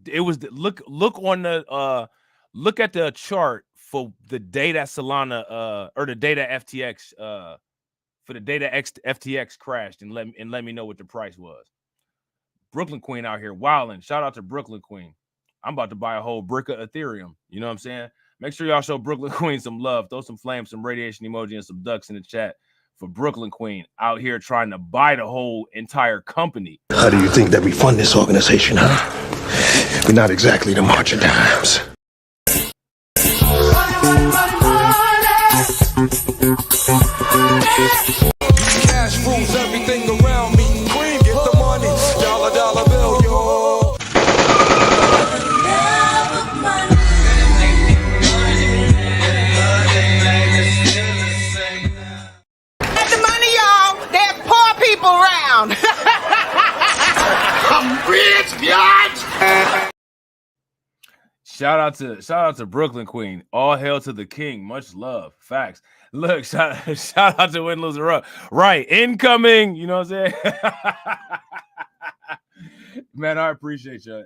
It was look on the look at the chart for the day that Solana or the day that FTX for the day that FTX crashed, and let me know what the price was. Brooklyn Queen out here wilding. Shout out to Brooklyn Queen. I'm about to buy a whole brick of Ethereum. You know what I'm saying? Make sure y'all show Brooklyn Queen some love. Throw some flames, some radiation emoji, and some ducks in the chat for Brooklyn Queen out here trying to buy the whole entire company. How do you think that we fund this organization, huh? We're not exactly the March of Dimes. Cash rules everything around me. Queen, get the money. Dollar bill, yo. Get the money, y'all. There are poor people around. I'm rich, bitch. Shout out to Brooklyn Queen. All hail to the king. Much love. Facts. Look, shout out to Win Lose the Rug. Right. Incoming. You know what I'm saying? Man, I appreciate y'all.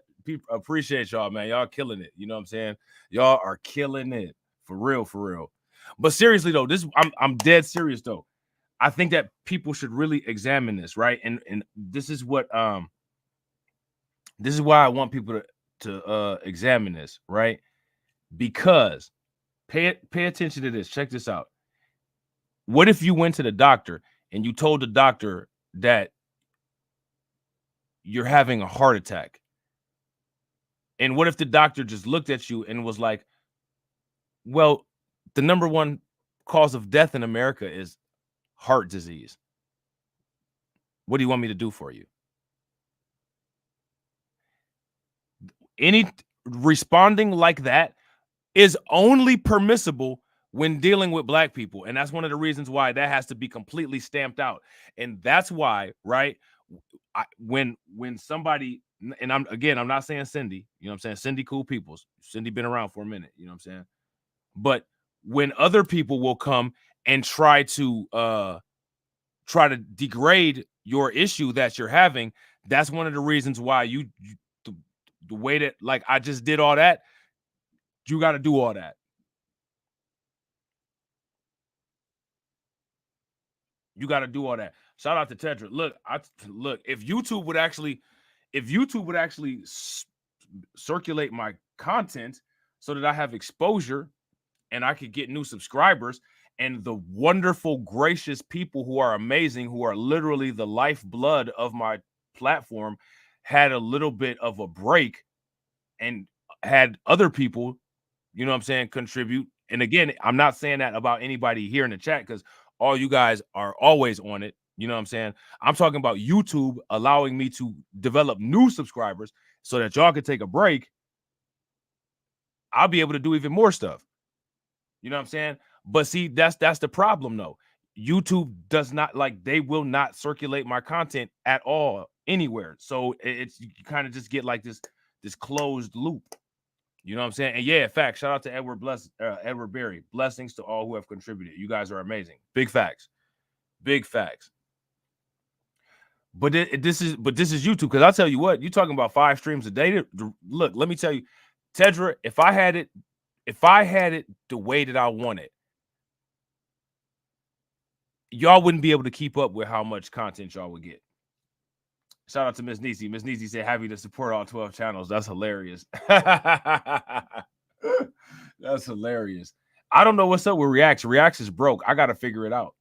Appreciate y'all, man. Y'all killing it. You know what I'm saying? Y'all are killing it. For real, for real. But seriously though, I'm dead serious though. I think that people should really examine this, right? And this is what this is why I want people to examine this, right? Because pay attention to this. Check this out. What if you went to the doctor and you told the doctor that you're having a heart attack? And what if the doctor just looked at you and was like, well, the number one cause of death in America is heart disease. What do you want me to do for you? Any responding like that is only permissible when dealing with black people. And that's one of the reasons why that has to be completely stamped out. And that's why, right, when somebody, and I'm not saying Cindy, you know what I'm saying? Cindy cool people. Cindy been around for a minute, you know what I'm saying? But when other people will come and try to degrade your issue that you're having, that's one of the reasons why the way that, like, I just did all that, you got to do all that. You got to do all that. Shout out to Tetra. Look, if YouTube would actually circulate my content so that I have exposure and I could get new subscribers, and the wonderful, gracious people who are amazing, who are literally the lifeblood of my platform, had a little bit of a break and had other people, you know what I'm saying, contribute. And again, I'm not saying that about anybody here in the chat, because all you guys are always on it. You know what I'm saying? I'm talking about YouTube allowing me to develop new subscribers so that y'all can take a break. I'll be able to do even more stuff. You know what I'm saying? But see, that's the problem though. YouTube does not, like, they will not circulate my content at all anywhere. So it's, you kind of just get like this closed loop. You know what I'm saying? And yeah, facts. Shout out to Edward Berry. Blessings to all who have contributed. You guys are amazing. Big facts. Big facts. But this is YouTube, because I'll tell you what, you're talking about 5 streams a day. Look, let me tell you, Tedra, if I had it the way that I want it, y'all wouldn't be able to keep up with how much content y'all would get. Shout out to Miss Nisi. Miss Nisi said happy to support all 12 channels. That's hilarious. That's hilarious. I don't know what's up with Reacts. Reacts is broke. I gotta figure it out.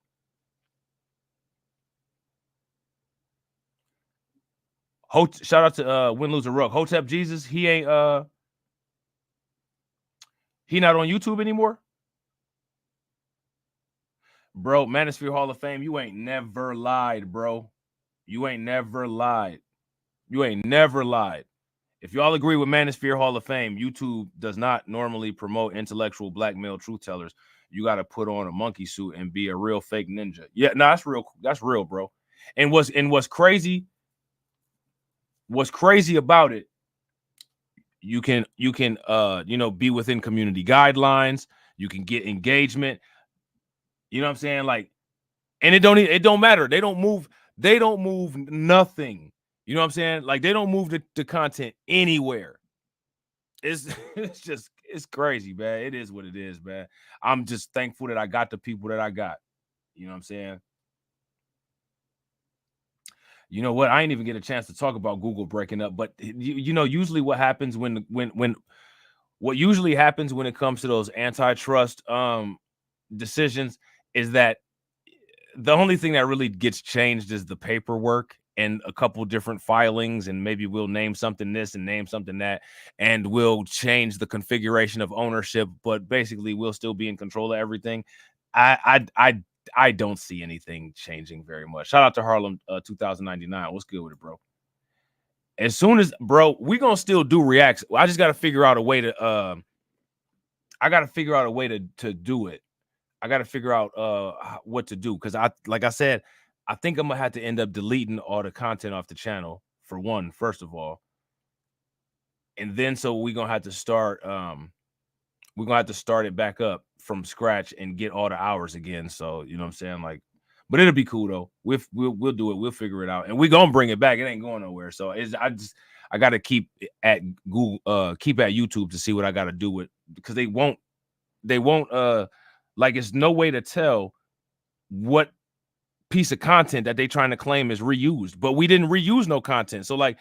Shout out to Win Lose a Rug. Hotep Jesus, he ain't he not on YouTube anymore. Bro, Manosphere Hall of Fame, you ain't never lied, bro. You ain't never lied. You ain't never lied. If y'all agree with Manosphere Hall of Fame, YouTube does not normally promote intellectual black male truth tellers. You got to put on a monkey suit and be a real fake ninja. Yeah, no, that's real. That's real, bro. And what's crazy about it, you can you know, be within community guidelines. You can get engagement. You know what I'm saying? Like, and it don't matter. They don't move nothing. You know what I'm saying? Like, they don't move the content anywhere. It's crazy, man. It is what it is, man. I'm just thankful that I got the people that I got. You know what I'm saying? You know what? I ain't even get a chance to talk about Google breaking up, but you know, usually what happens when it comes to those antitrust decisions is that the only thing that really gets changed is the paperwork and a couple different filings, and maybe we'll name something this and name something that, and we'll change the configuration of ownership, but basically we'll still be in control of everything. I don't see anything changing very much. Shout out to Harlem 2099. What's good with it, bro? As soon as, bro, we're gonna still do reacts. I just gotta figure out a way to do it. I gotta figure out what to do, because like I said, I think I'm gonna have to end up deleting all the content off the channel for one, first of all. And then so we're gonna have to start it back up from scratch and get all the hours again. So you know what I'm saying? Like, but it'll be cool though. We'll do it, we'll figure it out, and we're gonna bring it back. It ain't going nowhere. So I gotta keep at Google, keep at YouTube to see what I gotta do with, because they won't like, it's no way to tell what piece of content that they trying to claim is reused, but we didn't reuse no content. So like,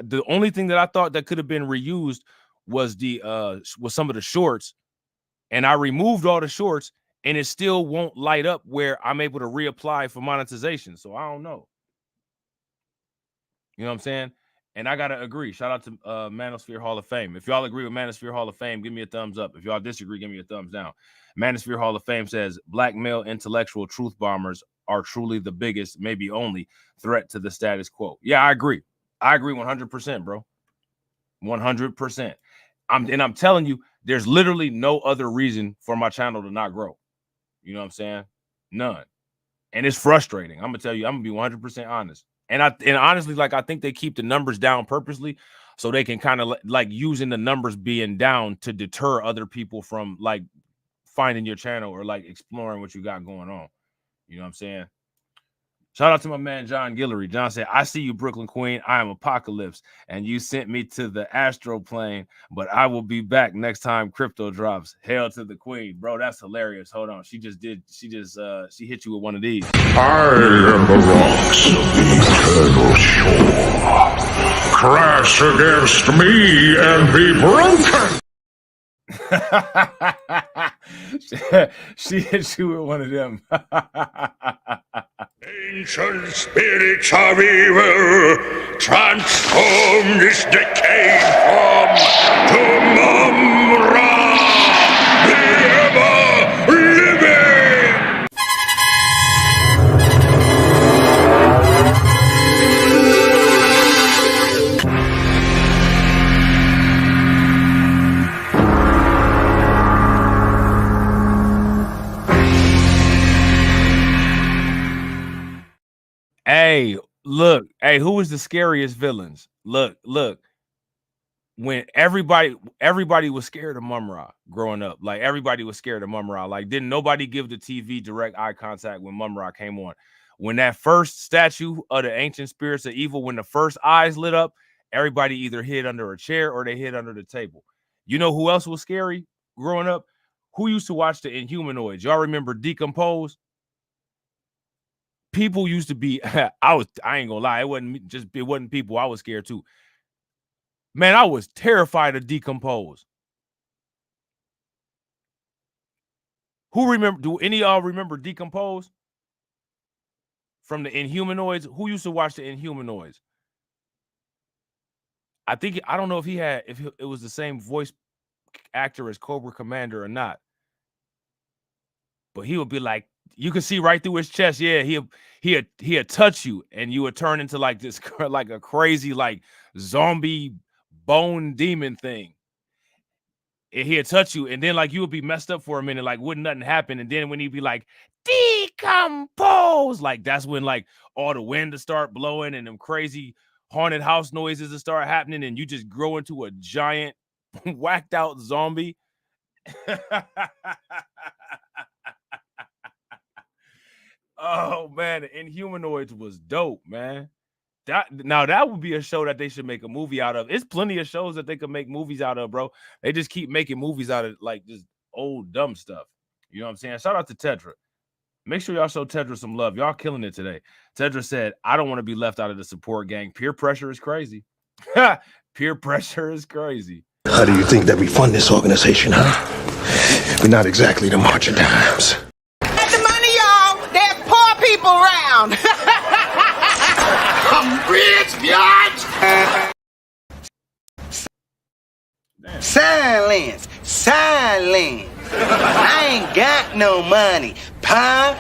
the only thing that I thought that could have been reused was some of the shorts, and I removed all the shorts, and it still won't light up where I'm able to reapply for monetization. So I don't know. You know what I'm saying? And I gotta agree. Shout out to Manosphere Hall of Fame. If y'all agree with Manosphere Hall of Fame, give me a thumbs up. If y'all disagree, give me a thumbs down. Manosphere Hall of Fame says black male intellectual truth bombers are truly the biggest, maybe only, threat to the status quo. Yeah, I agree. I agree 100%, bro. 100%. I'm telling you, there's literally no other reason for my channel to not grow. You know what I'm saying? None. And it's frustrating. I'm gonna tell you, I'm gonna be 100% honest. And honestly, like, I think they keep the numbers down purposely so they can kind of like using the numbers being down to deter other people from like finding your channel or like exploring what you got going on. You know what I'm saying? Shout out to my man, John Guillory. John said, I see you, Brooklyn Queen. I am Apocalypse, and you sent me to the astral plane, but I will be back next time crypto drops. Hail to the Queen. Bro, that's hilarious. Hold on. She hit you with one of these. I am the rocks of the eternal shore. Crash against me and be broken. She hit you with one of them. Ancient spirits of evil, transform this decayed form to Mum-Ra, the ever-living! Hey, look. Hey, who was the scariest villains? Look. When everybody was scared of Mum-Ra growing up. Like, everybody was scared of Mum-Ra. Like, didn't nobody give the TV direct eye contact when Mum-Ra came on? When that first statue of the ancient spirits of evil, when the first eyes lit up, everybody either hid under a chair or they hid under the table. You know who else was scary growing up? Who used to watch the Inhumanoids? Y'all remember Decompose? People used to be, I ain't gonna lie, it wasn't people. I was scared too. Man, I was terrified of Decompose. Do any of y'all remember Decompose? From the Inhumanoids? Who used to watch the Inhumanoids? I don't know if it was the same voice actor as Cobra Commander or not. But he would be like, you could see right through his chest. Yeah, he'd touch you and you would turn into like this, like a crazy, like zombie bone demon thing. And he'd touch you, and then like you would be messed up for a minute, like wouldn't nothing happen. And then when he'd be like, decompose, like that's when like all the wind to start blowing and them crazy haunted house noises to start happening, and you just grow into a giant whacked out zombie. Oh man, the Inhumanoids was dope, man. That would be a show that they should make a movie out of. It's plenty of shows that they could make movies out of, bro. They just keep making movies out of like just old dumb stuff. You know what I'm saying? Shout out to Tedra. Make sure y'all show Tedra some love. Y'all killing it today. Tedra said, I don't want to be left out of the support gang. Peer pressure is crazy. Peer pressure is crazy. How do you think that we fund this organization, huh? We're not exactly the march of dimes. Get the money, y'all. There's poor people around. I'm rich, biatch. Silence. I ain't got no money, pie.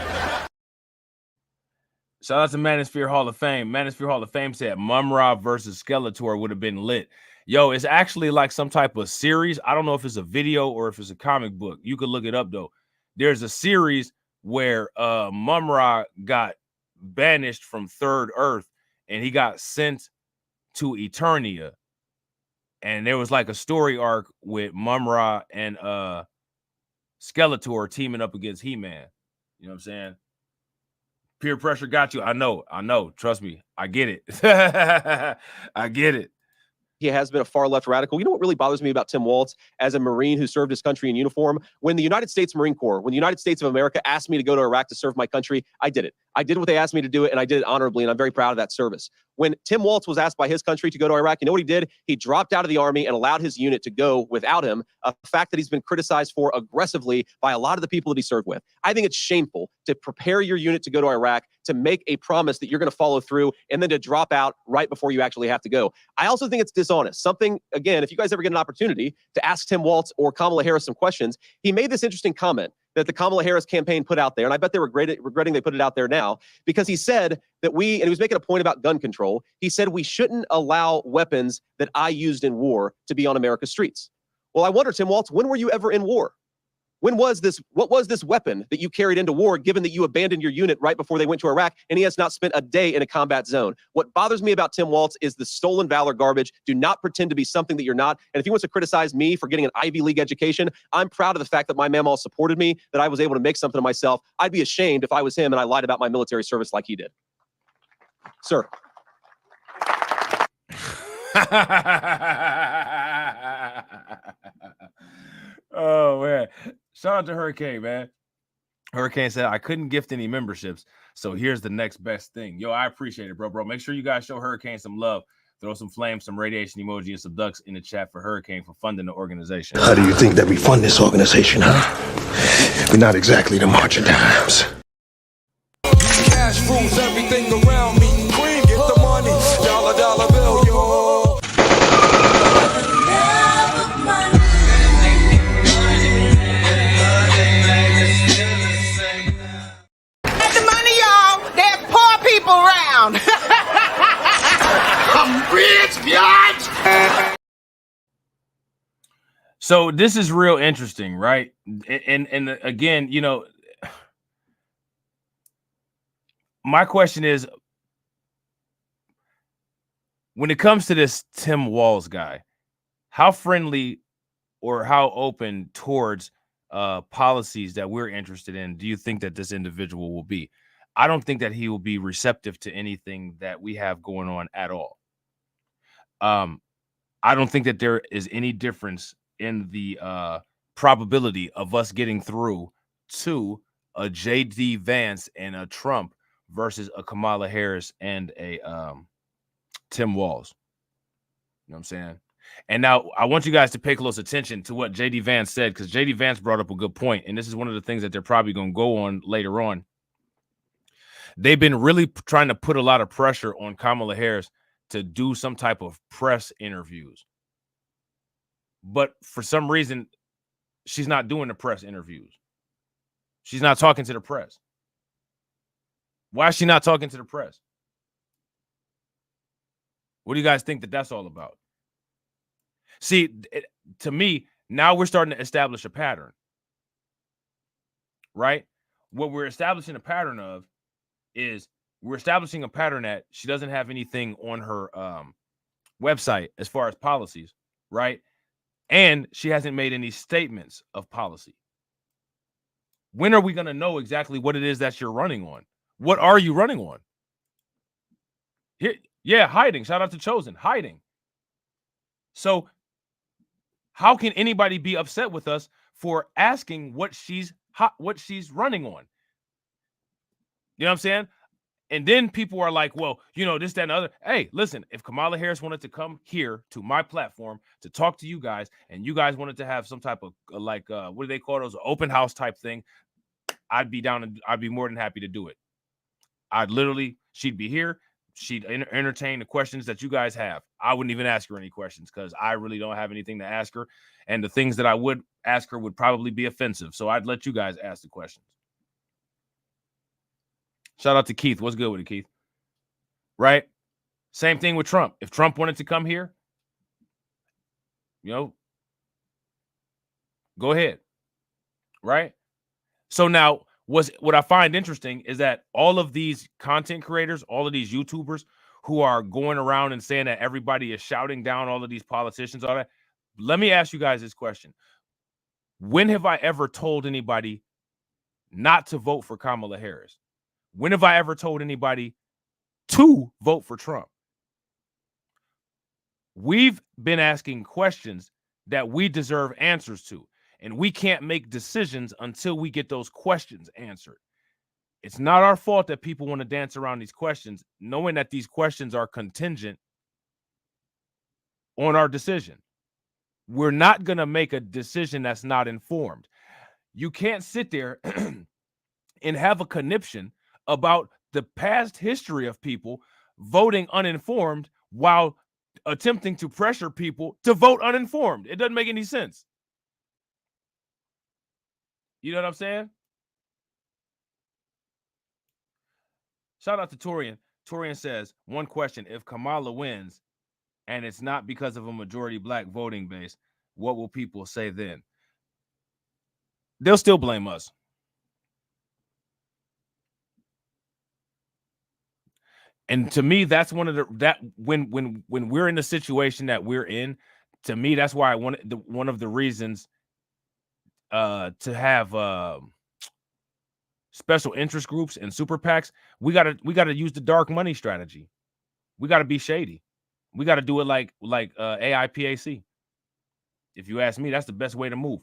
Shout out to Manosphere Hall of Fame. Manosphere Hall of Fame said Mumra versus Skeletor would have been lit. Yo, it's actually like some type of series. I don't know if it's a video or if it's a comic book. You could look it up though. There's a series where Mumra got banished from Third Earth and he got sent to Eternia. And there was like a story arc with Mumra and Skeletor teaming up against He-Man. You know what I'm saying? Peer pressure got you. I know. Trust me. I get it. I get it. He has been a far left radical. You know what really bothers me about Tim Walz as a Marine who served his country in uniform? When the United States Marine Corps, when the United States of America asked me to go to Iraq to serve my country, I did it. I did what they asked me to do it, and I did it honorably, and I'm very proud of that service. When Tim Walz was asked by his country to go to Iraq, you know what he did? He dropped out of the Army and allowed his unit to go without him, a fact that he's been criticized for aggressively by a lot of the people that he served with. I think it's shameful to prepare your unit to go to Iraq, to make a promise that you're going to follow through, and then to drop out right before you actually have to go. I also think it's dishonest. Something, again, if you guys ever get an opportunity to ask Tim Walz or Kamala Harris some questions, he made this interesting comment that the Kamala Harris campaign put out there, and I bet they're regretting they put it out there now, because he said that and he was making a point about gun control, he said we shouldn't allow weapons that I used in war to be on America's streets. Well, I wonder, Tim Walz, when were you ever in war? What was this weapon that you carried into war, given that you abandoned your unit right before they went to Iraq, and he has not spent a day in a combat zone? What bothers me about Tim Walz is the stolen valor garbage. Do not pretend to be something that you're not. And if he wants to criticize me for getting an Ivy League education, I'm proud of the fact that my mamaw supported me, that I was able to make something of myself. I'd be ashamed if I was him and I lied about my military service like he did. Sir. Oh man, shout out to Hurricane, man. Hurricane said I couldn't gift any memberships, so here's the next best thing. Yo, I appreciate it, bro. Make sure you guys show Hurricane some love. Throw some flames, some radiation emoji, and some ducks in the chat for Hurricane for funding the organization. How do you think that we fund this organization, huh? We're not exactly the march of dimes. Cash rules everything around me. Queen, get the money. Dollar bill, yo. People around. I'm rich, biatch. So this is real interesting, right? And again, you know, my question is, when it comes to this Tim Walz guy, how friendly or how open towards policies that we're interested in do you think that this individual will be? I don't think that he will be receptive to anything that we have going on at all. I don't think that there is any difference in the probability of us getting through to a JD Vance and a Trump versus a Kamala Harris and a Tim Walz. You know what I'm saying? And now I want you guys to pay close attention to what JD Vance said, because JD Vance brought up a good point, and this is one of the things that they're probably going to go on later on. They've been really trying to put a lot of pressure on Kamala Harris to do some type of press interviews. But for some reason, she's not doing the press interviews. She's not talking to the press. Why is she not talking to the press? What do you guys think that that's all about? See, to me, now we're starting to establish a pattern, right? What we're establishing a pattern of is we're establishing a pattern that she doesn't have anything on her website as far as policies, right? And she hasn't made any statements of policy. When are we going to know exactly what it is that you're running on? What are you running on? Here, yeah, hiding. Shout out to Chosen. Hiding. So how can anybody be upset with us for asking what she's running on? You know what I'm saying? And then people are like, well, you know, this, that, and other. Hey, listen, if Kamala Harris wanted to come here to my platform to talk to you guys, and you guys wanted to have some type of what do they call those, open house type thing, I'd be down and I'd be more than happy to do it. She'd be here. She'd entertain the questions that you guys have. I wouldn't even ask her any questions because I really don't have anything to ask her. And the things that I would ask her would probably be offensive. So I'd let you guys ask the questions. Shout out to Keith. What's good with it, Keith? Right? Same thing with Trump. If Trump wanted to come here, you know, go ahead. Right? So now, what I find interesting is that all of these content creators, all of these YouTubers who are going around and saying that everybody is shouting down all of these politicians, all that. Let me ask you guys this question. When have I ever told anybody not to vote for Kamala Harris? When have I ever told anybody to vote for Trump? We've been asking questions that we deserve answers to, and we can't make decisions until we get those questions answered. It's not our fault that people want to dance around these questions, knowing that these questions are contingent on our decision. We're not going to make a decision that's not informed. You can't sit there and have a conniption about the past history of people voting uninformed while attempting to pressure people to vote uninformed. It doesn't make any sense. You know what I'm saying? Shout out to Torian. Torian says, one question, if Kamala wins and it's not because of a majority black voting base, what will people say then? They'll still blame us. And to me, that's one of the when we're in the situation that we're in, to me, that's why I wanted one of the reasons to have special interest groups and super PACs. We gotta use the dark money strategy. We gotta be shady. We gotta do it like AIPAC. If you ask me, that's the best way to move.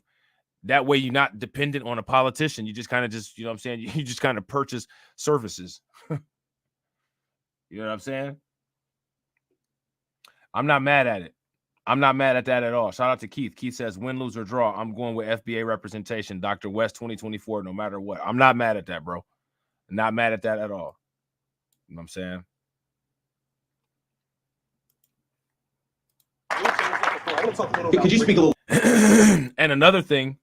That way, you're not dependent on a politician. You just kind of you know what I'm saying? You just kind of purchase services. You know what I'm saying? I'm not mad at it. I'm not mad at that at all. Shout out to Keith. Keith says, win, lose, or draw, I'm going with FBA representation, Dr. West 2024, no matter what. I'm not mad at that, bro. Not mad at that at all. You know what I'm saying? Could you speak a little? And another thing,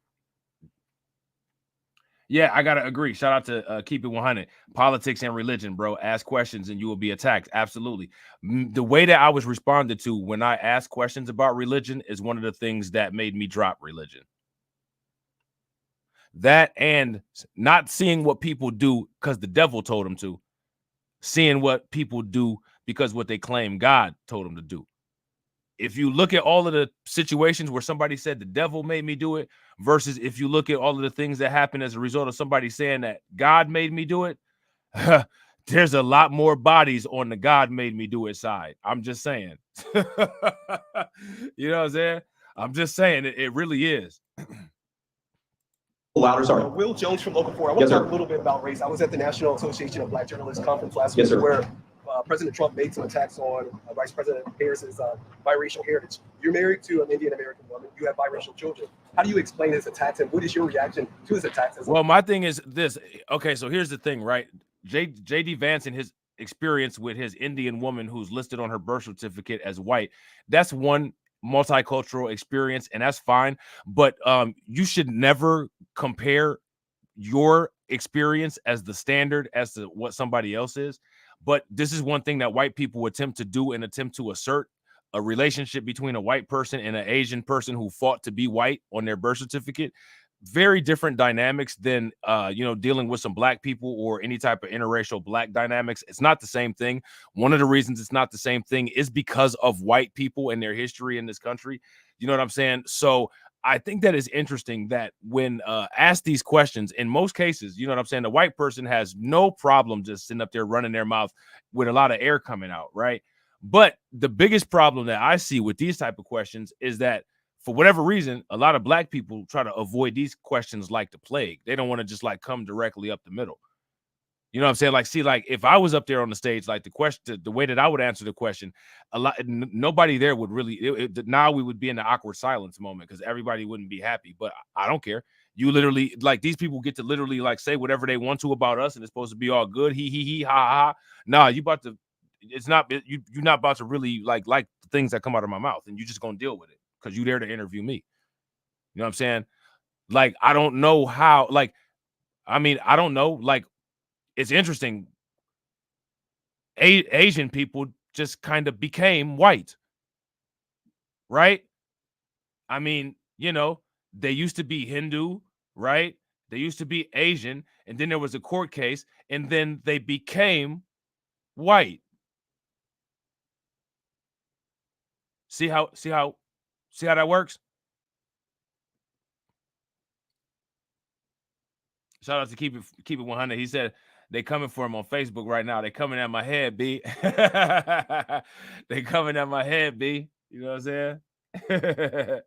yeah, I gotta agree. Shout out to Keep It 100. Politics and religion, bro. Ask questions and you will be attacked. Absolutely. The way that I was responded to when I asked questions about religion is one of the things that made me drop religion. That and not seeing what people do because the devil told them to, seeing what people do because what they claim God told them to do. If you look at all of the situations where somebody said the devil made me do it versus if you look at all of the things that happen as a result of somebody saying that God made me do it, there's a lot more bodies on the God made me do it side. I'm just saying. You know what I'm saying? I'm just saying it really is. Louder, sorry. Will Jones from Local 4. I want to talk a little bit about race. I was at the National Association of Black Journalists conference last week where President Trump made some attacks on Vice President Harris's biracial heritage. You're married to an Indian American woman. You have biracial children. How do you explain his attacks, and what is your reaction to his attacks? Well, my thing is this. Okay, so here's the thing, right? JD Vance and his experience with his Indian woman who's listed on her birth certificate as white, that's one multicultural experience, and that's fine. But you should never compare your experience as the standard as to what somebody else is. But this is one thing that white people attempt to do and attempt to assert a relationship between a white person and an Asian person who fought to be white on their birth certificate. Very different dynamics than dealing with some black people or any type of interracial black dynamics. It's not the same thing. One of the reasons it's not the same thing is because of white people and their history in this country. You know what I'm saying? So I think that is interesting that when asked these questions, in most cases, you know what I'm saying, the white person has no problem just sitting up there running their mouth with a lot of air coming out, right? But the biggest problem that I see with these type of questions is that for whatever reason, a lot of black people try to avoid these questions like the plague. They don't want to just like come directly up the middle. You know what I'm saying? Like, see, like if I was up there on the stage, like the question, the way that I would answer the question, nobody there would really, now we would be in the awkward silence moment because everybody wouldn't be happy, but I don't care. You literally, like these people get to literally like say whatever they want to about us and it's supposed to be all good. He, ha, ha. Nah, you about to, it's not, you're not about to really like the things that come out of my mouth and you just gonna deal with it because you're there to interview me. You know what I'm saying? Like, I don't know how, like, I mean, I don't know, like, it's interesting. Asian people just kind of became white, right? I mean, you know, they used to be Hindu, right? They used to be Asian, and then there was a court case, and then they became white. See how that works? Shout out to keep it 100. He said they coming for him on Facebook right now. They coming at my head, B. They coming at my head, B. You know what I'm saying?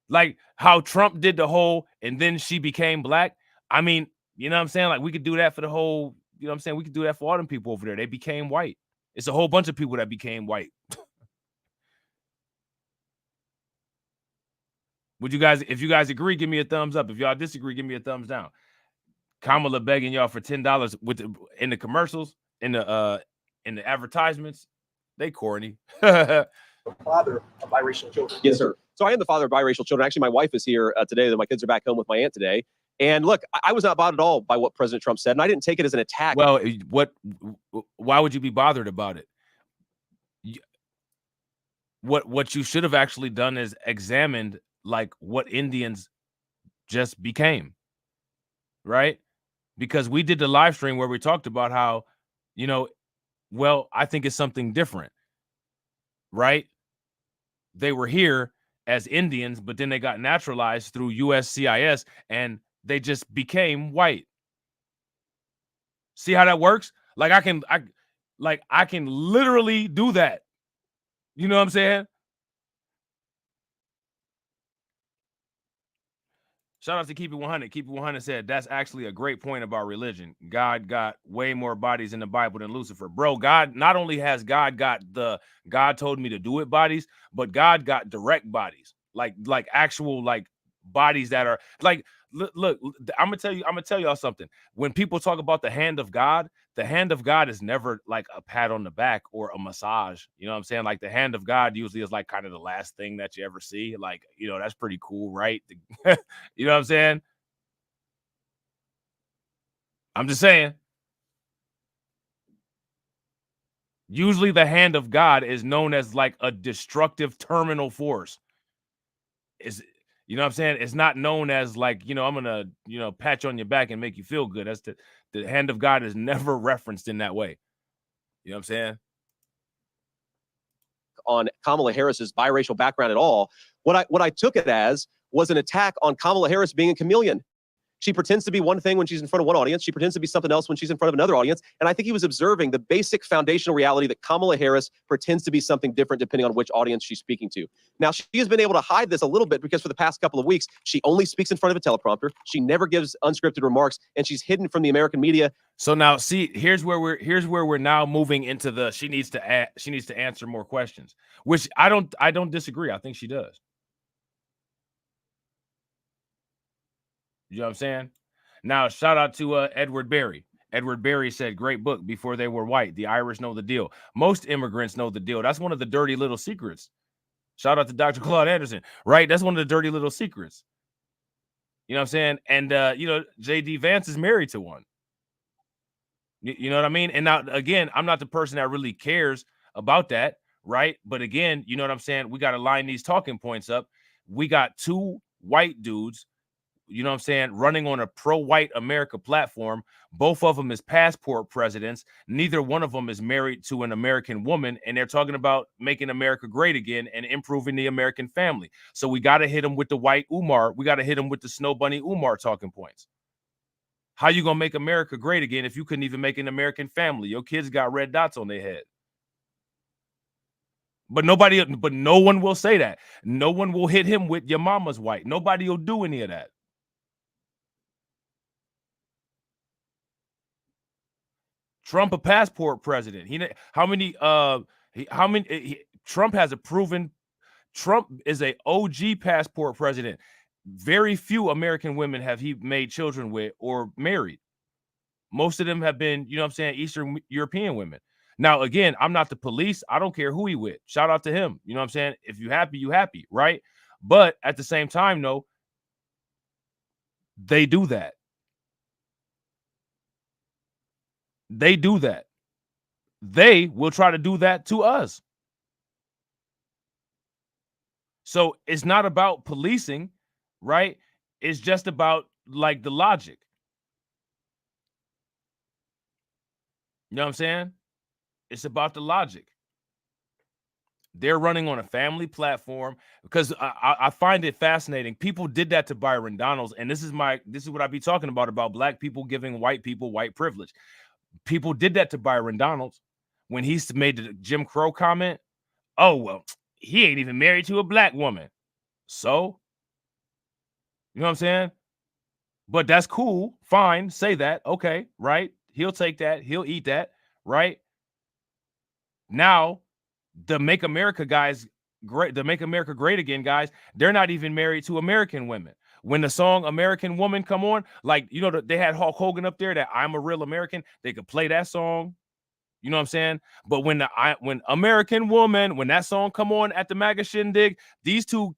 Like how Trump did the whole, and then she became black. I mean, you know what I'm saying? Like we could do that for the whole, you know what I'm saying? We could do that for all them people over there. They became white. It's a whole bunch of people that became white. Would you guys, if you guys agree, give me a thumbs up. If y'all disagree, give me a thumbs down. Kamala begging y'all for $10 in the commercials, in the advertisements. They corny. The father of biracial children. Yes, sir. So I am the father of biracial children. Actually, my wife is here today. My kids are back home with my aunt today. And look, I was not bothered at all by what President Trump said, and I didn't take it as an attack. Well, why would you be bothered about it? What you should have actually done is examined like what Indians just became, right? Because we did the live stream where we talked about how, you know, well, I think it's something different, right? They were here as Indians, but then they got naturalized through USCIS and they just became white. See how that works? Like I can literally do that. You know what I'm saying? Shout out to Keep It 100. Keep It 100 said, that's actually a great point about religion. God got way more bodies in the Bible than Lucifer. Bro, God, not only has God got the God told me to do it bodies, but God got direct bodies. Like actual like bodies that are like, look, I'm gonna tell y'all something. When people talk about the hand of God is never like a pat on the back or a massage. You know what I'm saying? Like the hand of God usually is like kind of the last thing that you ever see. Like, you know, that's pretty cool, right? You know what I'm saying? I'm just saying. Usually the hand of God is known as like a destructive terminal force. You know what I'm saying? It's not known as like, you know, I'm going to, you know, pat you on your back and make you feel good. That's the hand of God is never referenced in that way. You know what I'm saying? On Kamala Harris's biracial background at all. What I took it as was an attack on Kamala Harris being a chameleon. She pretends to be one thing when she's in front of one audience. She pretends to be something else when she's in front of another audience. And I think he was observing the basic foundational reality that Kamala Harris pretends to be something different depending on which audience she's speaking to. Now, she has been able to hide this a little bit because for the past couple of weeks, she only speaks in front of a teleprompter. She never gives unscripted remarks, and she's hidden from the American media. So now, see, here's where we're now moving into the she needs to answer more questions, which I don't disagree. I think she does. You know what I'm saying? Now, shout out to Edward Berry. Edward Berry said, great book, Before They Were White. The Irish know the deal. Most immigrants know the deal. That's one of the dirty little secrets. Shout out to Dr. Claude Anderson, right? That's one of the dirty little secrets. You know what I'm saying? And, JD Vance is married to one. You know what I mean? And now, again, I'm not the person that really cares about that, right? But again, you know what I'm saying? We got to line these talking points up. We got two white dudes, you know what I'm saying, running on a pro-white America platform. Both of them is passport presidents. Neither one of them is married to an American woman, and they're talking about making America great again and improving the American family. So we got to hit them with the white Umar. We got to hit them with the Snow Bunny Umar talking points. How you gonna make America great again if you couldn't even make an American family? Your kids got red dots on their head. But no one will say that. No one will hit him with your mama's white. Nobody will do any of that. Trump a passport president. Trump has a proven, Trump is a OG passport president. Very few American women have he made children with or married. Most of them have been, you know what I'm saying, Eastern European women. Now, again, I'm not the police. I don't care who he with. Shout out to him. You know what I'm saying? If you happy, you happy, right? But at the same time, no, they do that. They do that. They will try to do that to us. So it's not about policing, right? It's just about like the logic. You know what I'm saying? It's about the logic. They're running on a family platform because I find it fascinating. People did that to Byron Donalds, and this is what I be talking about black people giving white people white privilege. People did that to Byron Donalds when he made the Jim Crow comment. Oh, well, he ain't even married to a black woman. So, you know what I'm saying? But that's cool. Fine. Say that. Okay. Right. He'll take that. He'll eat that. Right. Now, the Make America guys, the Make America Great Again guys, they're not even married to American women. When the song American Woman come on, like, you know, they had Hulk Hogan up there that I'm a Real American. They could play that song. You know what I'm saying? But when American Woman, when that song come on at the MAGA shindig, these two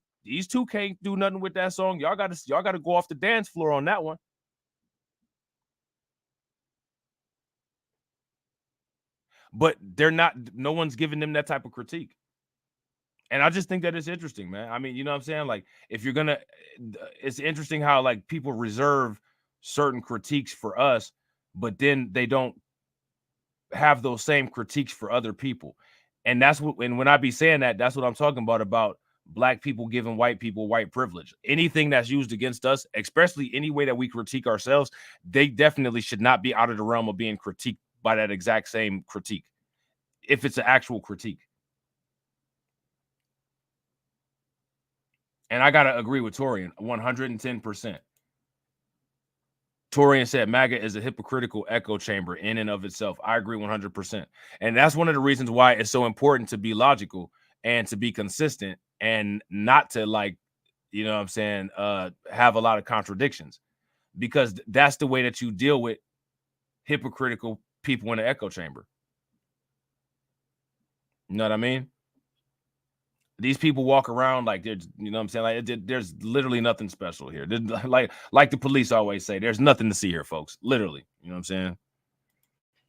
can't do nothing with that song. Y'all gotta go off the dance floor on that one. But they're not, no one's giving them that type of critique. And I just think that it's interesting, man. I mean, you know what I'm saying? Like, if you're gonna, it's interesting how like people reserve certain critiques for us, but then they don't have those same critiques for other people. And that's what, and when I be saying that, that's what I'm talking about black people giving white people white privilege. Anything that's used against us, especially any way that we critique ourselves, they definitely should not be out of the realm of being critiqued by that exact same critique, if it's an actual critique. And I gotta agree with Torian 110%. Torian said MAGA is a hypocritical echo chamber in and of itself. I agree 100%. And that's one of the reasons why it's so important to be logical and to be consistent and not to, like, you know what I'm saying, have a lot of contradictions, because that's the way that you deal with hypocritical people in the echo chamber. You know what I mean? These people walk around like there's, you know what I'm saying? Like there's literally nothing special here. Like the police always say, there's nothing to see here, folks. Literally, you know what I'm saying?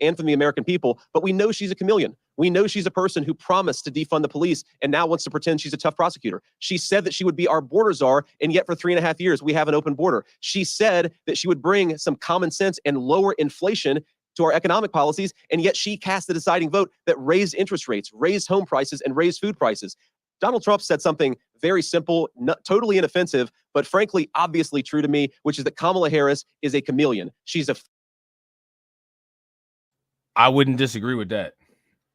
And from the American people, but we know she's a chameleon. We know she's a person who promised to defund the police and now wants to pretend she's a tough prosecutor. She said that she would be our border czar, and yet for 3.5 years, we have an open border. She said that she would bring some common sense and lower inflation to our economic policies, and yet she cast the deciding vote that raised interest rates, raised home prices, and raised food prices. Donald Trump said something very simple, not totally inoffensive, but frankly, obviously true to me, which is that Kamala Harris is a chameleon. She's a. I wouldn't disagree with that.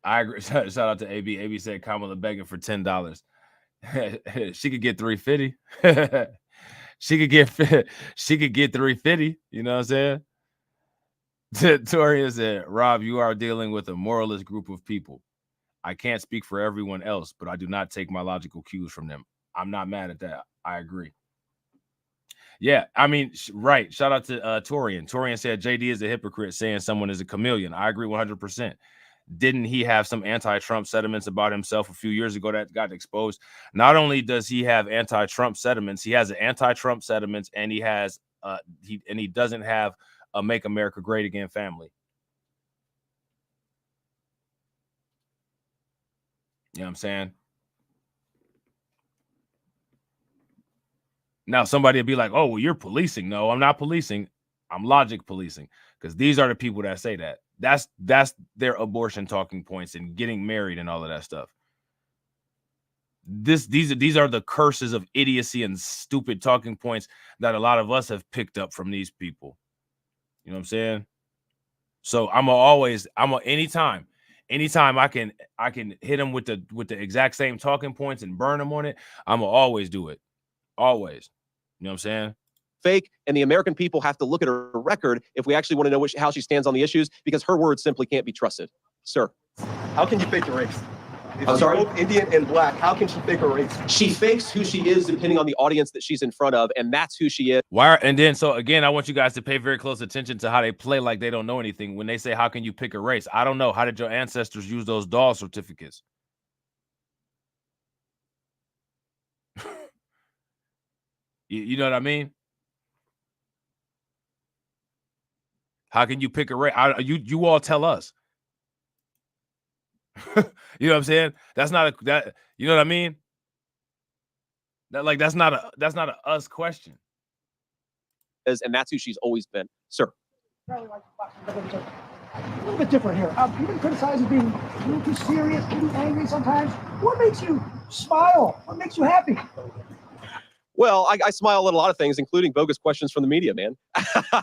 I agree. Shout out to AB. AB said Kamala begging for $10. She could get $350. she could get $350. You know what I'm saying? Toria said, Rob, you are dealing with a moralist group of people. I can't speak for everyone else, but I do not take my logical cues from them. I'm not mad at that. I agree. Yeah, I mean, right. Shout out to Torian. Torian said JD is a hypocrite saying someone is a chameleon. I agree 100%. Didn't he have some anti-Trump sentiments about himself a few years ago that got exposed? Not only does he have anti-Trump sentiments, he has an anti-Trump sentiments, and he has he doesn't have a Make America Great Again family. You know what I'm saying? Now somebody will be like, oh, well, you're policing. No, I'm not policing. I'm logic policing, because these are the people that say that. That's their abortion talking points and getting married and all of that stuff. These are the curses of idiocy and stupid talking points that a lot of us have picked up from these people. You know what I'm saying? So anytime I can hit them with the exact same talking points and burn them on it, I'm gonna always do it. Always. You know what I'm saying? Fake, and the American people have to look at her record if we actually want to know how she stands on the issues, because her words simply can't be trusted. Sir. How can you fake your race? If I'm sorry? she's both Indian and black, how can she fake her race? She fakes who she is depending on the audience that she's in front of, and that's who she is. And then, so again, I want you guys to pay very close attention to how they play like they don't know anything. When they say, how can you pick a race? I don't know. How did your ancestors use those doll certificates? You know what I mean? How can you pick a race? You all tell us. You know what I'm saying? That's not that. You know what I mean? That's not a us question. And that's who she's always been, sir. A little bit different here. You've been criticized as being a little too serious, a little angry sometimes. What makes you smile? What makes you happy? Well, I smile at a lot of things, including bogus questions from the media, man. I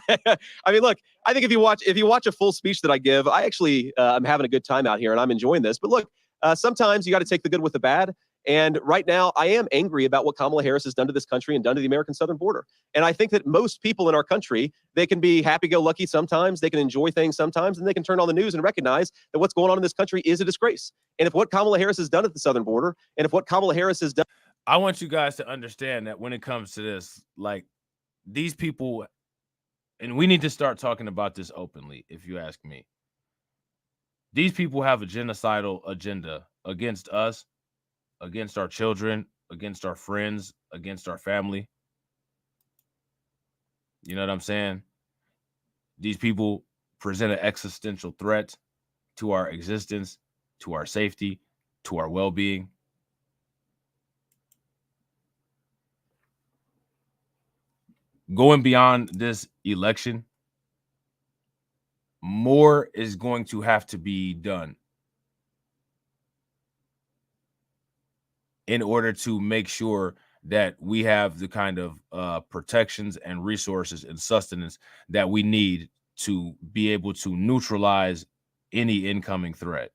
mean, look, I think if you watch a full speech that I give, I actually I'm having a good time out here and I'm enjoying this. But look, sometimes you got to take the good with the bad. And right now, I am angry about what Kamala Harris has done to this country and done to the American southern border. And I think that most people in our country, they can be happy-go-lucky sometimes, they can enjoy things sometimes, and they can turn on the news and recognize that what's going on in this country is a disgrace. And if what Kamala Harris has done at the southern border, and if what Kamala Harris has done... I want you guys to understand that when it comes to this, like, these people, and we need to start talking about this openly, if you ask me. These people have a genocidal agenda against us, against our children, against our friends, against our family. You know what I'm saying? These people present an existential threat to our existence, to our safety, to our well-being. Going beyond this election, more is going to have to be done in order to make sure that we have the kind of protections and resources and sustenance that we need to be able to neutralize any incoming threat,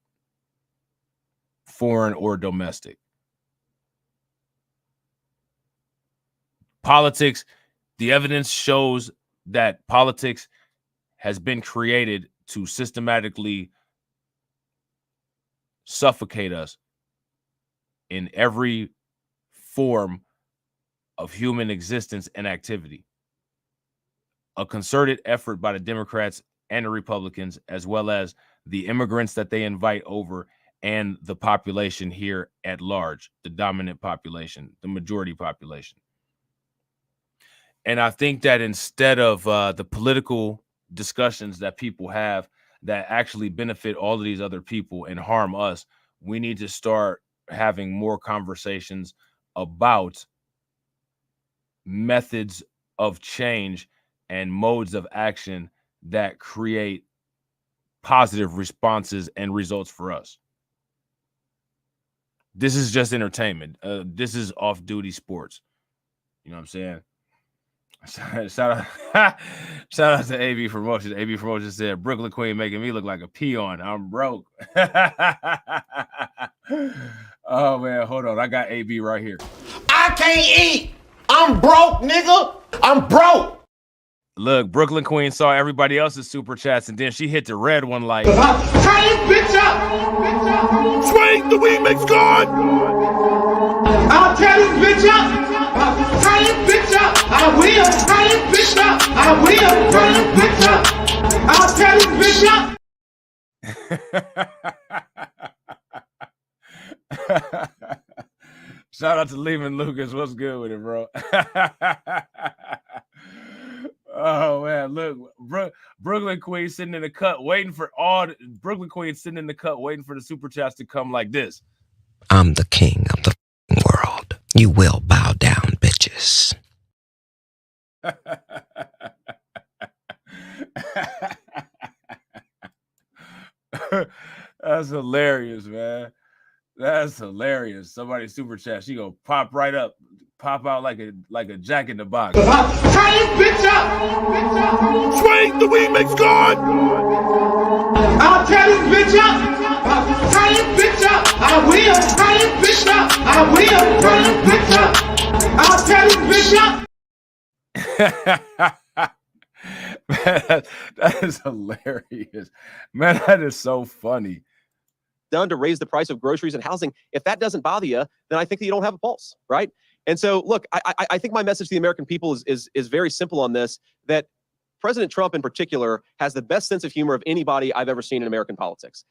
foreign or domestic. Politics, the evidence shows that politics has been created to systematically suffocate us in every form of human existence and activity. A concerted effort by the Democrats and the Republicans, as well as the immigrants that they invite over and the population here at large, the dominant population, the majority population. And I think that instead of the political discussions that people have that actually benefit all of these other people and harm us, we need to start having more conversations about methods of change and modes of action that create positive responses and results for us. This is just entertainment. This is off-duty sports. You know what I'm saying? Shout out to AB Promotions. AB Promotions said, Brooklyn Queen making me look like a peon. I'm broke. Oh, man, hold on. I got AB right here. I can't eat. I'm broke, nigga. I'm broke. Look, Brooklyn Queen saw everybody else's super chats, and then she hit the red one like, Tie this bitch up. Swing the remix god! I'll tear this bitch up. Tie this bitch up. I will. Tie this bitch up. I will. Tie this bitch up. I'll tear this bitch up. Shout out to Lehman Lucas. What's good with it, bro? Oh man, look, Brooklyn Queen sitting in the cut, waiting for Brooklyn Queen sitting in the cut, waiting for the super chats to come like this. I'm the king of the world. You will bow down, bitches. That's hilarious, man. That's hilarious. Somebody super chat. She gonna pop right up, pop out like a Jack in the Box. Tie this bitch up. Swing the remix god! I'll tear this bitch up. Tie this bitch up. I will. Tie this bitch up. I will. Tie this bitch up. I'll tear this bitch up. Man, that is hilarious. Man, that is so funny. Done to raise the price of groceries and housing. If that doesn't bother you, then I think that you don't have a pulse, right? And so, look, I think my message to the American people is very simple on this, that President Trump in particular has the best sense of humor of anybody I've ever seen in American politics.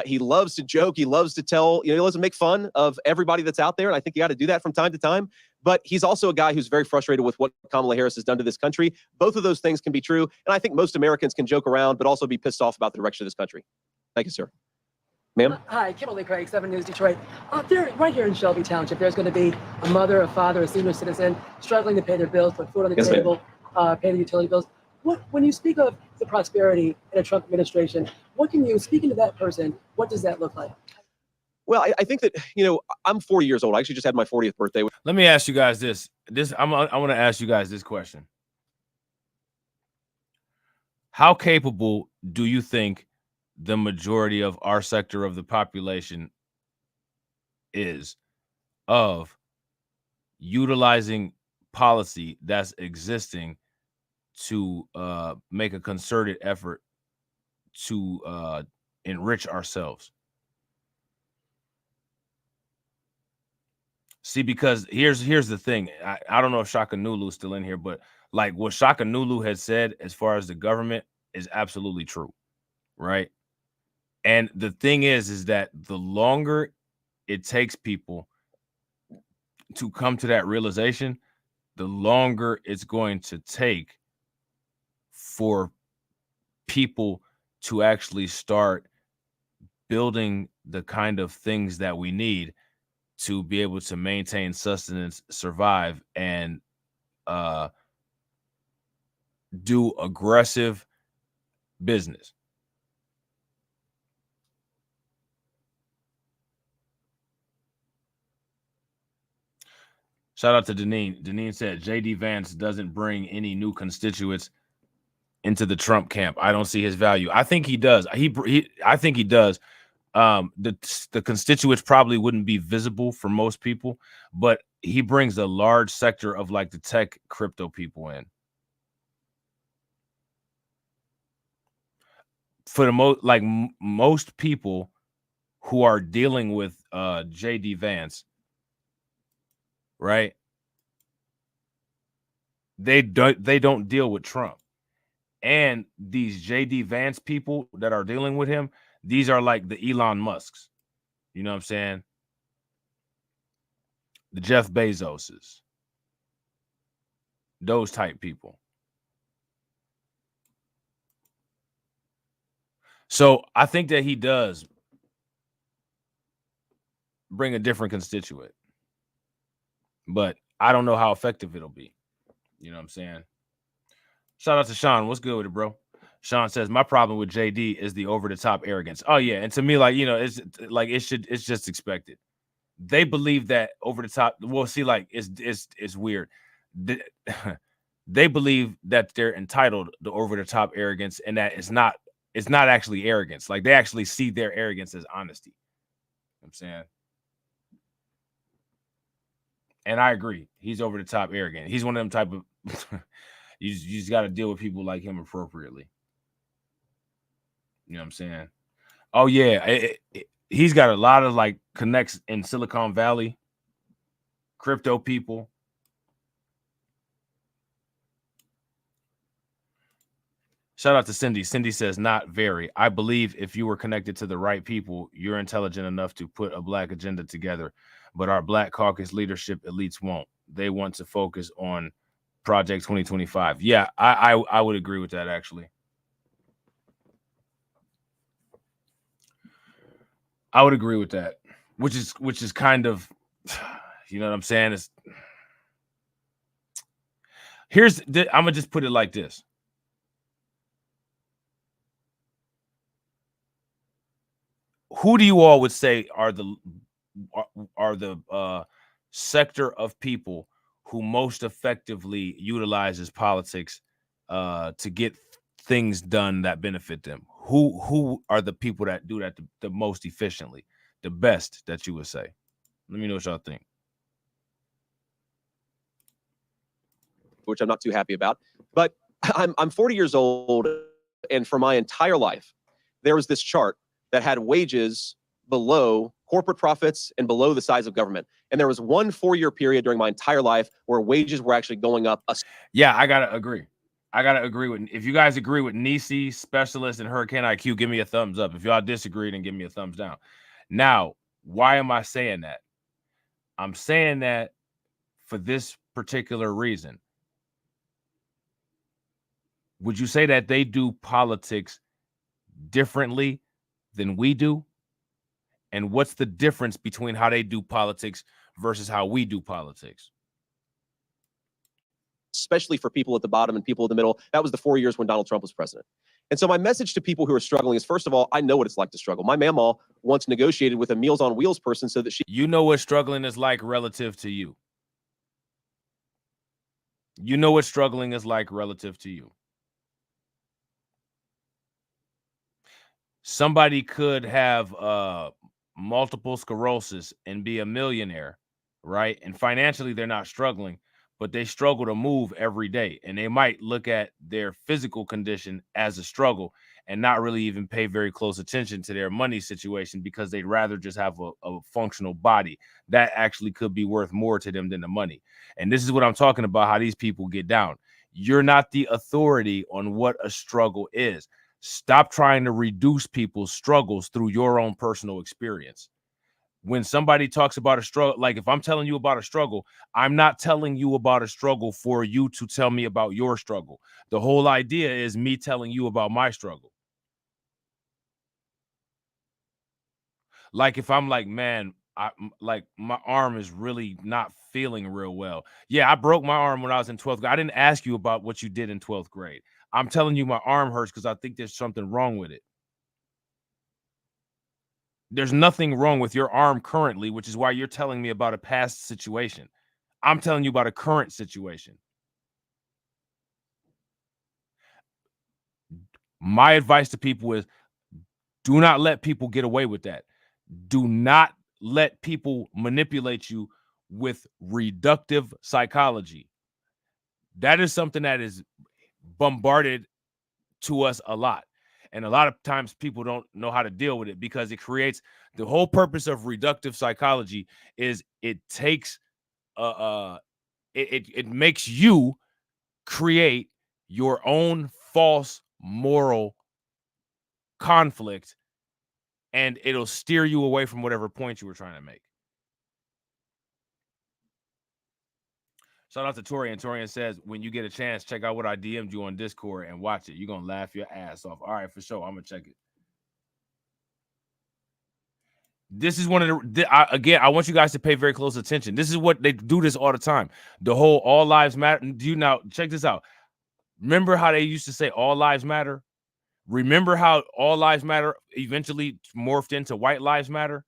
He loves to joke. He loves to tell, he loves to make fun of everybody that's out there. And I think you got to do that from time to time. But he's also a guy who's very frustrated with what Kamala Harris has done to this country. Both of those things can be true. And I think most Americans can joke around, but also be pissed off about the direction of this country. Thank you, sir. Ma'am? Hi, Kimberly Craig, 7 News Detroit. There, right here in Shelby Township, there's going to be a mother, a father, a senior citizen struggling to pay their bills, put food on the table, pay the utility bills. When you speak of the prosperity in a Trump administration, speaking to that person, what does that look like? Well, I think that, I'm 40 years old. I actually just had my 40th birthday. Let me ask you guys this. I want to ask you guys this question. How capable do you think the majority of our sector of the population is of utilizing policy that's existing to make a concerted effort to enrich ourselves? See, because here's the thing. I don't know if Shaka Nulu's still in here, but like what Shaka Nulu had said as far as the government is absolutely true, right? And the thing is that the longer it takes people to come to that realization, the longer it's going to take for people to actually start building the kind of things that we need to be able to maintain sustenance, survive, and do aggressive business. Shout out to Deneen. Deneen said JD Vance doesn't bring any new constituents into the Trump camp. I don't see his value. I think he does. I think he does. The constituents probably wouldn't be visible for most people, but he brings a large sector of like the tech crypto people in. For the most people who are dealing with JD Vance, right? They don't deal with Trump. And these JD Vance people that are dealing with him, these are like the Elon Musks. You know what I'm saying? The Jeff Bezoses. Those type people. So I think that he does bring a different constituent. But I don't know how effective it'll be. You know what I'm saying? Shout out to Sean. What's good with it, bro? Sean says, my problem with JD is the over-the-top arrogance. Oh, yeah. And to me, like, it's like it's just expected. they believe that over the top. Well, see, like it's weird. They believe that they're entitled to over the top arrogance, and that it's not actually arrogance. Like they actually see their arrogance as honesty. You know what I'm saying, and I agree. He's over the top arrogant. He's one of them type of. You just got to deal with people like him appropriately. You know what I'm saying? Oh yeah, he's got a lot of like connects in Silicon Valley, crypto people. Shout out to Cindy. Cindy says, not very. I believe if you were connected to the right people, you're intelligent enough to put a black agenda together. But our Black Caucus leadership elites won't. They want to focus on Project 2025. Yeah, I would agree with that, actually. I would agree with that. Which is kind of, you know what I'm saying? I'm gonna just put it like this. Who do you all would say are the sector of people who most effectively utilizes politics to get things done that benefit them? Who are the people that do that the most efficiently, the best that you would say? Let me know what y'all think. Which I'm not too happy about, but I'm 40 years old, and for my entire life, there was this chart that had wages below corporate profits and below the size of government. And there was one 4-year period during my entire life where wages were actually going up. Yeah, I gotta agree. If you guys agree with Nisi, Specialist, and Hurricane IQ, give me a thumbs up. If y'all disagree, then give me a thumbs down. Now, why am I saying that? I'm saying that for this particular reason. Would you say that they do politics differently than we do? And what's the difference between how they do politics versus how we do politics? Especially for people at the bottom and people in the middle. That was the 4 years when Donald Trump was president. And so my message to people who are struggling is, first of all, I know what it's like to struggle. My mama once negotiated with a Meals on Wheels person so that she... You know what struggling is like relative to you. You know what struggling is like relative to you. Somebody could have multiple sclerosis and be a millionaire, right? And financially, they're not struggling, but they struggle to move every day. And they might look at their physical condition as a struggle and not really even pay very close attention to their money situation because they'd rather just have a functional body. That actually could be worth more to them than the money. And this is what I'm talking about, how these people get down. You're not the authority on what a struggle is. Stop trying to reduce people's struggles through your own personal experience. When somebody talks about a struggle, like if I'm telling you about a struggle, I'm not telling you about a struggle for you to tell me about your struggle. The whole idea is me telling you about my struggle. Like if I'm like, man, like my arm is really not feeling real well. Yeah, I broke my arm when I was in 12th grade. I didn't ask you about what you did in 12th grade. I'm telling you my arm hurts because I think there's something wrong with it. There's nothing wrong with your arm currently, which is why you're telling me about a past situation. I'm telling you about a current situation. My advice to people is do not let people get away with that. Do not let people manipulate you with reductive psychology. That is something that is bombarded to us a lot. And a lot of times people don't know how to deal with it because it creates the whole purpose of reductive psychology is it takes it makes you create your own false moral conflict, and it'll steer you away from whatever point you were trying to make. Shout out to Torian. Torian says, when you get a chance, check out what I DM'd you on Discord and watch it. You're going to laugh your ass off. All right, for sure. I'm going to check it. This is one of the, again, I want you guys to pay very close attention. This is what they do this all the time. The whole all lives matter. Do you now check this out? Remember how they used to say all lives matter? Remember how all lives matter eventually morphed into white lives matter?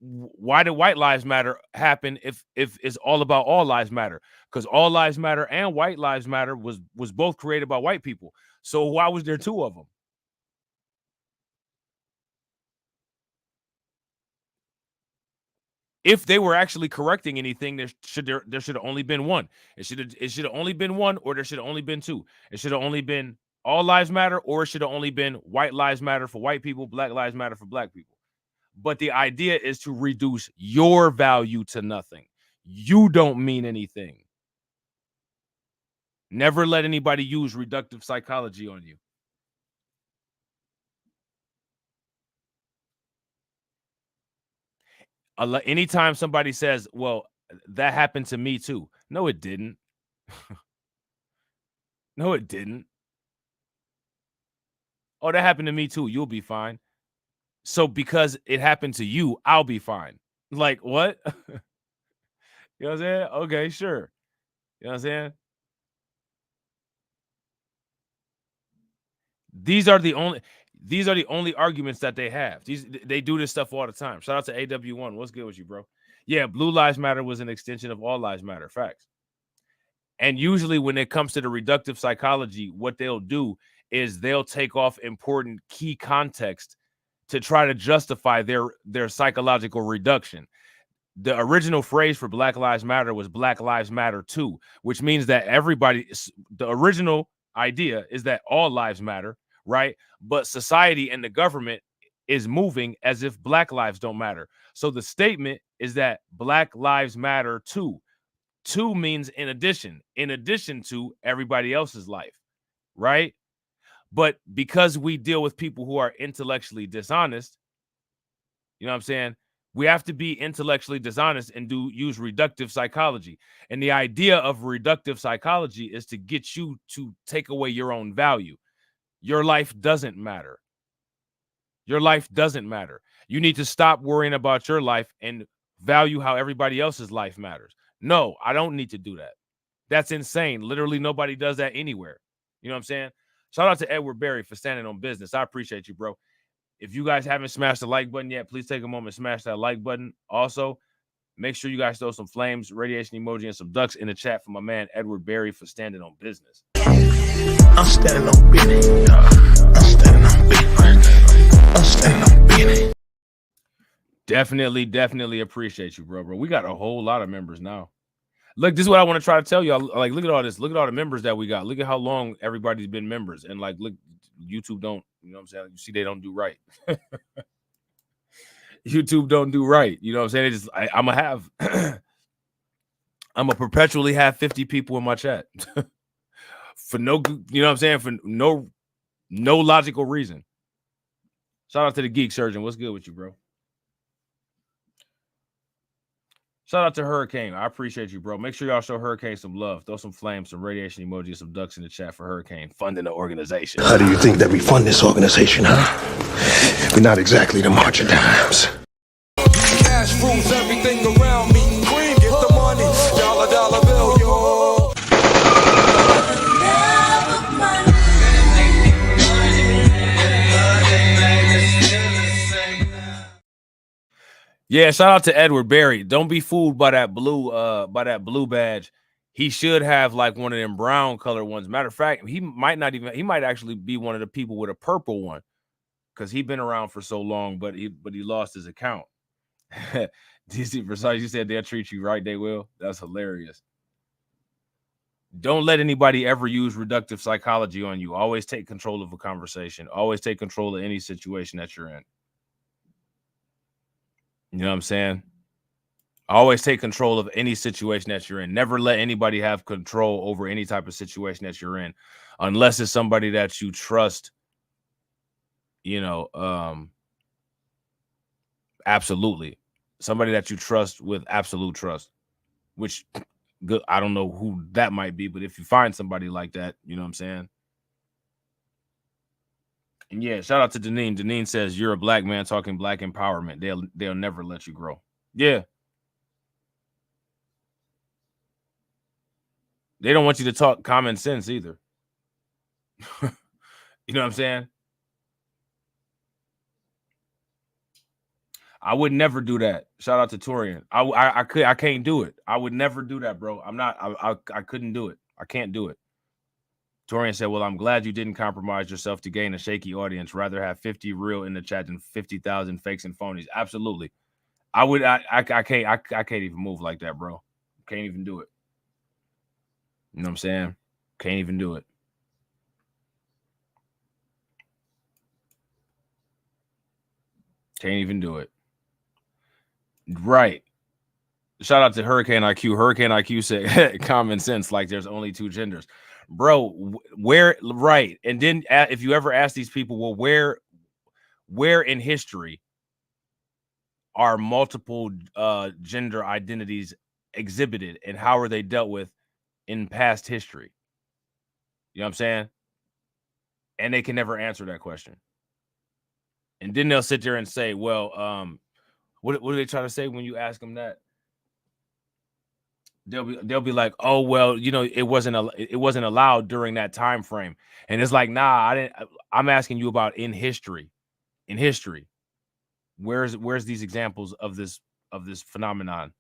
why did White Lives Matter happen if it's all about All Lives Matter? Because All Lives Matter and White Lives Matter was both created by white people. So why was there two of them? If they were actually correcting anything, there should have only been one. It should have only been one, or there should have only been two. It should have only been All Lives Matter, or it should have only been White Lives Matter for white people, Black Lives Matter for black people. But the idea is to reduce your value to nothing. You don't mean anything. Never let anybody use reductive psychology on you. Anytime somebody says, well, that happened to me too. No, it didn't. No, it didn't. Oh, that happened to me too. You'll be fine. So because it happened to you, I'll be fine. Like, what? You know what I'm saying? Okay, sure. You know what I'm saying? These are the only arguments that they have. They do this stuff all the time. Shout out to AW1. What's good with you, bro? Yeah, Blue Lives Matter was an extension of All Lives Matter. Facts. And usually when it comes to the reductive psychology, what they'll do is they'll take off important key context to try to justify their psychological reduction. The original phrase for Black Lives Matter was Black Lives Matter too, which means that the original idea is that all lives matter, right? But society and the government is moving as if Black lives don't matter. So the statement is that Black Lives Matter too. Two means in addition to everybody else's life, right? But because we deal with people who are intellectually dishonest, you know what I'm saying? We have to be intellectually dishonest and use reductive psychology. And the idea of reductive psychology is to get you to take away your own value. Your life doesn't matter. Your life doesn't matter. You need to stop worrying about your life and value how everybody else's life matters. No, I don't need to do that. That's insane. Literally nobody does that anywhere. You know what I'm saying? Shout out to Edward Berry for standing on business. I appreciate you, bro. If you guys haven't smashed the like button yet, please take a moment and smash that like button. Also, make sure you guys throw some flames, radiation emoji, and some ducks in the chat for my man Edward Berry for standing on business. I'm standing on business. I'm standing on business. I'm standing on business. Definitely appreciate you, bro. We got a whole lot of members now. Look, this is what I want to try to tell y'all. Like, look at all this. Look at all the members that we got. Look at how long everybody's been members. And like, look, YouTube don't, you know what I'm saying? You see, they don't do right. YouTube don't do right. You know what I'm saying? I'm gonna perpetually have 50 people in my chat for no, you know what I'm saying? For no logical reason. Shout out to the Geek Surgeon. What's good with you, bro? Shout out to Hurricane. I appreciate you, bro. Make sure y'all show Hurricane some love. Throw some flames, some radiation emojis, some ducks in the chat for Hurricane funding the organization. How do you think that we fund this organization, huh? We're not exactly the March of Dimes. Cash rules everything around me. Green, get the money. Dollar bill, yo. Yeah, shout out to Edward Berry. Don't be fooled by that blue badge. He should have like one of them brown color ones. Matter of fact, he might actually be one of the people with a purple one, because he's been around for so long, but he lost his account. DC Versailles, you said they'll treat you right, they will. That's hilarious. Don't let anybody ever use reductive psychology on you. Always take control of a conversation. Always take control of any situation that you're in. You know what I'm saying? Always take control of any situation that you're in. Never let anybody have control over any type of situation that you're in, unless it's somebody that you trust, you know, absolutely. Somebody that you trust with absolute trust, which I don't know who that might be, but if you find somebody like that, you know what I'm saying? And yeah, shout out to Deneen. Deneen says, you're a black man talking black empowerment. They'll never let you grow. Yeah. They don't want you to talk common sense either. You know what I'm saying? I would never do that. Shout out to Torian. I can't do it. I would never do that, bro. I couldn't do it. I can't do it. Torian said, well, I'm glad you didn't compromise yourself to gain a shaky audience. Rather have 50 real in the chat than 50,000 fakes and phonies. Absolutely. I can't even move like that, bro. Can't even do it. You know what I'm saying? Can't even do it. Can't even do it. Right. Shout out to Hurricane IQ. Hurricane IQ said common sense, like there's only two genders. Bro, where, right. And then if you ever ask these people, well, where in history are multiple gender identities exhibited and how are they dealt with in past history? You know what I'm saying? And they can never answer that question. And then they'll sit there and say, well, what do they try to say when you ask them that? They'll be like, oh, well, you know, it wasn't allowed during that time frame. And it's like, nah, I'm asking you about in history. In history. Where's these examples of this phenomenon?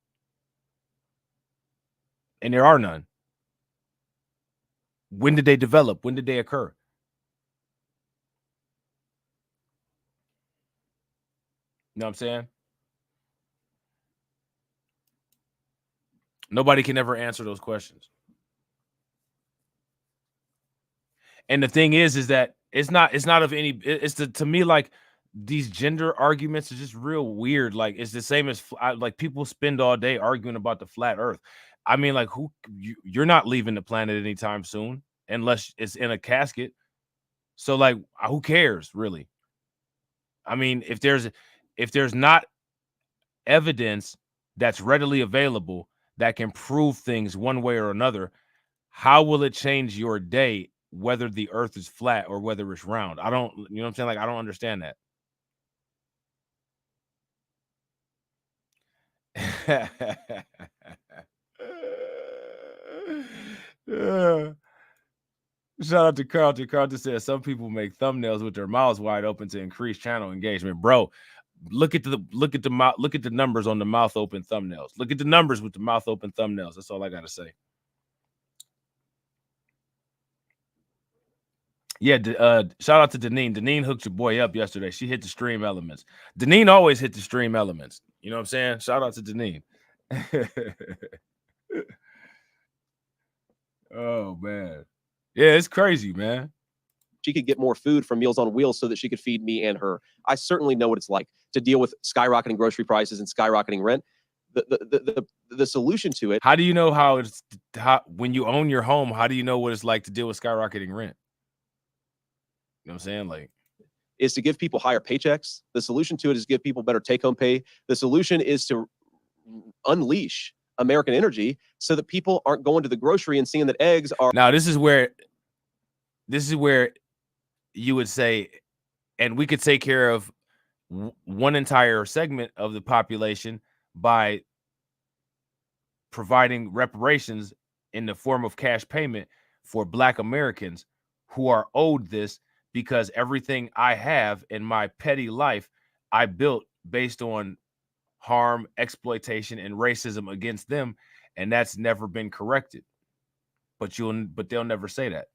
And there are none. When did they develop? When did they occur? You know what I'm saying? Nobody can ever answer those questions. And the thing is that it's not of any, to me, like, these gender arguments are just real weird. Like, it's the same as like people spend all day arguing about the flat earth. I mean, like, you're not leaving the planet anytime soon unless it's in a casket. So, like, who cares, really? I mean, if there's not evidence that's readily available that can prove things one way or another, how will it change your day whether the earth is flat or whether it's round? You know what I'm saying? Like, I don't understand that. Shout out to Carlton. Carlton says some people make thumbnails with their mouths wide open to increase channel engagement. Bro, look at the numbers on the mouth open thumbnails. Look at the numbers with the mouth open thumbnails. That's all I gotta say. Yeah, shout out to Deneen. Deneen hooked your boy up yesterday. She hit the stream elements. Deneen always hit the stream elements. You know what I'm saying? Shout out to Deneen. Oh, man. Yeah, it's crazy, man. She could get more food from Meals on Wheels so that she could feed me and her. I certainly know what it's like to deal with skyrocketing grocery prices and skyrocketing rent. The solution to it. How do you know when you own your home, how do you know what it's like to deal with skyrocketing rent? You know what I'm saying? Like, is to give people higher paychecks. The solution to it is give people better take-home pay. The solution is to unleash American energy so that people aren't going to the grocery and seeing that eggs are. Now, this is where you would say, and we could take care of one entire segment of the population by providing reparations in the form of cash payment for Black Americans who are owed this, because everything I have in my petty life, I built based on harm, exploitation, and racism against them, and that's never been corrected. But they'll never say that.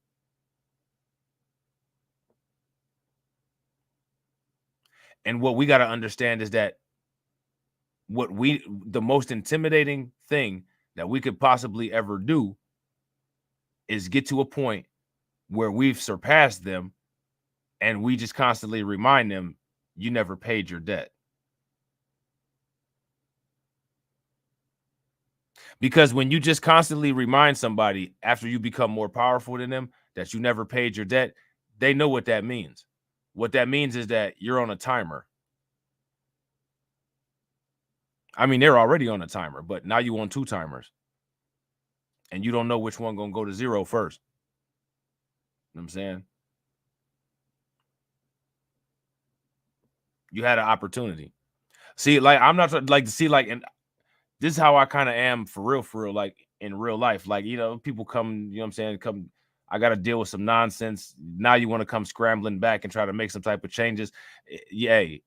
And what we got to understand is that the most intimidating thing that we could possibly ever do is get to a point where we've surpassed them and we just constantly remind them, you never paid your debt. Because when you just constantly remind somebody after you become more powerful than them that you never paid your debt, they know what that means. What that means is that you're on a timer. I mean, they're already on a timer, but now you on 2 timers. And you don't know which one gonna go to 0 first. You know what I'm saying? You had an opportunity. See, like, I'm not like to see, like, and this is how I kind of am for real, like in real life. Like, you know, people come, you know what I'm saying? I got to deal with some nonsense. Now you want to come scrambling back and try to make some type of changes. Yay.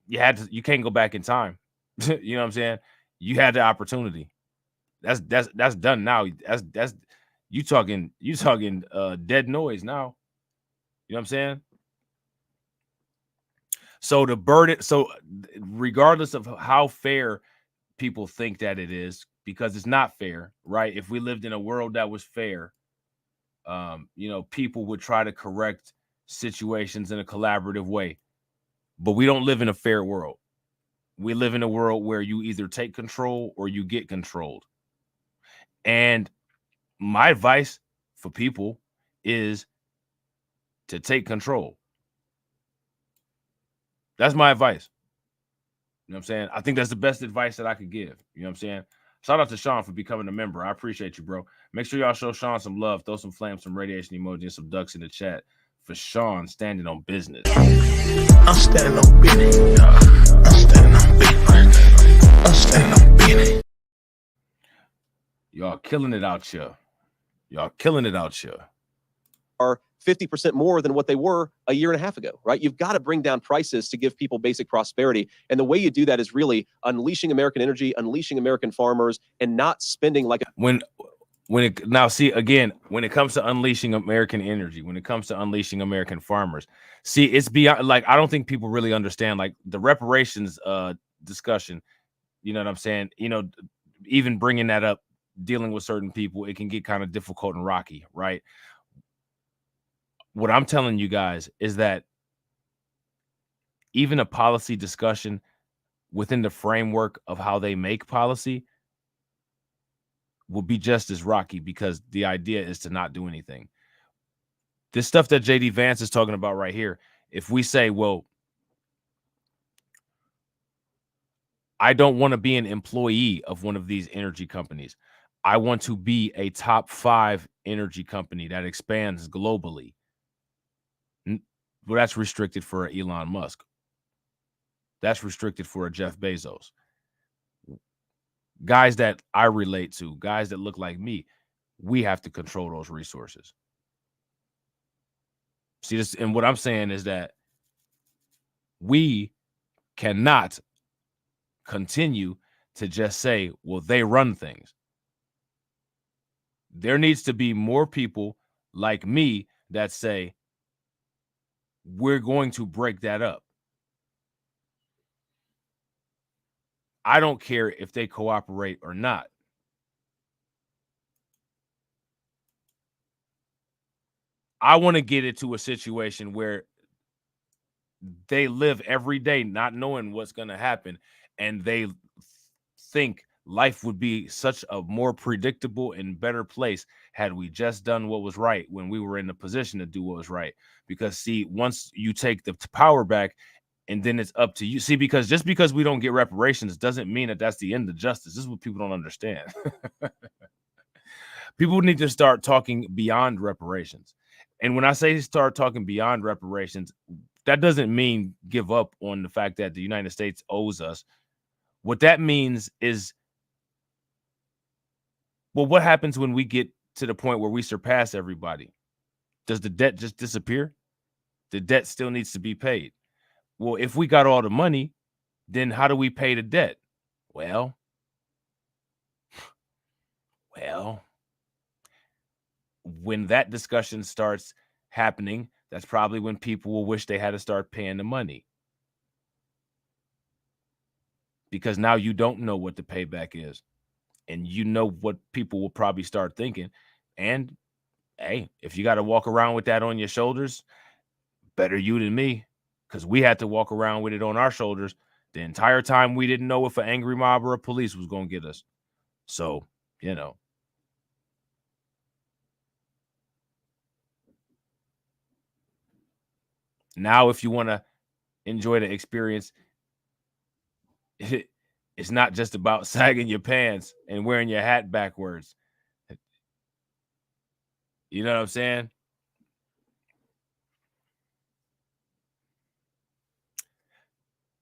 you can't go back in time. You know what I'm saying? You had the opportunity. That's done now. That's you talking dead noise now. You know what I'm saying? So the burden, so regardless of how fair people think that it is, because it's not fair, right? If we lived in a world that was fair, you know, people would try to correct situations in a collaborative way. But we don't live in a fair world. We live in a world where you either take control or you get controlled. And my advice for people is to take control. That's my advice. You know what I'm saying? I think that's the best advice that I could give. You know what I'm saying? Shout out to Sean for becoming a member. I appreciate you, bro. Make sure y'all show Sean some love. Throw some flames, some radiation emoji, and some ducks in the chat for Sean standing on business. I'm standing on business. I'm standing on business. I'm standing on business. Y'all killing it out here. Y'all killing it out here. Are 50% more than what they were a year and a half ago, right? You've got to bring down prices to give people basic prosperity. And the way you do that is really unleashing American energy, unleashing American farmers, and not spending like when it comes to unleashing American energy, when it comes to unleashing American farmers, see, it's beyond, like, I don't think people really understand, like, the reparations discussion. You know what I'm saying? You know, even bringing that up, dealing with certain people, it can get kind of difficult and rocky, right? What I'm telling you guys is that even a policy discussion within the framework of how they make policy will be just as rocky, because the idea is to not do anything. This stuff that JD Vance is talking about right here, if we say, well, I don't want to be an employee of one of these energy companies. I want to be a top 5 energy company that expands globally. Well, that's restricted for Elon Musk. That's restricted for a Jeff Bezos. Guys that I relate to, guys that look like me, we have to control those resources. See this, and what I'm saying is that we cannot continue to just say, well, they run things. There needs to be more people like me that say, we're going to break that up. I don't care if they cooperate or not. I want to get it to a situation where they live every day not knowing what's going to happen, and they think life would be such a more predictable and better place had we just done what was right when we were in the position to do what was right. Because, see, once you take the power back, and then it's up to you. See, because just because we don't get reparations doesn't mean that that's the end of justice. This is what people don't understand. People need to start talking beyond reparations. And when I say start talking beyond reparations, that doesn't mean give up on the fact that the United States owes us. What that means is, well, what happens when we get to the point where we surpass everybody? Does the debt just disappear? The debt still needs to be paid. Well, if we got all the money, then how do we pay the debt? Well, when that discussion starts happening, that's probably when people will wish they had to start paying the money. Because now you don't know what the payback is. And you know what people will probably start thinking. And, hey, if you got to walk around with that on your shoulders, better you than me. Because we had to walk around with it on our shoulders the entire time. We didn't know if an angry mob or a police was going to get us. So, you know. Now, if you want to enjoy the experience, it's not just about sagging your pants and wearing your hat backwards. You know what I'm saying?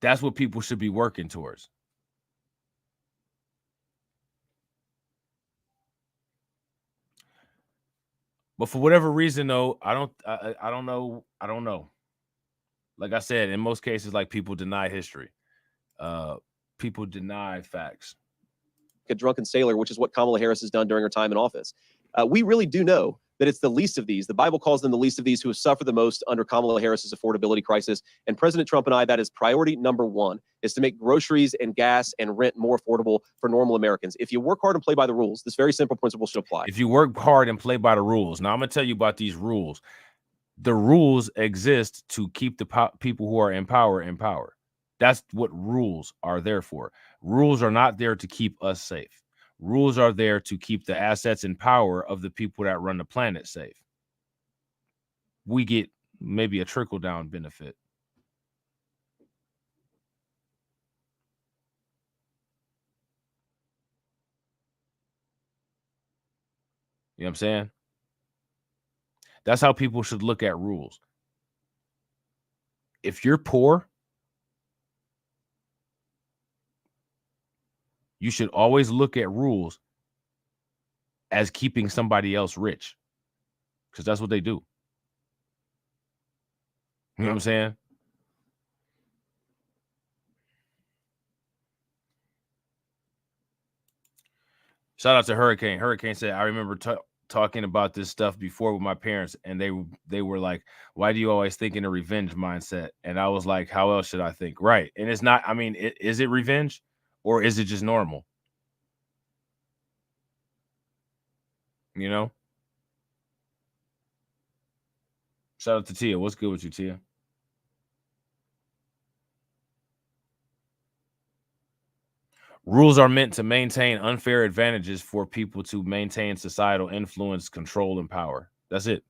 That's what people should be working towards. But for whatever reason, though, I don't know. Like I said, in most cases, like people deny history. People deny facts. A drunken sailor, which is what Kamala Harris has done during her time in office. We really do know that it's the least of these. The Bible calls them the least of these who have suffered the most under Kamala Harris's affordability crisis. And President Trump and I, that is priority number one, is to make groceries and gas and rent more affordable for normal Americans. If you work hard and play by the rules, this very simple principle should apply. If you work hard and play by the rules. Now, I'm going to tell you about these rules. The rules exist to keep the people who are in power in power. That's what rules are there for. Rules are not there to keep us safe. Rules are there to keep the assets and power of the people that run the planet safe. We get maybe a trickle-down benefit. You know what I'm saying? That's how people should look at rules. If you're poor, you should always look at rules as keeping somebody else rich, because that's what they do. You know what I'm saying? Shout out to Hurricane. Hurricane said, I remember talking about this stuff before with my parents, and they were like, why do you always think in a revenge mindset? And I was like, how else should I think? Right. And it's not, I mean, is it revenge or is it just normal? You know? Shout out to Tia. What's good with you, Tia? Rules are meant to maintain unfair advantages for people to maintain societal influence, control, and power. That's it.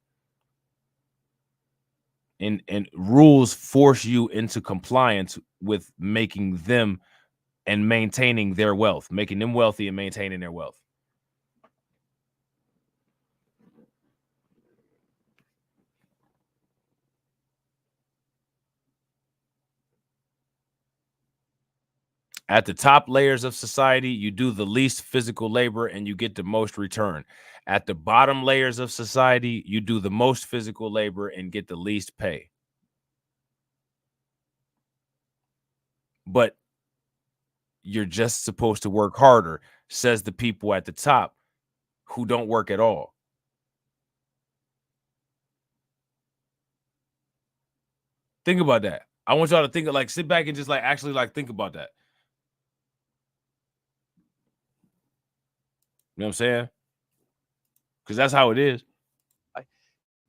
And rules force you into compliance with making them and maintaining their wealth, making them wealthy and maintaining their wealth. At the top layers of society, you do the least physical labor and you get the most return. At the bottom layers of society, you do the most physical labor and get the least pay. But you're just supposed to work harder, says the people at the top who don't work at all. Think about that. I want y'all to think of, like, sit back and just like actually like think about that. You know what I'm saying? Because that's how it is.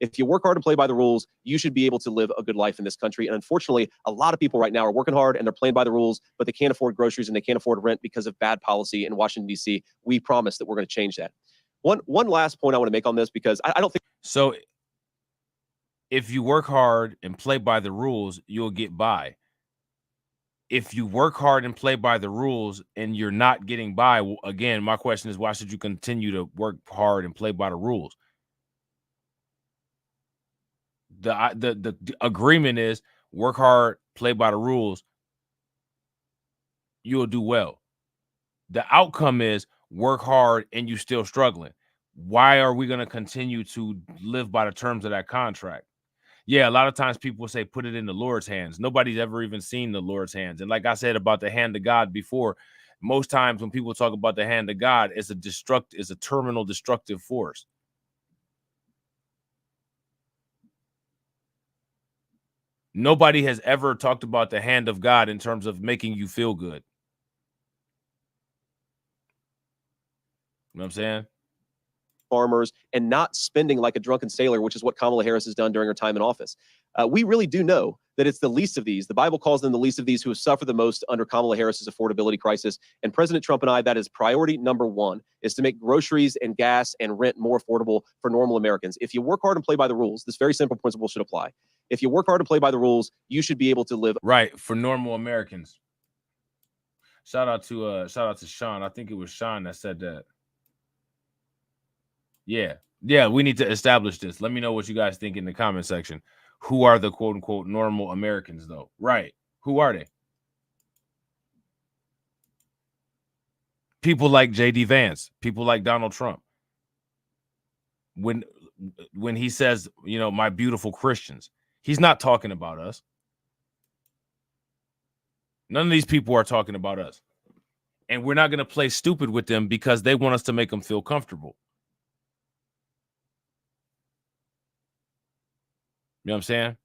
If you work hard and play by the rules, you should be able to live a good life in this country. And unfortunately, a lot of people right now are working hard and they're playing by the rules, but they can't afford groceries and they can't afford rent because of bad policy in Washington, D.C. We promise that we're going to change that. One last point I want to make on this, because I don't think... So if you work hard and play by the rules, you'll get by. If you work hard and play by the rules and you're not getting by, well, again, my question is, why should you continue to work hard and play by the rules? The agreement is work hard, play by the rules, you'll do well. The outcome is work hard and you still struggling. Why are we going to continue to live by the terms of that contract? Yeah, a lot of times people say put it in the Lord's hands. Nobody's ever even seen the Lord's hands. And like I said about the hand of God before, most times when people talk about the hand of God, it's a terminal destructive force. Nobody has ever talked about the hand of God in terms of making you feel good. You know what I'm saying? Farmers and not spending like a drunken sailor, which is what Kamala Harris has done during her time in office. We really do know that it's the least of these. The Bible calls them the least of these who have suffered the most under Kamala Harris's affordability crisis. And President Trump and I, that is priority number one, is to make groceries and gas and rent more affordable for normal Americans. If you work hard and play by the rules, this very simple principle should apply. If you work hard and play by the rules, you should be able to live right for normal Americans. Shout out to Sean. I think it was Sean that said that. Yeah, we need to establish this. Let me know what you guys think in the comment section. Who are the quote unquote normal Americans though? Right. Who are they? People like JD Vance, people like Donald Trump. When he says, you know, my beautiful Christians, he's not talking about us. None of these people are talking about us. And we're not going to play stupid with them because they want us to make them feel comfortable. You know what I'm saying?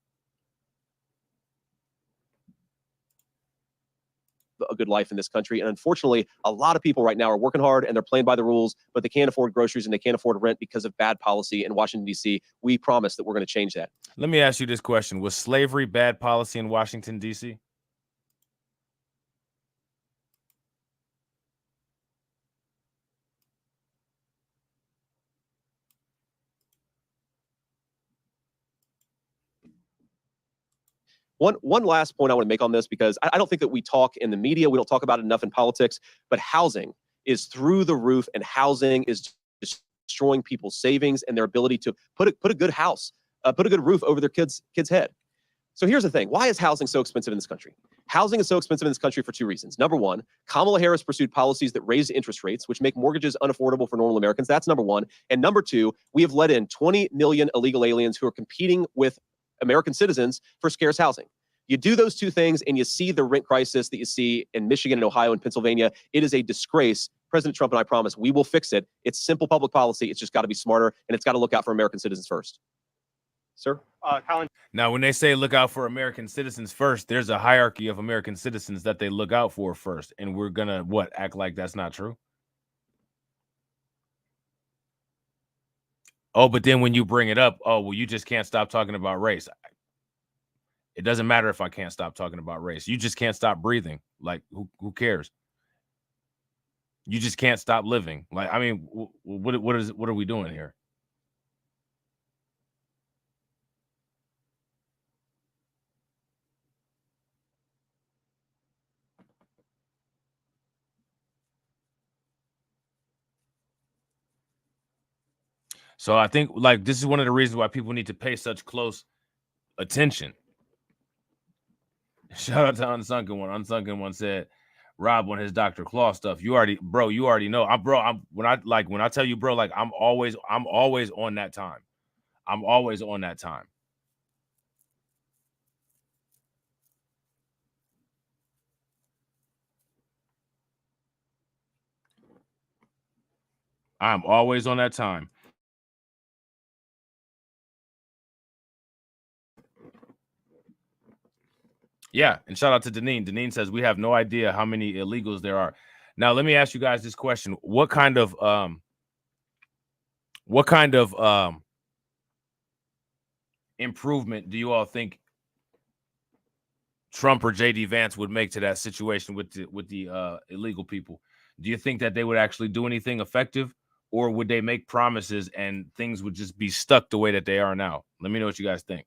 A good life in this country. And unfortunately, a lot of people right now are working hard and they're playing by the rules, but they can't afford groceries and they can't afford rent because of bad policy in Washington, D.C. We promise that we're going to change that. Let me ask you this question. Was slavery bad policy in Washington, D.C.? One last point I want to make on this, because I don't think that we talk in the media, we don't talk about it enough in politics, but housing is through the roof, and housing is destroying people's savings and their ability to put a good house, put a good roof over their kids' head. So here's the thing. Why is housing so expensive in this country? Housing is so expensive in this country for two reasons. Number one, Kamala Harris pursued policies that raised interest rates, which make mortgages unaffordable for normal Americans. That's number one. And number two, we have let in 20 million illegal aliens who are competing with American citizens for scarce housing. You do those two things and you see the rent crisis that you see in Michigan and Ohio and Pennsylvania. It is a disgrace. President Trump and I promise we will fix it. It's simple public policy. It's just got to be smarter, and it's got to look out for American citizens first. Sir? Colin. Now, when they say look out for American citizens first, there's a hierarchy of American citizens that they look out for first. And we're going to, what, act like that's not true? Oh, but then when you bring it up, oh, well, you just can't stop talking about race. It doesn't matter if I can't stop talking about race. You just can't stop breathing. Like, who cares? You just can't stop living. Like, I mean, what are we doing here? So I think, like, this is one of the reasons why people need to pay such close attention. Shout out to Unsunken One. Unsunken One said, Rob, on his Dr. Claw stuff, you already know. When I tell you, bro, like, I'm always on that time. I'm always on that time. I'm always on that time. Yeah, and shout out to Deneen. Deneen says we have no idea how many illegals there are. Now, let me ask you guys this question: what kind of improvement do you all think Trump or JD Vance would make to that situation with the illegal people? Do you think that they would actually do anything effective, or would they make promises and things would just be stuck the way that they are now? Let me know what you guys think.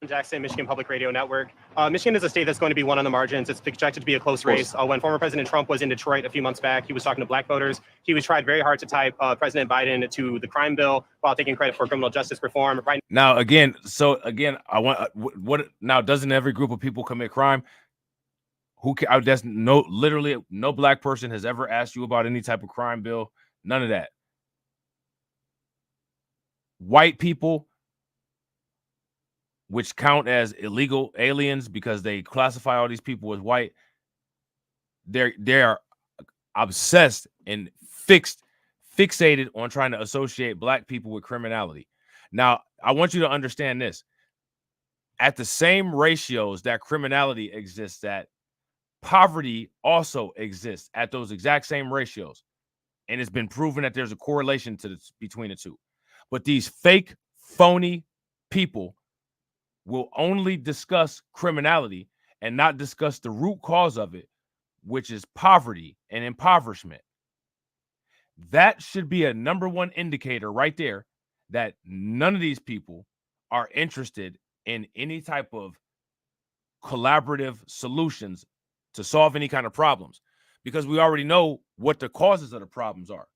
Jackson, Michigan Public Radio Network. Michigan is a state that's going to be one on the margins. It's projected to be a close race. When former President Trump was in Detroit a few months back, he was talking to black voters. He was tried very hard to tie President Biden to the crime bill while taking credit for criminal justice reform. Right now, I want what now? Doesn't every group of people commit crime? That's literally no black person has ever asked you about any type of crime bill. None of that. White people, which count as illegal aliens because they classify all these people as white, they are obsessed and fixated on trying to associate black people with criminality. Now, I want you to understand this. At the same ratios that criminality exists at, poverty also exists at those exact same ratios. And it's been proven that there's a correlation between the two. But these fake, phony people will only discuss criminality and not discuss the root cause of it, which is poverty and impoverishment. That should be a number one indicator right there that none of these people are interested in any type of collaborative solutions to solve any kind of problems, because we already know what the causes of the problems are.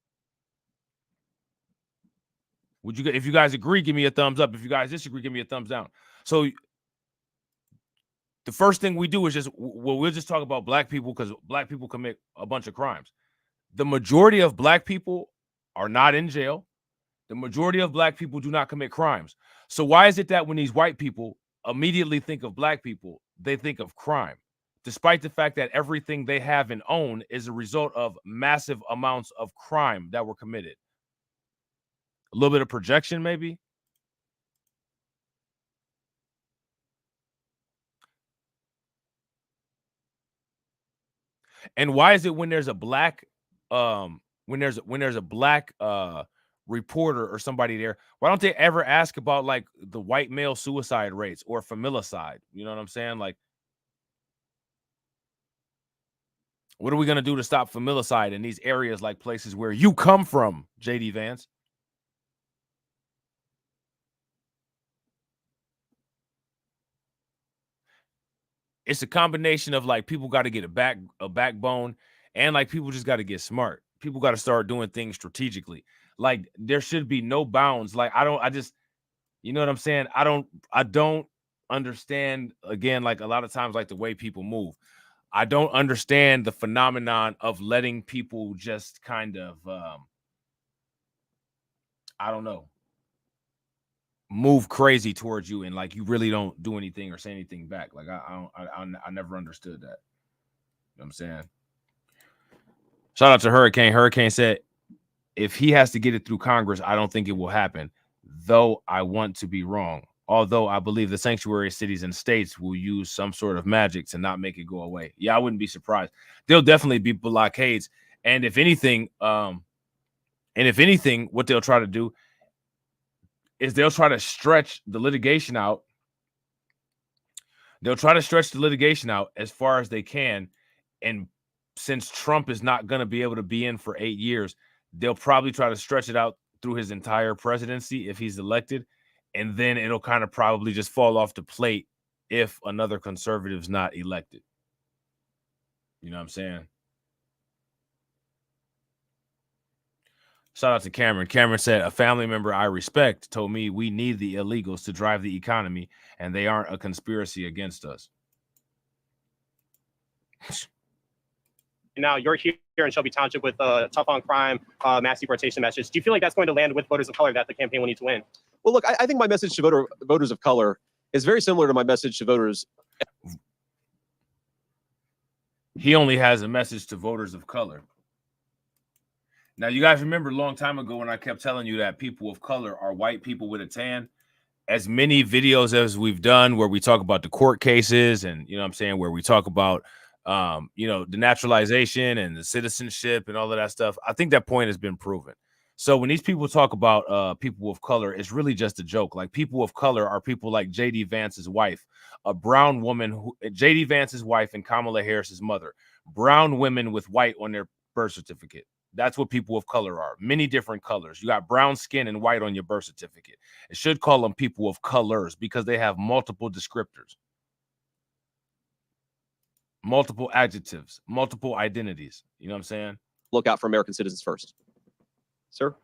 If you guys agree, give me a thumbs up. If you guys disagree, give me a thumbs down. So the first thing we do is we'll just talk about black people because black people commit a bunch of crimes. The majority of black people are not in jail. The majority of black people do not commit crimes. So why is it that when these white people immediately think of black people, they think of crime? despite the fact that everything they have and own is a result of massive amounts of crime that were committed. A little bit of projection, maybe. And why is it when there's a black when there's a black reporter or somebody there, why don't they ever ask about like the white male suicide rates or familicide? You know what I'm saying? Like, what are we going to do to stop familicide in these areas, like places where you come from, JD Vance? It's a combination of like people got to get a backbone, and like people just got to get smart. People got to start doing things strategically. Like there should be no bounds. Like you know what I'm saying? I don't understand, again, like a lot of times, like the way people move. I don't understand the phenomenon of letting people just kind of I don't know, move crazy towards you, and like you really don't do anything or say anything back. Like I never understood that. You know what I'm saying? Shout out to Hurricane. Hurricane said, if he has to get it through Congress, I don't think it will happen, though I want to be wrong. Although I believe the sanctuary cities and states will use some sort of magic to not make it go away. Yeah, I wouldn't be surprised. There'll definitely be blockades. And if anything, what they'll try to do is they'll try to stretch the litigation out. They'll try to stretch the litigation out as far as they can. And since Trump is not going to be able to be in for 8 years, they'll probably try to stretch it out through his entire presidency if he's elected. And then it'll kind of probably just fall off the plate if another conservative's not elected. You know what I'm saying? Shout out to Cameron. Cameron said, a family member I respect told me we need the illegals to drive the economy, and they aren't a conspiracy against us. Now you're here in Shelby Township with a tough on crime, mass deportation message. Do you feel like that's going to land with voters of color that the campaign will need to win? Well, look, I think my message to voters of color is very similar to my message to voters. He only has a message to voters of color. Now, you guys remember a long time ago when I kept telling you that people of color are white people with a tan? As many videos as we've done where we talk about the court cases and, you know what I'm saying, where we talk about, you know, the naturalization and the citizenship and all of that stuff, I think that point has been proven. So when these people talk about people of color, it's really just a joke. Like, people of color are people like JD Vance's wife, a brown woman, JD Vance's wife and Kamala Harris's mother, brown women with white on their birth certificate. That's what people of color are. Many different colors. You got brown skin and white on your birth certificate. It should call them people of colors because they have multiple descriptors, multiple adjectives, multiple identities. You know what I'm saying? Look out for American citizens first. Sir?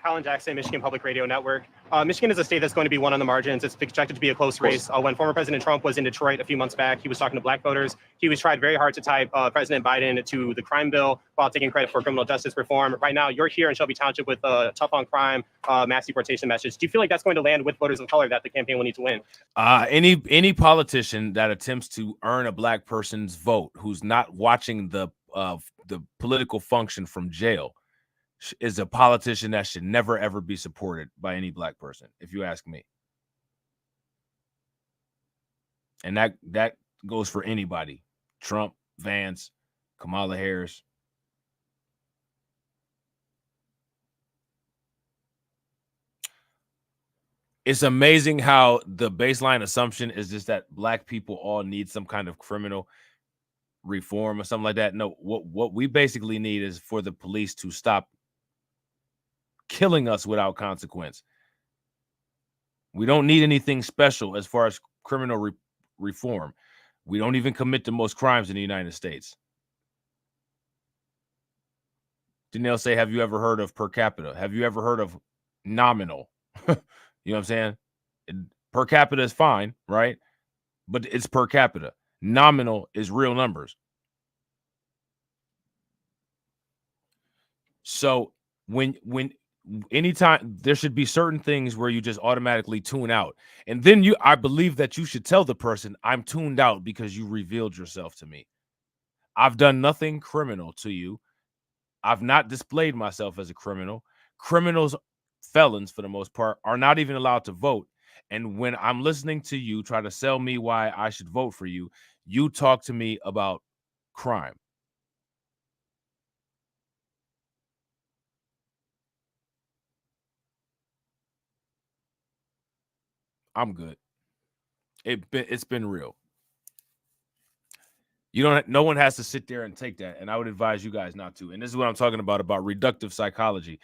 Colin Jackson, Michigan Public Radio Network. Michigan is a state that's going to be one on the margins. It's projected to be a close race. When former President Trump was in Detroit a few months back, he was talking to black voters. He was tried very hard to tie President Biden to the crime bill while taking credit for criminal justice reform. Right now, you're here in Shelby Township with a tough on crime, mass deportation message. Do you feel like that's going to land with voters of color that the campaign will need to win? Any politician that attempts to earn a black person's vote who's not watching the political function from jail is a politician that should never, ever be supported by any black person, if you ask me. And that goes for anybody. Trump, Vance, Kamala Harris. It's amazing how the baseline assumption is just that black people all need some kind of criminal reform or something like that. No, what we basically need is for the police to stop killing us without consequence. We don't need anything special as far as criminal reform. We don't even commit the most crimes in the United States. Janelle say, have you ever heard of per capita? Have you ever heard of nominal? You know what I'm saying? Per capita is fine, right? But it's per capita. Nominal is real numbers. So when anytime there should be certain things where you just automatically tune out. And then I believe that you should tell the person, I'm tuned out because you revealed yourself to me. I've done nothing criminal to you. I've not displayed myself as a criminal. Criminals, felons for the most part, are not even allowed to vote. And when I'm listening to you try to sell me why I should vote for you, you talk to me about crime. I'm good. It's been real. No one has to sit there and take that. And I would advise you guys not to. And this is what I'm talking about reductive psychology.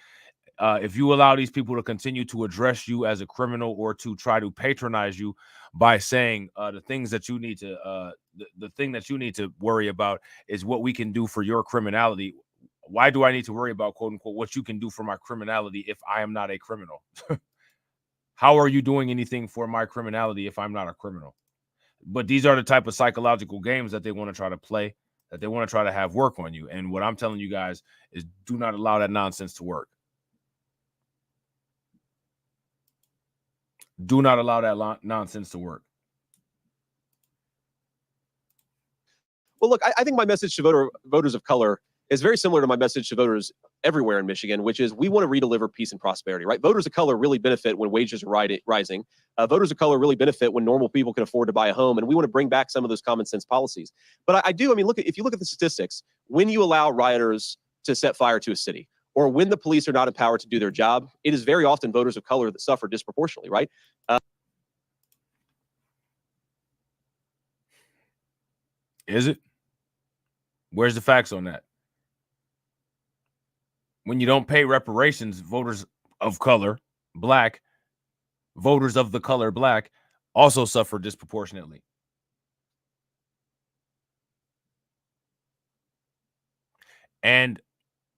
If you allow these people to continue to address you as a criminal or to try to patronize you by saying the things that you need to, the thing that you need to worry about is what we can do for your criminality. Why do I need to worry about, quote unquote, what you can do for my criminality if I am not a criminal? How are you doing anything for my criminality if I'm not a criminal? But these are the type of psychological games that they want to try to play, that they want to try to have work on you. And what I'm telling you guys is do not allow that nonsense to work. Do not allow that nonsense to work. Well, look, I think my message to voters of color is very similar to my message to voters everywhere in Michigan, which is we want to redeliver peace and prosperity, right? Voters of color really benefit when wages are rising. Voters of color really benefit when normal people can afford to buy a home, and we want to bring back some of those common sense policies. But I mean, if you look at the statistics, when you allow rioters to set fire to a city, or when the police are not empowered to do their job, it is very often voters of color that suffer disproportionately, right? Is it? Where's the facts on that? When you don't pay reparations, voters of color, black, voters of the color black also suffer disproportionately. And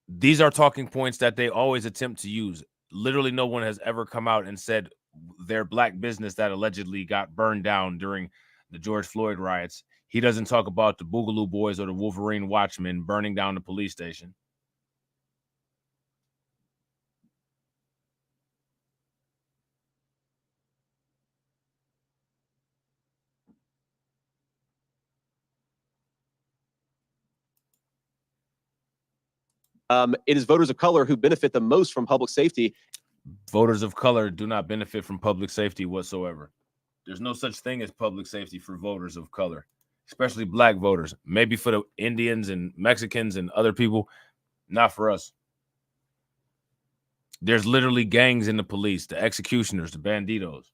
these are talking points that they always attempt to use. Literally no one has ever come out and said their black business that allegedly got burned down during the George Floyd riots. He doesn't talk about the Boogaloo Boys or the Wolverine Watchmen burning down the police station. It is voters of color who benefit the most from public safety. Voters of color do not benefit from public safety whatsoever. There's no such thing as public safety for voters of color, especially black voters. Maybe for the Indians and Mexicans and other people, not for us. There's literally gangs in the police, the executioners, the banditos.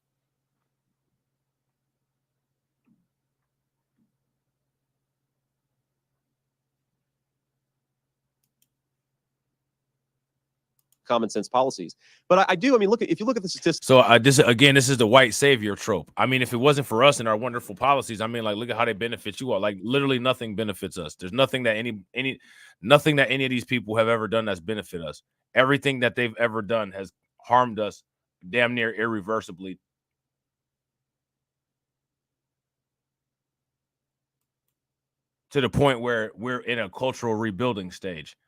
Common sense policies. But I mean, if you look at the statistics. So this is the white savior trope. I mean, if it wasn't for us and our wonderful policies, I mean, like, look at how they benefit you all. Like, literally nothing benefits us. There's nothing that nothing that any of these people have ever done that's benefit us. Everything that they've ever done has harmed us damn near irreversibly. To the point where we're in a cultural rebuilding stage.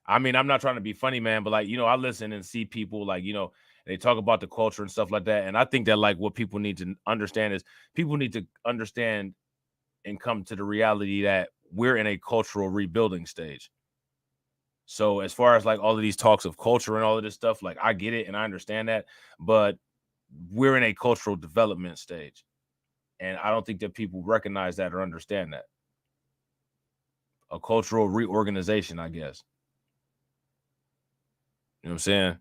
I mean, I'm not trying to be funny, man, but like, I listen and see people like, they talk about the culture and stuff like that. And I think that like what people need to understand is people need to understand and come to the reality that we're in a cultural rebuilding stage. So as far as like all of these talks of culture and all of this stuff, like I get it and I understand that, but we're in a cultural development stage. And I don't think that people recognize that or understand that. A cultural reorganization, I guess. You know what I'm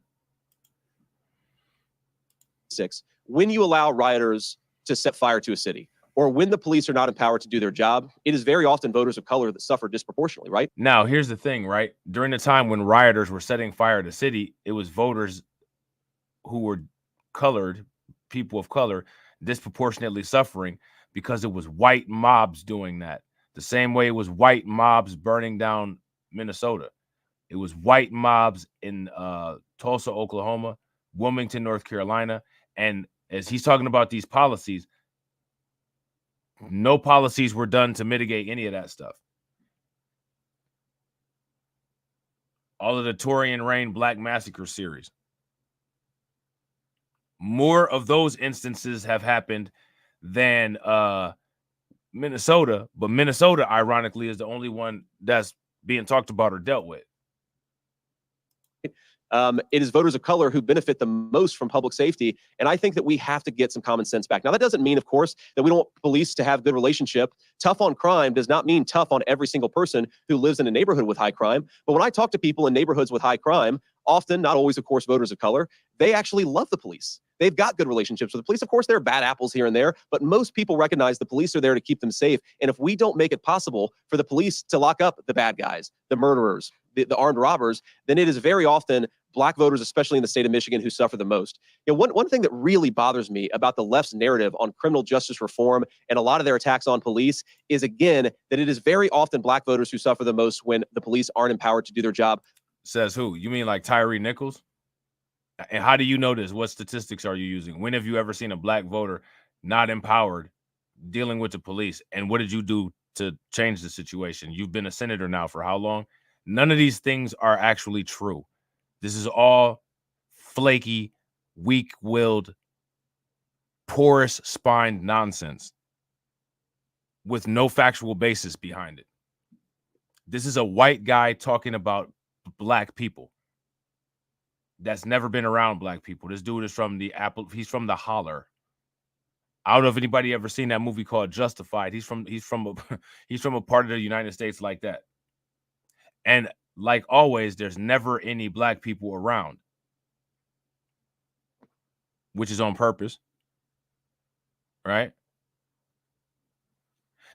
saying? When you allow rioters to set fire to a city, or when the police are not empowered to do their job, it is very often voters of color that suffer disproportionately, right? Now, here's the thing, right? During the time when rioters were setting fire to the city, it was voters who were colored, people of color, disproportionately suffering because it was white mobs doing that. The same way it was white mobs burning down Minnesota. It was white mobs in Tulsa, Oklahoma, Wilmington, North Carolina. And as he's talking about these policies, no policies were done to mitigate any of that stuff. All of the Torian Rain Black Massacre series. more of those instances have happened than Minnesota, but Minnesota, ironically, is the only one that's being talked about or dealt with. It is voters of color who benefit the most from public safety. And I think that we have to get some common sense back. Now, that doesn't mean, of course, that we don't want police to have good relationship. Tough on crime does not mean tough on every single person who lives in a neighborhood with high crime. But when I talk to people in neighborhoods with high crime, often, not always, of course, voters of color, they actually love the police. They've got good relationships with the police. Of course, there are bad apples here and there, but most people recognize the police are there to keep them safe. And if we don't make it possible for the police to lock up the bad guys, the murderers, the armed robbers, then it is very often Black voters, especially in the state of Michigan, who suffer the most. You know, one thing that really bothers me about the left's narrative on criminal justice reform and a lot of their attacks on police is, again, that it is very often Black voters who suffer the most when the police aren't empowered to do their job. Says who? You mean like Tyree Nichols? And how do you know this? What statistics are you using? When have you ever seen a Black voter not empowered dealing with the police? And what did you do to change the situation? You've been a senator now for how long? None of these things are actually true. This is all flaky, weak-willed, porous-spined nonsense with no factual basis behind it. This is a white guy talking about Black people that's never been around Black people. This dude is from the he's from the holler. I don't know if anybody ever seen that movie called Justified. He's from a part of the United States like that. And like always, there's never any Black people around, which is on purpose, right?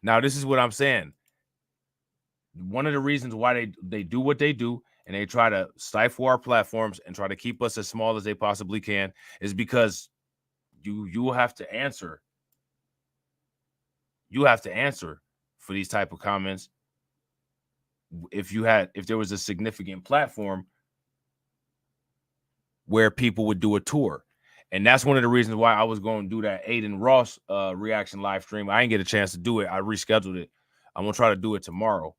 Now, this is what I'm saying. One of the reasons why they do what they do and they try to stifle our platforms and try to keep us as small as they possibly can is because you have to answer. You have to answer for these type of comments. If there was a significant platform where people would do a tour. And that's one of the reasons why I was going to do that Aiden Ross reaction live stream. I didn't get a chance to do it. I rescheduled it. I'm going to try to do it tomorrow.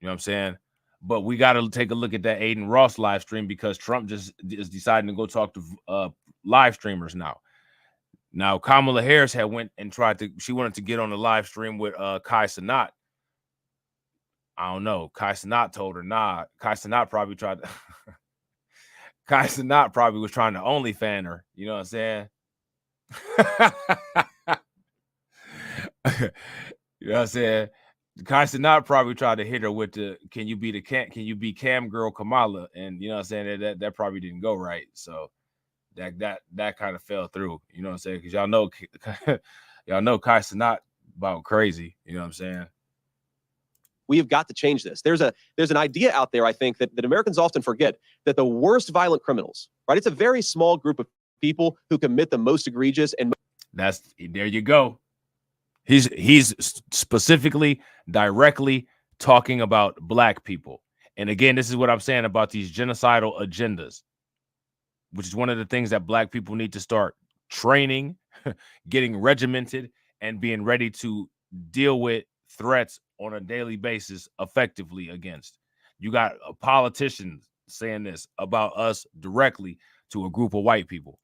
You know what I'm saying? But we got to take a look at that Aiden Ross live stream because Trump just is deciding to go talk to live streamers now. Now, Kamala Harris had went and she wanted to get on the live stream with Kai Cenat. I don't know. Kai Cenat told her, nah. Kai Cenat probably tried to Kai Cenat probably was trying to OnlyFans her. You know what I'm saying? You know what I'm saying? Kai Cenat probably tried to hit her with the can you be cam girl Kamala? And you know what I'm saying? That probably didn't go right. So that kind of fell through. You know what I'm saying? Because y'all know Kai Cenat about crazy. You know what I'm saying? We have got to change this. There's an idea out there, I think, that Americans often forget that the worst violent criminals, right? It's a very small group of people who commit the most egregious and there you go. He's specifically directly talking about Black people. And again, this is what I'm saying about these genocidal agendas, which is one of the things that Black people need to start training, getting regimented, and being ready to deal with threats on a daily basis effectively against. You got politicians saying this about us directly to a group of white people.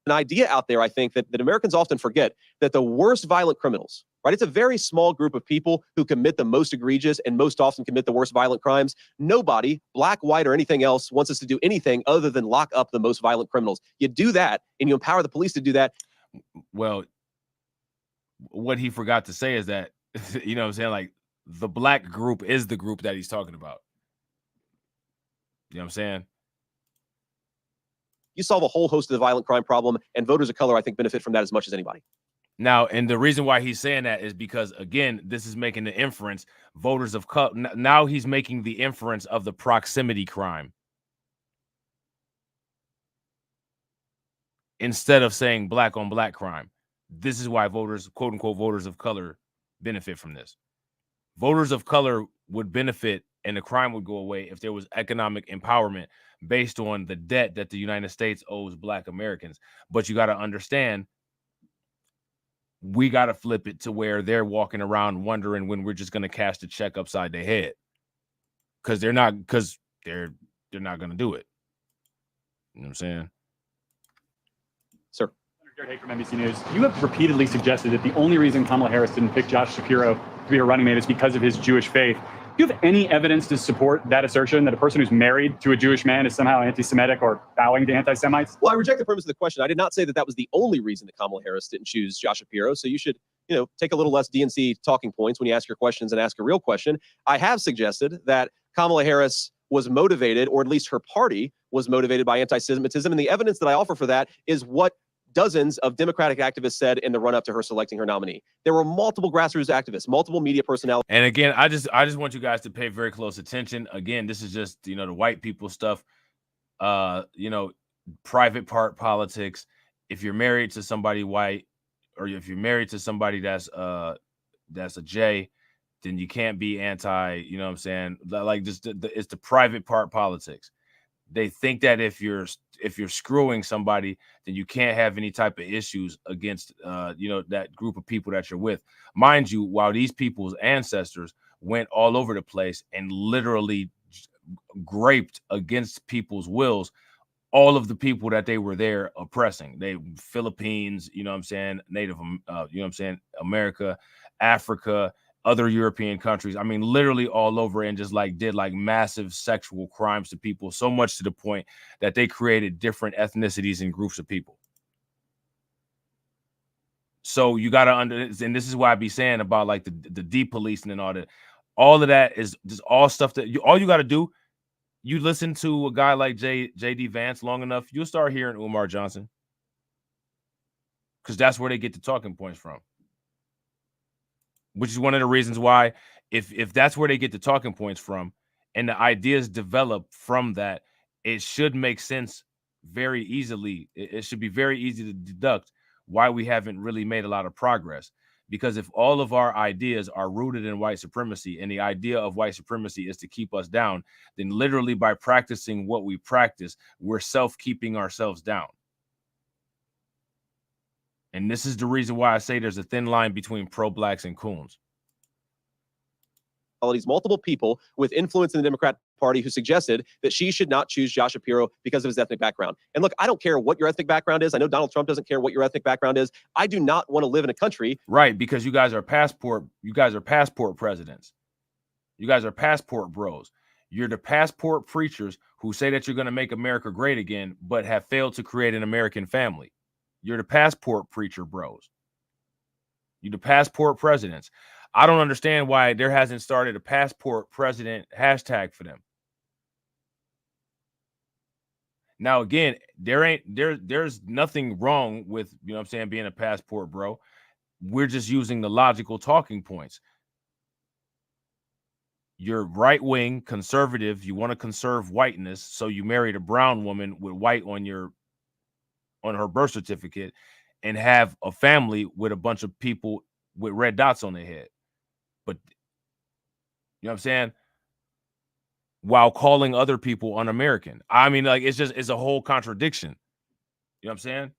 An idea out there, I think, that Americans often forget that the worst violent criminals, right? It's a very small group of people who commit the most egregious and most often commit the worst violent crimes. Nobody, Black, white, or anything else, wants us to do anything other than lock up the most violent criminals. You do that, and you empower the police to do that. Well, what he forgot to say is that, you know what I'm saying, like, the Black group is the group that he's talking about. You know what I'm saying? You solve a whole host of the violent crime problem, and voters of color, I think, benefit from that as much as anybody. Now, and the reason why he's saying that is because, again, this is making the inference, voters of color, now he's making the inference of the proximity crime. Instead of saying Black on Black crime. This is why voters, quote unquote, voters of color benefit from this. Voters of color would benefit and the crime would go away if there was economic empowerment based on the debt that the United States owes Black Americans. But you got to understand, we got to flip it to where they're walking around wondering when we're just going to cash the check upside their head. Because they're not going to do it. You know what I'm saying? Sir. Jared Haig from NBC News. You have repeatedly suggested that the only reason Kamala Harris didn't pick Josh Shapiro to be her running mate is because of his Jewish faith. Do you have any evidence to support that assertion that a person who's married to a Jewish man is somehow anti-Semitic or bowing to anti-Semites? Well, I reject the premise of the question. I did not say that that was the only reason that Kamala Harris didn't choose Josh Shapiro. So you should, take a little less DNC talking points when you ask your questions and ask a real question. I have suggested that Kamala Harris was motivated, or at least her party was motivated by anti-Semitism. And the evidence that I offer for that is what dozens of Democratic activists said in the run-up to her selecting her nominee. There were multiple grassroots activists, multiple media personnel. And again, I just want you guys to pay very close attention. Again, this is just, the white people stuff, private part politics. If you're married to somebody white, or if you're married to somebody that's a J, then you can't be anti, you know what I'm saying? Like, just it's the private part politics. They think that if you're screwing somebody, then you can't have any type of issues against that group of people that you're with. Mind you, while these people's ancestors went all over the place and literally graped against people's wills, all of the people that they were there oppressing. They Philippines, you know what I'm saying, Native, America, Africa, other European countries. I mean, literally all over, and just did massive sexual crimes to people, so much to the point that they created different ethnicities and groups of people. So you got to and this is why I be saying about the depolicing and all that. All of that is just all stuff that all you got to do. You listen to a guy like JD Vance long enough, you'll start hearing Umar Johnson, because that's where they get the talking points from. Which is one of the reasons why, if that's where they get the talking points from, and the ideas develop from that, it should make sense very easily. It should be very easy to deduct why we haven't really made a lot of progress. Because if all of our ideas are rooted in white supremacy, and the idea of white supremacy is to keep us down, then literally by practicing what we practice, we're self-keeping ourselves down. And this is the reason why I say there's a thin line between pro-blacks and coons. Multiple people with influence in the Democrat Party who suggested that she should not choose Josh Shapiro because of his ethnic background. And look, I don't care what your ethnic background is. I know Donald Trump doesn't care what your ethnic background is. I do not want to live in a country. Right, because you guys are passport presidents. You guys are passport bros. You're the passport preachers who say that you're going to make America great again, but have failed to create an American family. You're the passport preacher bros. You're the passport presidents. I don't understand why there hasn't started a passport president hashtag for them. Now, again, there's nothing wrong with, being a passport bro. We're just using the logical talking points. You're right wing, conservative. You want to conserve whiteness, so you married a brown woman with white on her birth certificate, and have a family with a bunch of people with red dots on their head. But you know what I'm saying? While calling other people un-American. I mean, it's a whole contradiction. You know what I'm saying?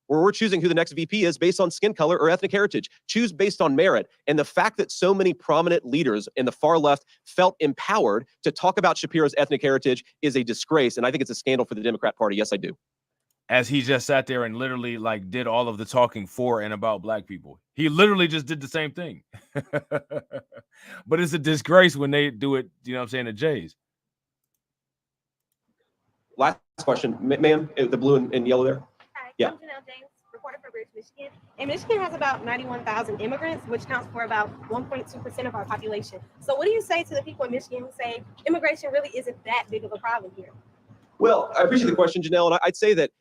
Where we're choosing who the next VP is based on skin color or ethnic heritage. Choose based on merit. And the fact that so many prominent leaders in the far left felt empowered to talk about Shapiro's ethnic heritage is a disgrace. And I think it's a scandal for the Democrat Party. Yes, I do. As he just sat there and literally did all of the talking for and about black people. He literally just did the same thing. But it's a disgrace when they do it, the Jays. Last question, ma'am, the blue and yellow there. Hi, yeah. I'm Janelle James, reporter for Bridge, Michigan. And Michigan has about 91,000 immigrants, which counts for about 1.2% of our population. So what do you say to the people in Michigan who say immigration really isn't that big of a problem here? Well, I appreciate the question, Janelle. And I'd say that,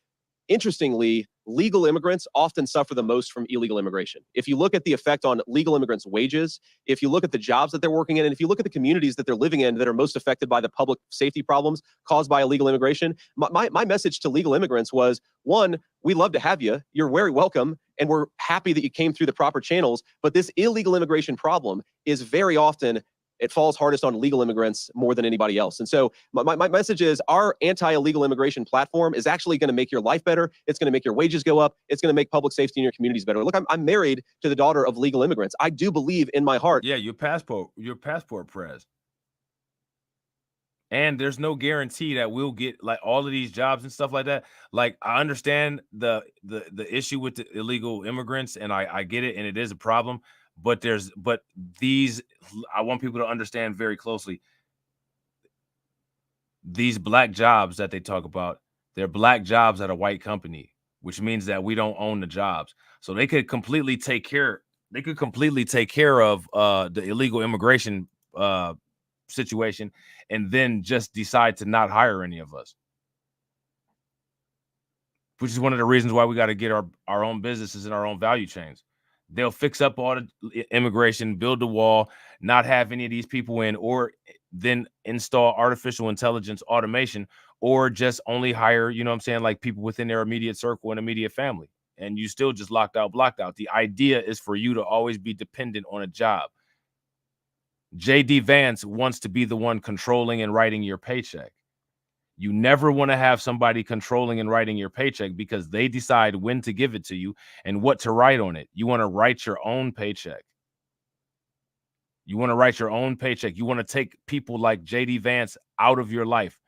interestingly, legal immigrants often suffer the most from illegal immigration. If you look at the effect on legal immigrants' wages, if you look at the jobs that they're working in, and if you look at the communities that they're living in that are most affected by the public safety problems caused by illegal immigration, my message to legal immigrants was, one, we love to have you. You're very welcome. And we're happy that you came through the proper channels. But this illegal immigration problem is very often, it falls hardest on legal immigrants more than anybody else. And so my message is our anti-illegal immigration platform is actually going to make your life better. It's going to make your wages go up. It's going to make public safety in your communities better. Look, I'm married to the daughter of legal immigrants. I do believe in my heart. Yeah, your passport prez. And there's no guarantee that we'll get like all of these jobs and stuff like that. Like, I understand the issue with the illegal immigrants, and I get it, and it is a problem. But these, I want people to understand very closely. These black jobs that they talk about, they're black jobs at a white company, which means that we don't own the jobs. So they could completely take care. They could completely take care of the illegal immigration situation, and then just decide to not hire any of us, which is one of the reasons why we got to get our own businesses and our own value chains. They'll fix up all the immigration, build the wall, not have any of these people in, or then install artificial intelligence automation, or just only hire, you know what I'm saying, like people within their immediate circle and immediate family. And you still just blocked out. The idea is for you to always be dependent on a job. JD Vance wants to be the one controlling and writing your paycheck. You never want to have somebody controlling and writing your paycheck, because they decide when to give it to you and what to write on it. You want to write your own paycheck. You want to write your own paycheck. You want to take people like JD Vance out of your life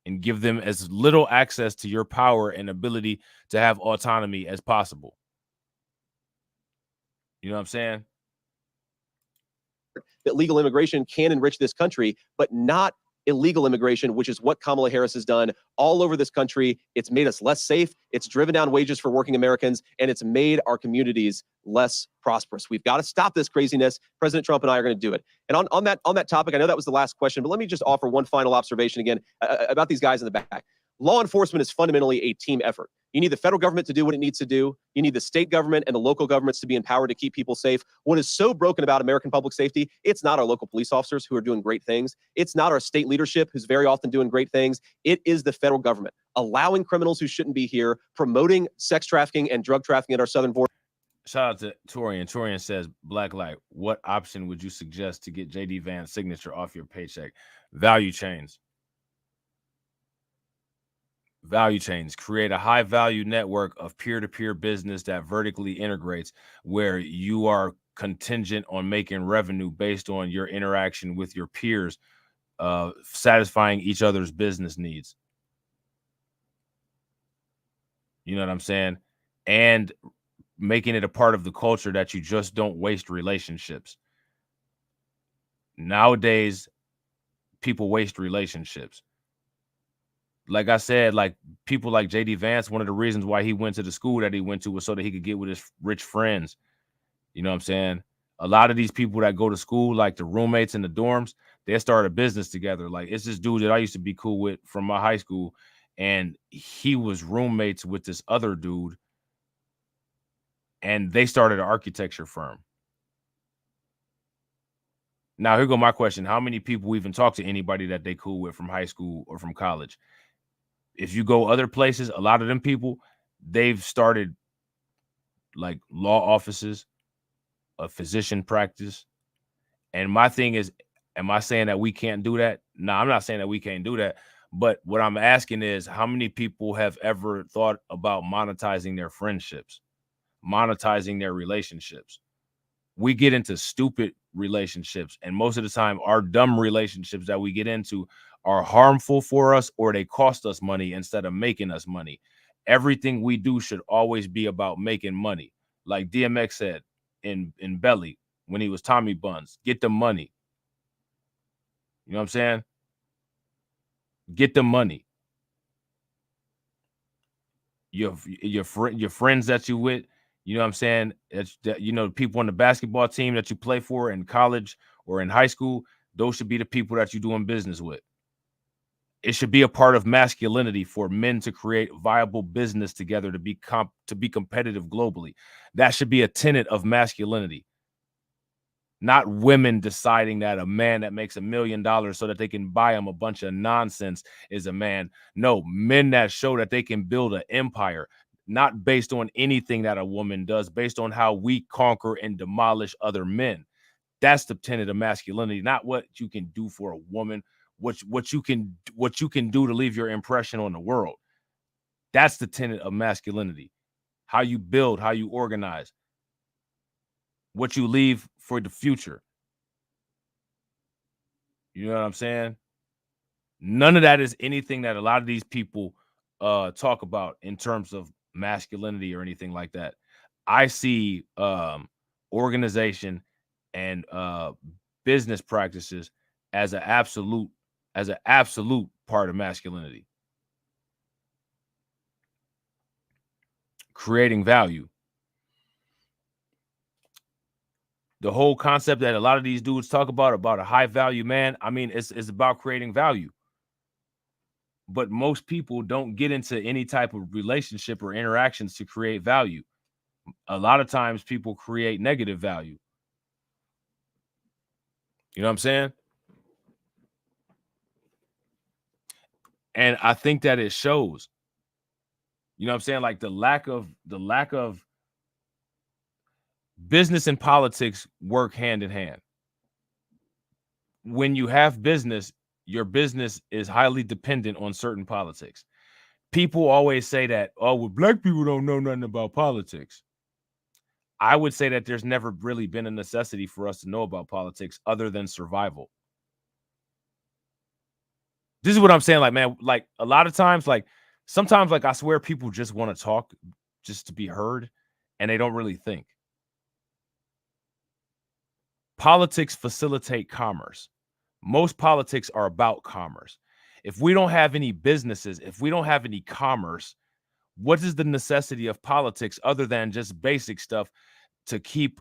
and give them as little access to your power and ability to have autonomy as possible. You know what I'm saying? That legal immigration can enrich this country, but not illegal immigration, which is what Kamala Harris has done all over this country. It's made us less safe. It's driven down wages for working Americans, and it's made our communities less prosperous. We've got to stop this craziness. President Trump and I are going to do it. And on that topic, I know that was the last question, but let me just offer one final observation again about these guys in the back. Law enforcement is fundamentally a team effort. You need the federal government to do what it needs to do. You need the state government and the local governments to be empowered to keep people safe. What is so broken about American public safety, it's not our local police officers who are doing great things. It's not our state leadership who's very often doing great things. It is the federal government allowing criminals who shouldn't be here, promoting sex trafficking and drug trafficking at our southern border. Shout out to Torian. Torian says, Black Light, what option would you suggest to get JD Vance's signature off your paycheck? Value chains. Value chains. Create a high value network of peer-to-peer business that vertically integrates, where you are contingent on making revenue based on your interaction with your peers, satisfying each other's business needs. You know what I'm saying? And making it a part of the culture that you just don't waste relationships. Nowadays, people waste relationships. Like I said, like people like JD Vance, one of the reasons why he went to the school that he went to was so that he could get with his rich friends. You know what I'm saying? A lot of these people that go to school, like the roommates in the dorms, they start a business together. Like, it's this dude that I used to be cool with from my high school, and he was roommates with this other dude, and they started an architecture firm. Now, here go my question. How many people even talk to anybody that they cool with from high school or from college? If you go other places, a lot of them people, they've started like law offices, a physician practice. And my thing is, am I saying that we can't do that? No, I'm not saying that we can't do that. But what I'm asking is, how many people have ever thought about monetizing their friendships, monetizing their relationships? We get into stupid relationships, and most of the time our dumb relationships that we get into are harmful for us, or they cost us money instead of making us money. Everything we do should always be about making money. Like DMX said in Belly when he was Tommy Buns, get the money. You know what I'm saying? Get the money. Your friends that you with, you know what I'm saying? You know, people on the basketball team that you play for in college or in high school, those should be the people that you're doing business with. It should be a part of masculinity for men to create viable business together to be competitive globally. That should be a tenet of masculinity. Not women deciding that a man that makes $1 million so that they can buy him a bunch of nonsense is a man. No, men that show that they can build an empire, not based on anything that a woman does, based on how we conquer and demolish other men. That's the tenet of masculinity, not what you can do for a woman, what you can do to leave your impression on the world. That's the tenet of masculinity. How you build, how you organize, what you leave for the future. You know what I'm saying? None of that is anything that a lot of these people talk about in terms of masculinity or anything like that. I see organization and business practices as an absolute part of masculinity. Creating value. The whole concept that a lot of these dudes talk about a high value man, I mean, it's about creating value. But most people don't get into any type of relationship or interactions to create value. A lot of times people create negative value. You know what I'm saying? And I think that it shows. You know what I'm saying? Like the lack of business and politics work hand in hand. When you have business, your business is highly dependent on certain politics. People always say that, oh, well, black people don't know nothing about politics. I would say that there's never really been a necessity for us to know about politics other than survival. This is what I'm saying. Like, man, like a lot of times, like sometimes, like I swear people just want to talk just to be heard and they don't really think. Politics facilitate commerce. Most politics are about commerce. If we don't have any businesses, if we don't have any commerce, what is the necessity of politics other than just basic stuff to keep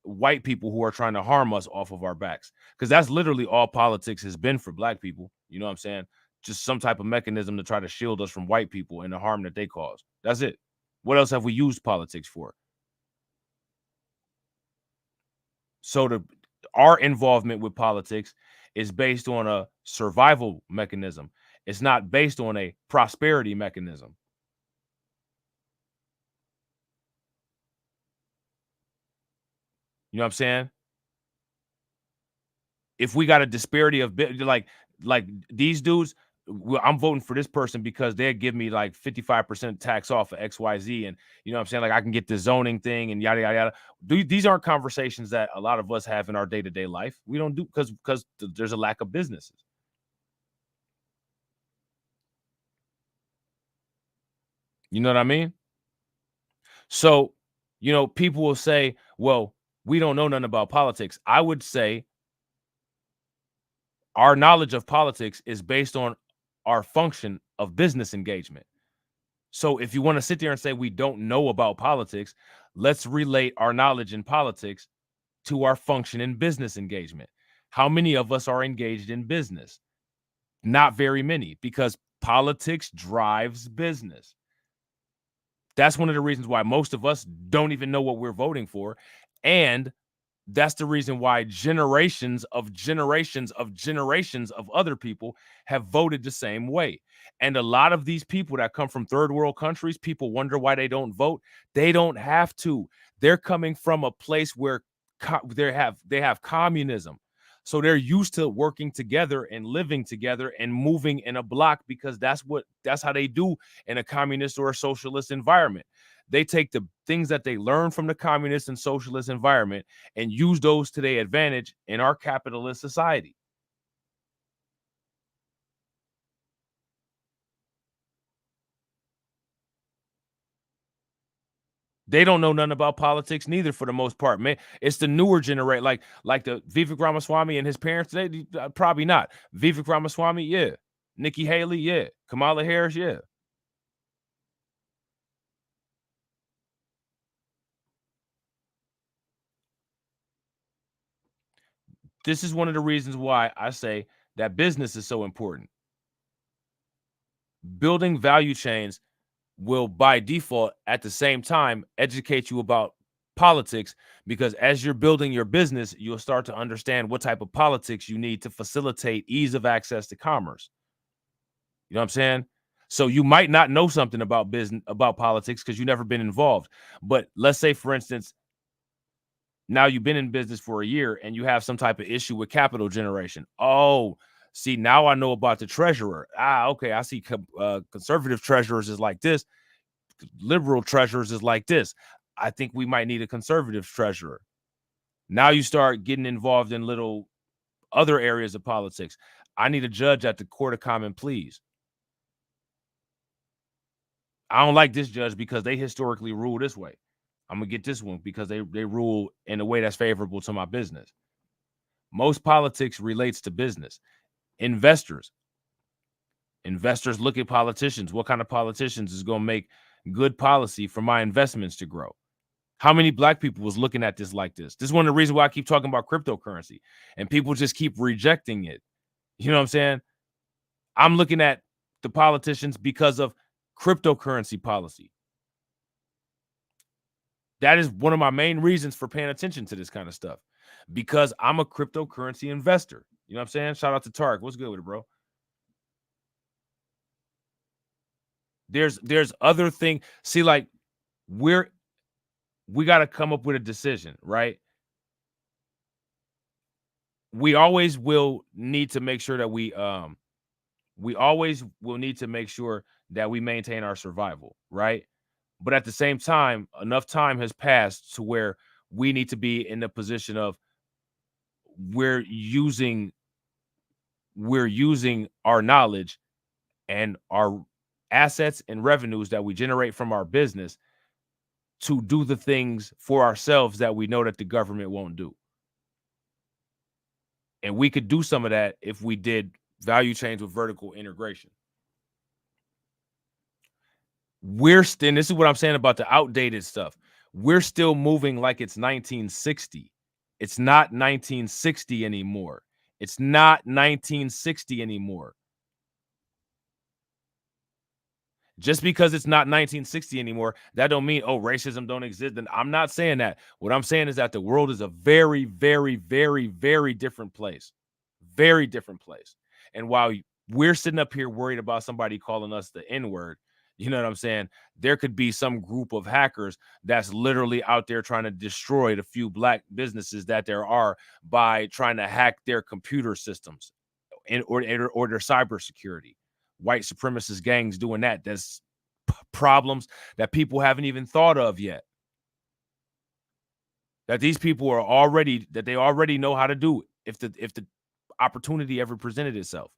white people who are trying to harm us off of our backs? Because that's literally all politics has been for black people. You know what I'm saying? Just some type of mechanism to try to shield us from white people and the harm that they cause. That's it. What else have we used politics for? So our involvement with politics is based on a survival mechanism. It's not based on a prosperity mechanism. You know what I'm saying? If we got a disparity of like these dudes, I'm voting for this person because they'll give me like 55% tax off of XYZ. And you know what I'm saying? Like I can get the zoning thing and yada, yada, yada. These aren't conversations that a lot of us have in our day-to-day life. We don't do because there's a lack of businesses. You know what I mean? So, you know, people will say, well, we don't know nothing about politics. I would say our knowledge of politics is based on our function of business engagement. So if you want to sit there and say we don't know about politics, let's relate our knowledge in politics to our function in business engagement. How many of us are engaged in business? Not very many, because politics drives business. That's one of the reasons why most of us don't even know what we're voting for. And that's the reason why generations of other people have voted the same way. And a lot of these people that come from third world countries, people wonder why they don't vote. They don't have to. They're coming from a place where they have communism. So they're used to working together and living together and moving in a block, because that's how they do in a communist or a socialist environment. They take the things that they learn from the communist and socialist environment and use those to their advantage in our capitalist society. They don't know nothing about politics neither, for the most part, man. It's the newer generation, like the Vivek Ramaswamy and his parents. They probably not. Vivek Ramaswamy, yeah. Nikki Haley, yeah. Kamala Harris, yeah. This is one of the reasons why I say that business is so important. Building value chains will, by default, at the same time, educate you about politics, because as you're building your business, you'll start to understand what type of politics you need to facilitate ease of access to commerce. You know what I'm saying? So you might not know something about business, about politics, because you've never been involved. But let's say, for instance, now you've been in business for a year and you have some type of issue with capital generation. Oh, see, now I know about the treasurer. Okay, I see conservative treasurers is like this. Liberal treasurers is like this. I think we might need a conservative treasurer. Now you start getting involved in little other areas of politics. I need a judge at the Court of Common Pleas. I don't like this judge because they historically rule this way. I'm going to get this one because they rule in a way that's favorable to my business. Most politics relates to business. Investors look at politicians. What kind of politicians is going to make good policy for my investments to grow? How many black people was looking at this like this? This is one of the reasons why I keep talking about cryptocurrency and people just keep rejecting it. You know what I'm saying? I'm looking at the politicians because of cryptocurrency policy. That is one of my main reasons for paying attention to this kind of stuff, because I'm a cryptocurrency investor. You know what I'm saying? Shout out to Tark. What's good with it, bro? There's other thing. See, like we got to come up with a decision, right? We always will need to make sure that we always will need to make sure that we maintain our survival, right? But at the same time, enough time has passed to where we need to be in the position of we're using our knowledge and our assets and revenues that we generate from our business to do the things for ourselves that we know that the government won't do. And we could do some of that if we did value chains with vertical integration. And this is what I'm saying about the outdated stuff. We're still moving like it's 1960. It's not 1960 anymore. It's not 1960 anymore. Just because it's not 1960 anymore, that don't mean, oh, racism don't exist. And I'm not saying that. What I'm saying is that the world is a very, very, very, very different place. Very different place. And while we're sitting up here worried about somebody calling us the N-word, you know what I'm saying? There could be some group of hackers that's literally out there trying to destroy the few black businesses that there are by trying to hack their computer systems or their cybersecurity. White supremacist gangs doing that. There's problems that people haven't even thought of yet. That these people are already know how to do it if the opportunity ever presented itself.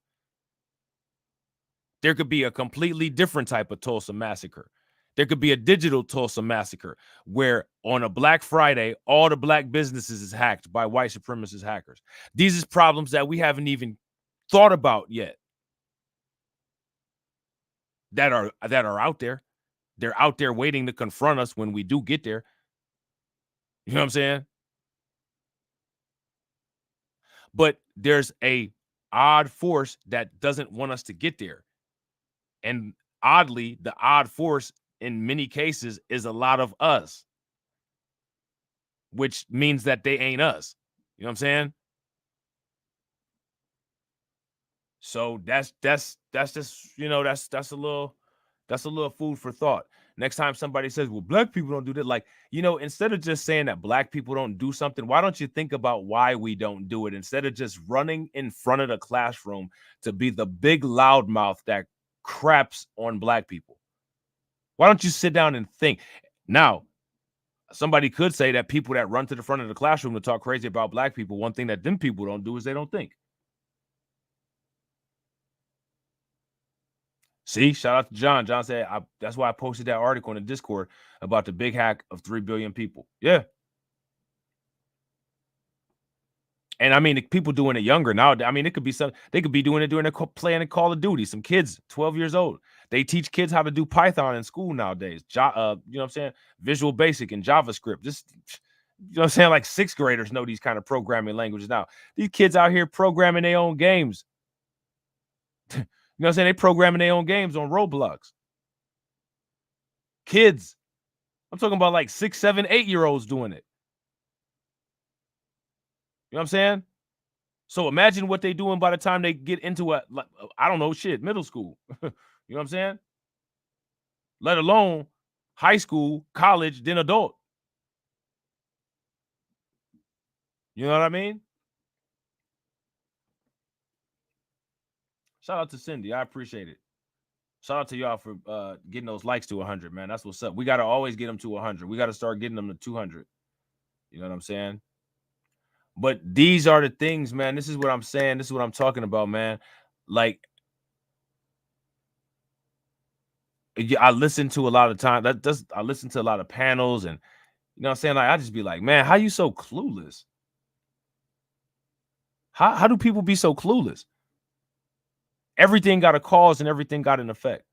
There could be a completely different type of Tulsa massacre. There could be a digital Tulsa massacre where on a Black Friday, all the black businesses is hacked by white supremacist hackers. These are problems that we haven't even thought about yet. That are out there. They're out there waiting to confront us when we do get there. You know what I'm saying? But there's a odd force that doesn't want us to get there. And oddly, the odd force in many cases is a lot of us, which means that they ain't us. You know what I'm saying? So that's just, you know, that's a little food for thought. Next time somebody says, well, black people don't do that, like, you know, instead of just saying that black people don't do something, why don't you think about why we don't do it instead of just running in front of the classroom to be the big loudmouth that craps on black people? Why don't you sit down and think? Now, somebody could say that people that run to the front of the classroom to talk crazy about black people, one thing that them people don't do is they don't think. See, shout out to John. John said, that's why I posted that article in the Discord about the big hack of 3 billion people. Yeah. And I mean, people doing it younger now. I mean, it could be they could be doing it during their playing a Call of Duty. Some kids, 12 years old. They teach kids how to do Python in school nowadays. You know what I'm saying? Visual Basic and JavaScript. You know what I'm saying? Like 6th graders know these kind of programming languages now. These kids out here programming their own games. You know what I'm saying? They programming their own games on Roblox. Kids. I'm talking about like 6, 7, 8-year-olds doing it. You know what I'm saying? So imagine what they're doing by the time they get into middle school. You know what I'm saying? Let alone high school, college, then adult. You know what I mean? Shout out to Cindy. I appreciate it. Shout out to y'all for getting those likes to 100, man. That's what's up. We got to always get them to 100. We got to start getting them to 200. You know what I'm saying? But these are the things, man. This is what I'm saying. This is what I'm talking about, man. Like, I listen to a lot of time. I listen to a lot of panels, and you know what I'm saying? Like, I just be like, man, how you so clueless? How do people be so clueless? Everything got a cause and everything got an effect.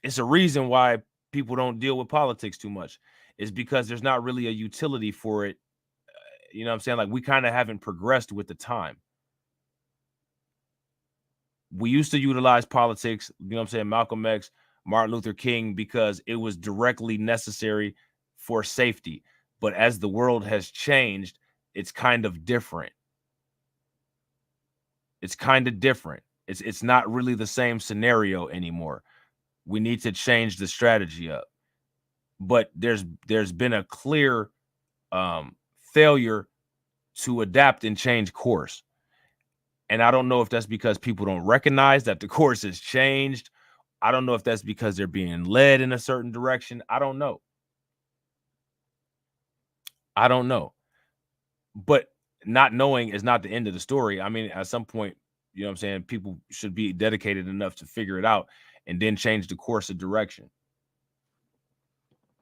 It's a reason why people don't deal with politics too much. It's because there's not really a utility for it. You know what I'm saying? Like, we kind of haven't progressed with the time. We used to utilize politics, you know what I'm saying, Malcolm X, Martin Luther King, because it was directly necessary for safety. But as the world has changed, it's kind of different. It's kind of different. It's not really the same scenario anymore. We need to change the strategy up. But there's been a clear failure to adapt and change course. And I don't know if that's because people don't recognize that the course has changed. I don't know if that's because they're being led in a certain direction. I don't know. But not knowing is not the end of the story. I mean, at some point, you know what I'm saying, people should be dedicated enough to figure it out and then change the course of direction.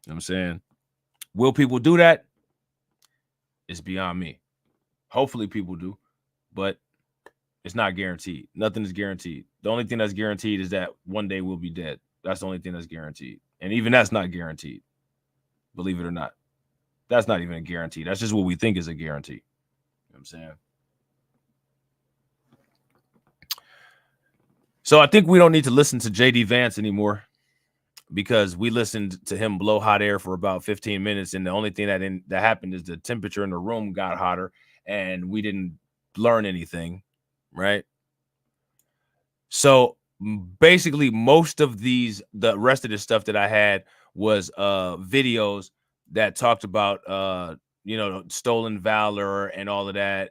You know what I'm saying? Will people do that? It's beyond me. Hopefully people do, but it's not guaranteed. Nothing is guaranteed. The only thing that's guaranteed is that one day we'll be dead. That's the only thing that's guaranteed. And even that's not guaranteed. Believe it or not. That's not even a guarantee. That's just what we think is a guarantee. You know what I'm saying? So I think we don't need to listen to JD Vance anymore, because we listened to him blow hot air for about 15 minutes. And the only thing that happened is the temperature in the room got hotter and we didn't learn anything. Right. So basically, most of the rest of the stuff that I had was videos that talked about stolen valor and all of that.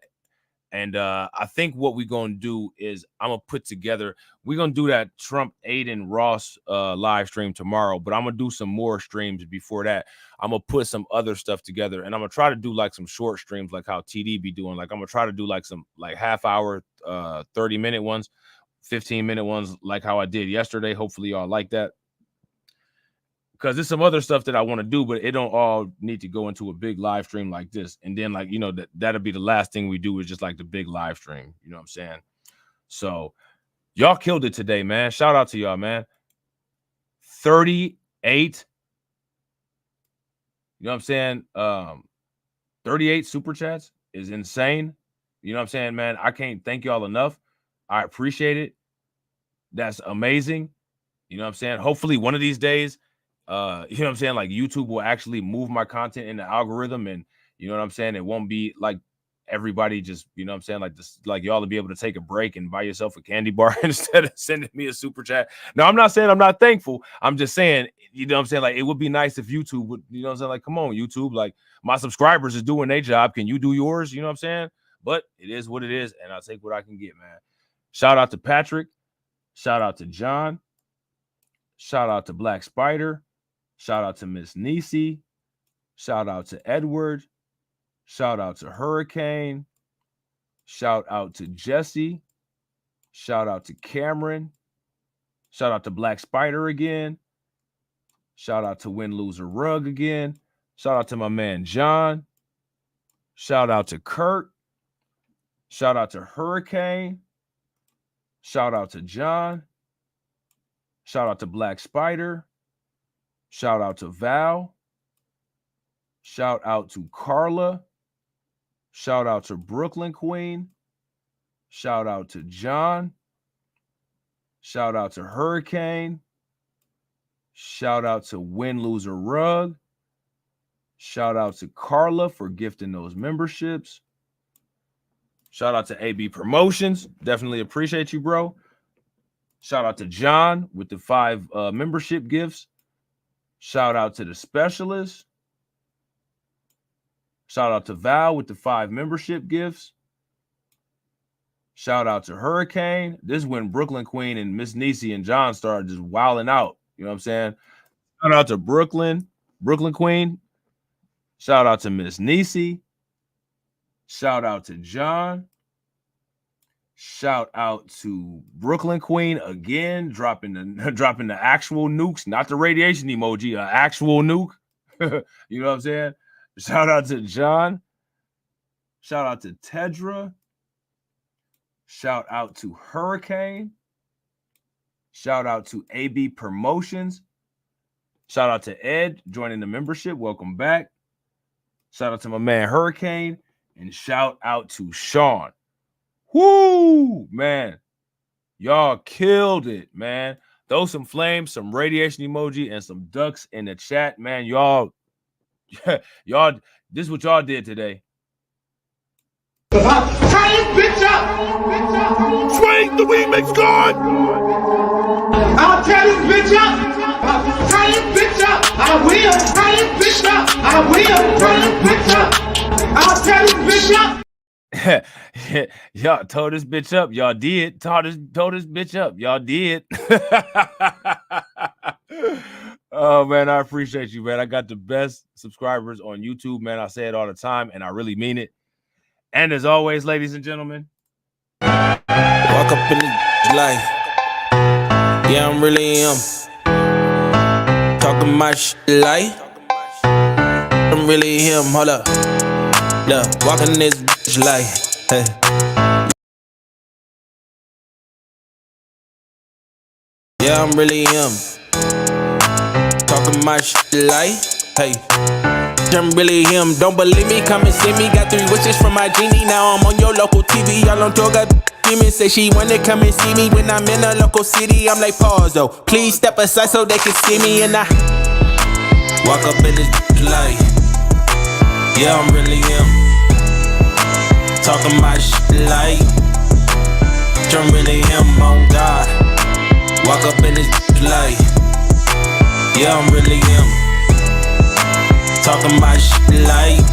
And I think what we're gonna do is we're gonna do that Trump Aiden Ross live stream tomorrow, but I'm gonna do some more streams before that. I'm gonna put some other stuff together, and I'm gonna try to do like some short streams like how TD be doing. Like, I'm gonna try to do like some half hour 30-minute ones, 15-minute ones, like how I did yesterday. Hopefully y'all like that, because there's some other stuff that I want to do, but it don't all need to go into a big live stream like this. And then, like, that'll be the last thing we do, is just like the big live stream. You know what I'm saying? So y'all killed it today, man. Shout out to y'all, man. 38. You know what I'm saying? 38 super chats is insane. You know what I'm saying, man? I can't thank y'all enough. I appreciate it. That's amazing. You know what I'm saying? Hopefully one of these days, you know what I'm saying, like, YouTube will actually move my content in the algorithm, and you know what I'm saying, it won't be like everybody just, you know what I'm saying, like this, like y'all to be able to take a break and buy yourself a candy bar instead of sending me a super chat. Now, I'm not saying I'm not thankful. I'm just saying, you know what I'm saying, like, it would be nice if YouTube would, you know what I'm saying, like, come on, YouTube, like, my subscribers is doing their job. Can you do yours? You know what I'm saying? But it is what it is, and I'll take what I can get, man. Shout out to Patrick. Shout out to John. Shout out to Black Spider. Shout out to Miss Nisi. Shout out to Edward. Shout out to Hurricane. Shout out to Jesse. Shout out to Cameron. Shout out to Black Spider again. Shout out to Win Loser Rug again. Shout out to my man John. Shout out to Kurt. Shout out to Hurricane. Shout out to John. Shout out to Black Spider. Shout out to Val. Shout out to Carla. Shout out to Brooklyn Queen. Shout out to John. Shout out to Hurricane. Shout out to Win Loser Rug. Shout out to Carla for gifting those memberships. Shout out to AB Promotions. Definitely appreciate you, bro. Shout out to John with the 5 membership gifts. Shout out to the Specialist. Shout out to Val with the 5 membership gifts. Shout out to Hurricane. This is when Brooklyn Queen and Miss Nisi and John started just wilding out. You know what I'm saying? Shout out to Brooklyn Queen. Shout out to Miss Niecy. Shout out to John. Shout out to Brooklyn Queen again, dropping the actual nukes, not the radiation emoji, an actual nuke. You know what I'm saying? Shout out to John. Shout out to Tedra. Shout out to Hurricane. Shout out to AB Promotions. Shout out to Ed joining the membership. Welcome back. Shout out to my man Hurricane. And shout out to Sean. Woo, man. Y'all killed it, man. Throw some flames, some radiation emoji, and some ducks in the chat, man. Y'all, this is what y'all did today. Tie this bitch up. Swing the remix guard. I'll tear this bitch up. Tie this bitch up. I will. Tie this bitch up. I will. Tie this bitch up. I'll tear this bitch up. Y'all told this bitch up. Y'all did. Told this bitch up. Y'all did. Oh, man, I appreciate you, man. I got the best subscribers on YouTube, man. I say it all the time, and I really mean it. And as always, ladies and gentlemen, walk up in the life. Yeah, I'm really him. Talking my shit like I'm really him. Hold up. Look, walking this bitch like, hey. Yeah, I'm really him. Talking my shit like, hey. I'm really him. Don't believe me? Come and see me. Got 3 wishes from my genie. Now I'm on your local TV. Y'all on tour, got demons. Say she wanna come and see me when I'm in a local city. I'm like, pause though. Please step aside so they can see me. And I walk up in this light. Yeah, I'm really him. Talking my shit like I'm really him, on God. Walk up in this light. Yeah, I'm really him. Talking my shit like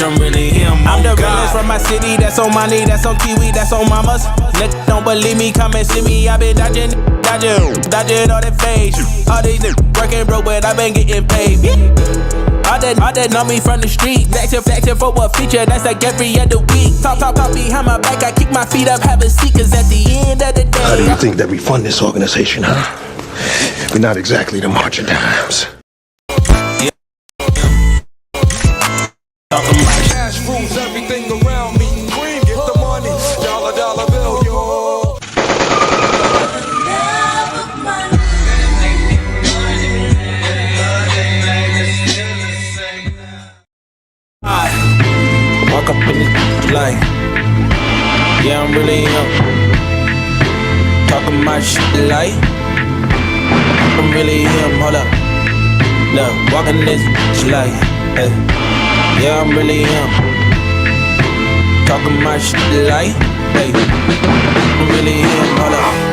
I'm really him. I'm the realest from my city. That's on money, that's on Kiwi, that's on mamas. Niggas don't believe me, come and see me. I been dodging all that fake. All these niggas working broke, but I been getting paid. All that know me from the street. Flexing for a feature, that's like every other week. Talk behind my back, I kick my feet up, have a seat, cause at the end of the day. How do you think that we fund this organization, huh? We're not exactly the March of Dimes. Cash rules everything around me. Cream, get the money. Dollar bill, yo. Walk up in this light. Yeah, I'm really him. Talking my shit like I'm really him. Hold up. Look, walking this light. Hey. Yeah, I'm really him. Talking my shit like, hey, I'm really him. Hold up.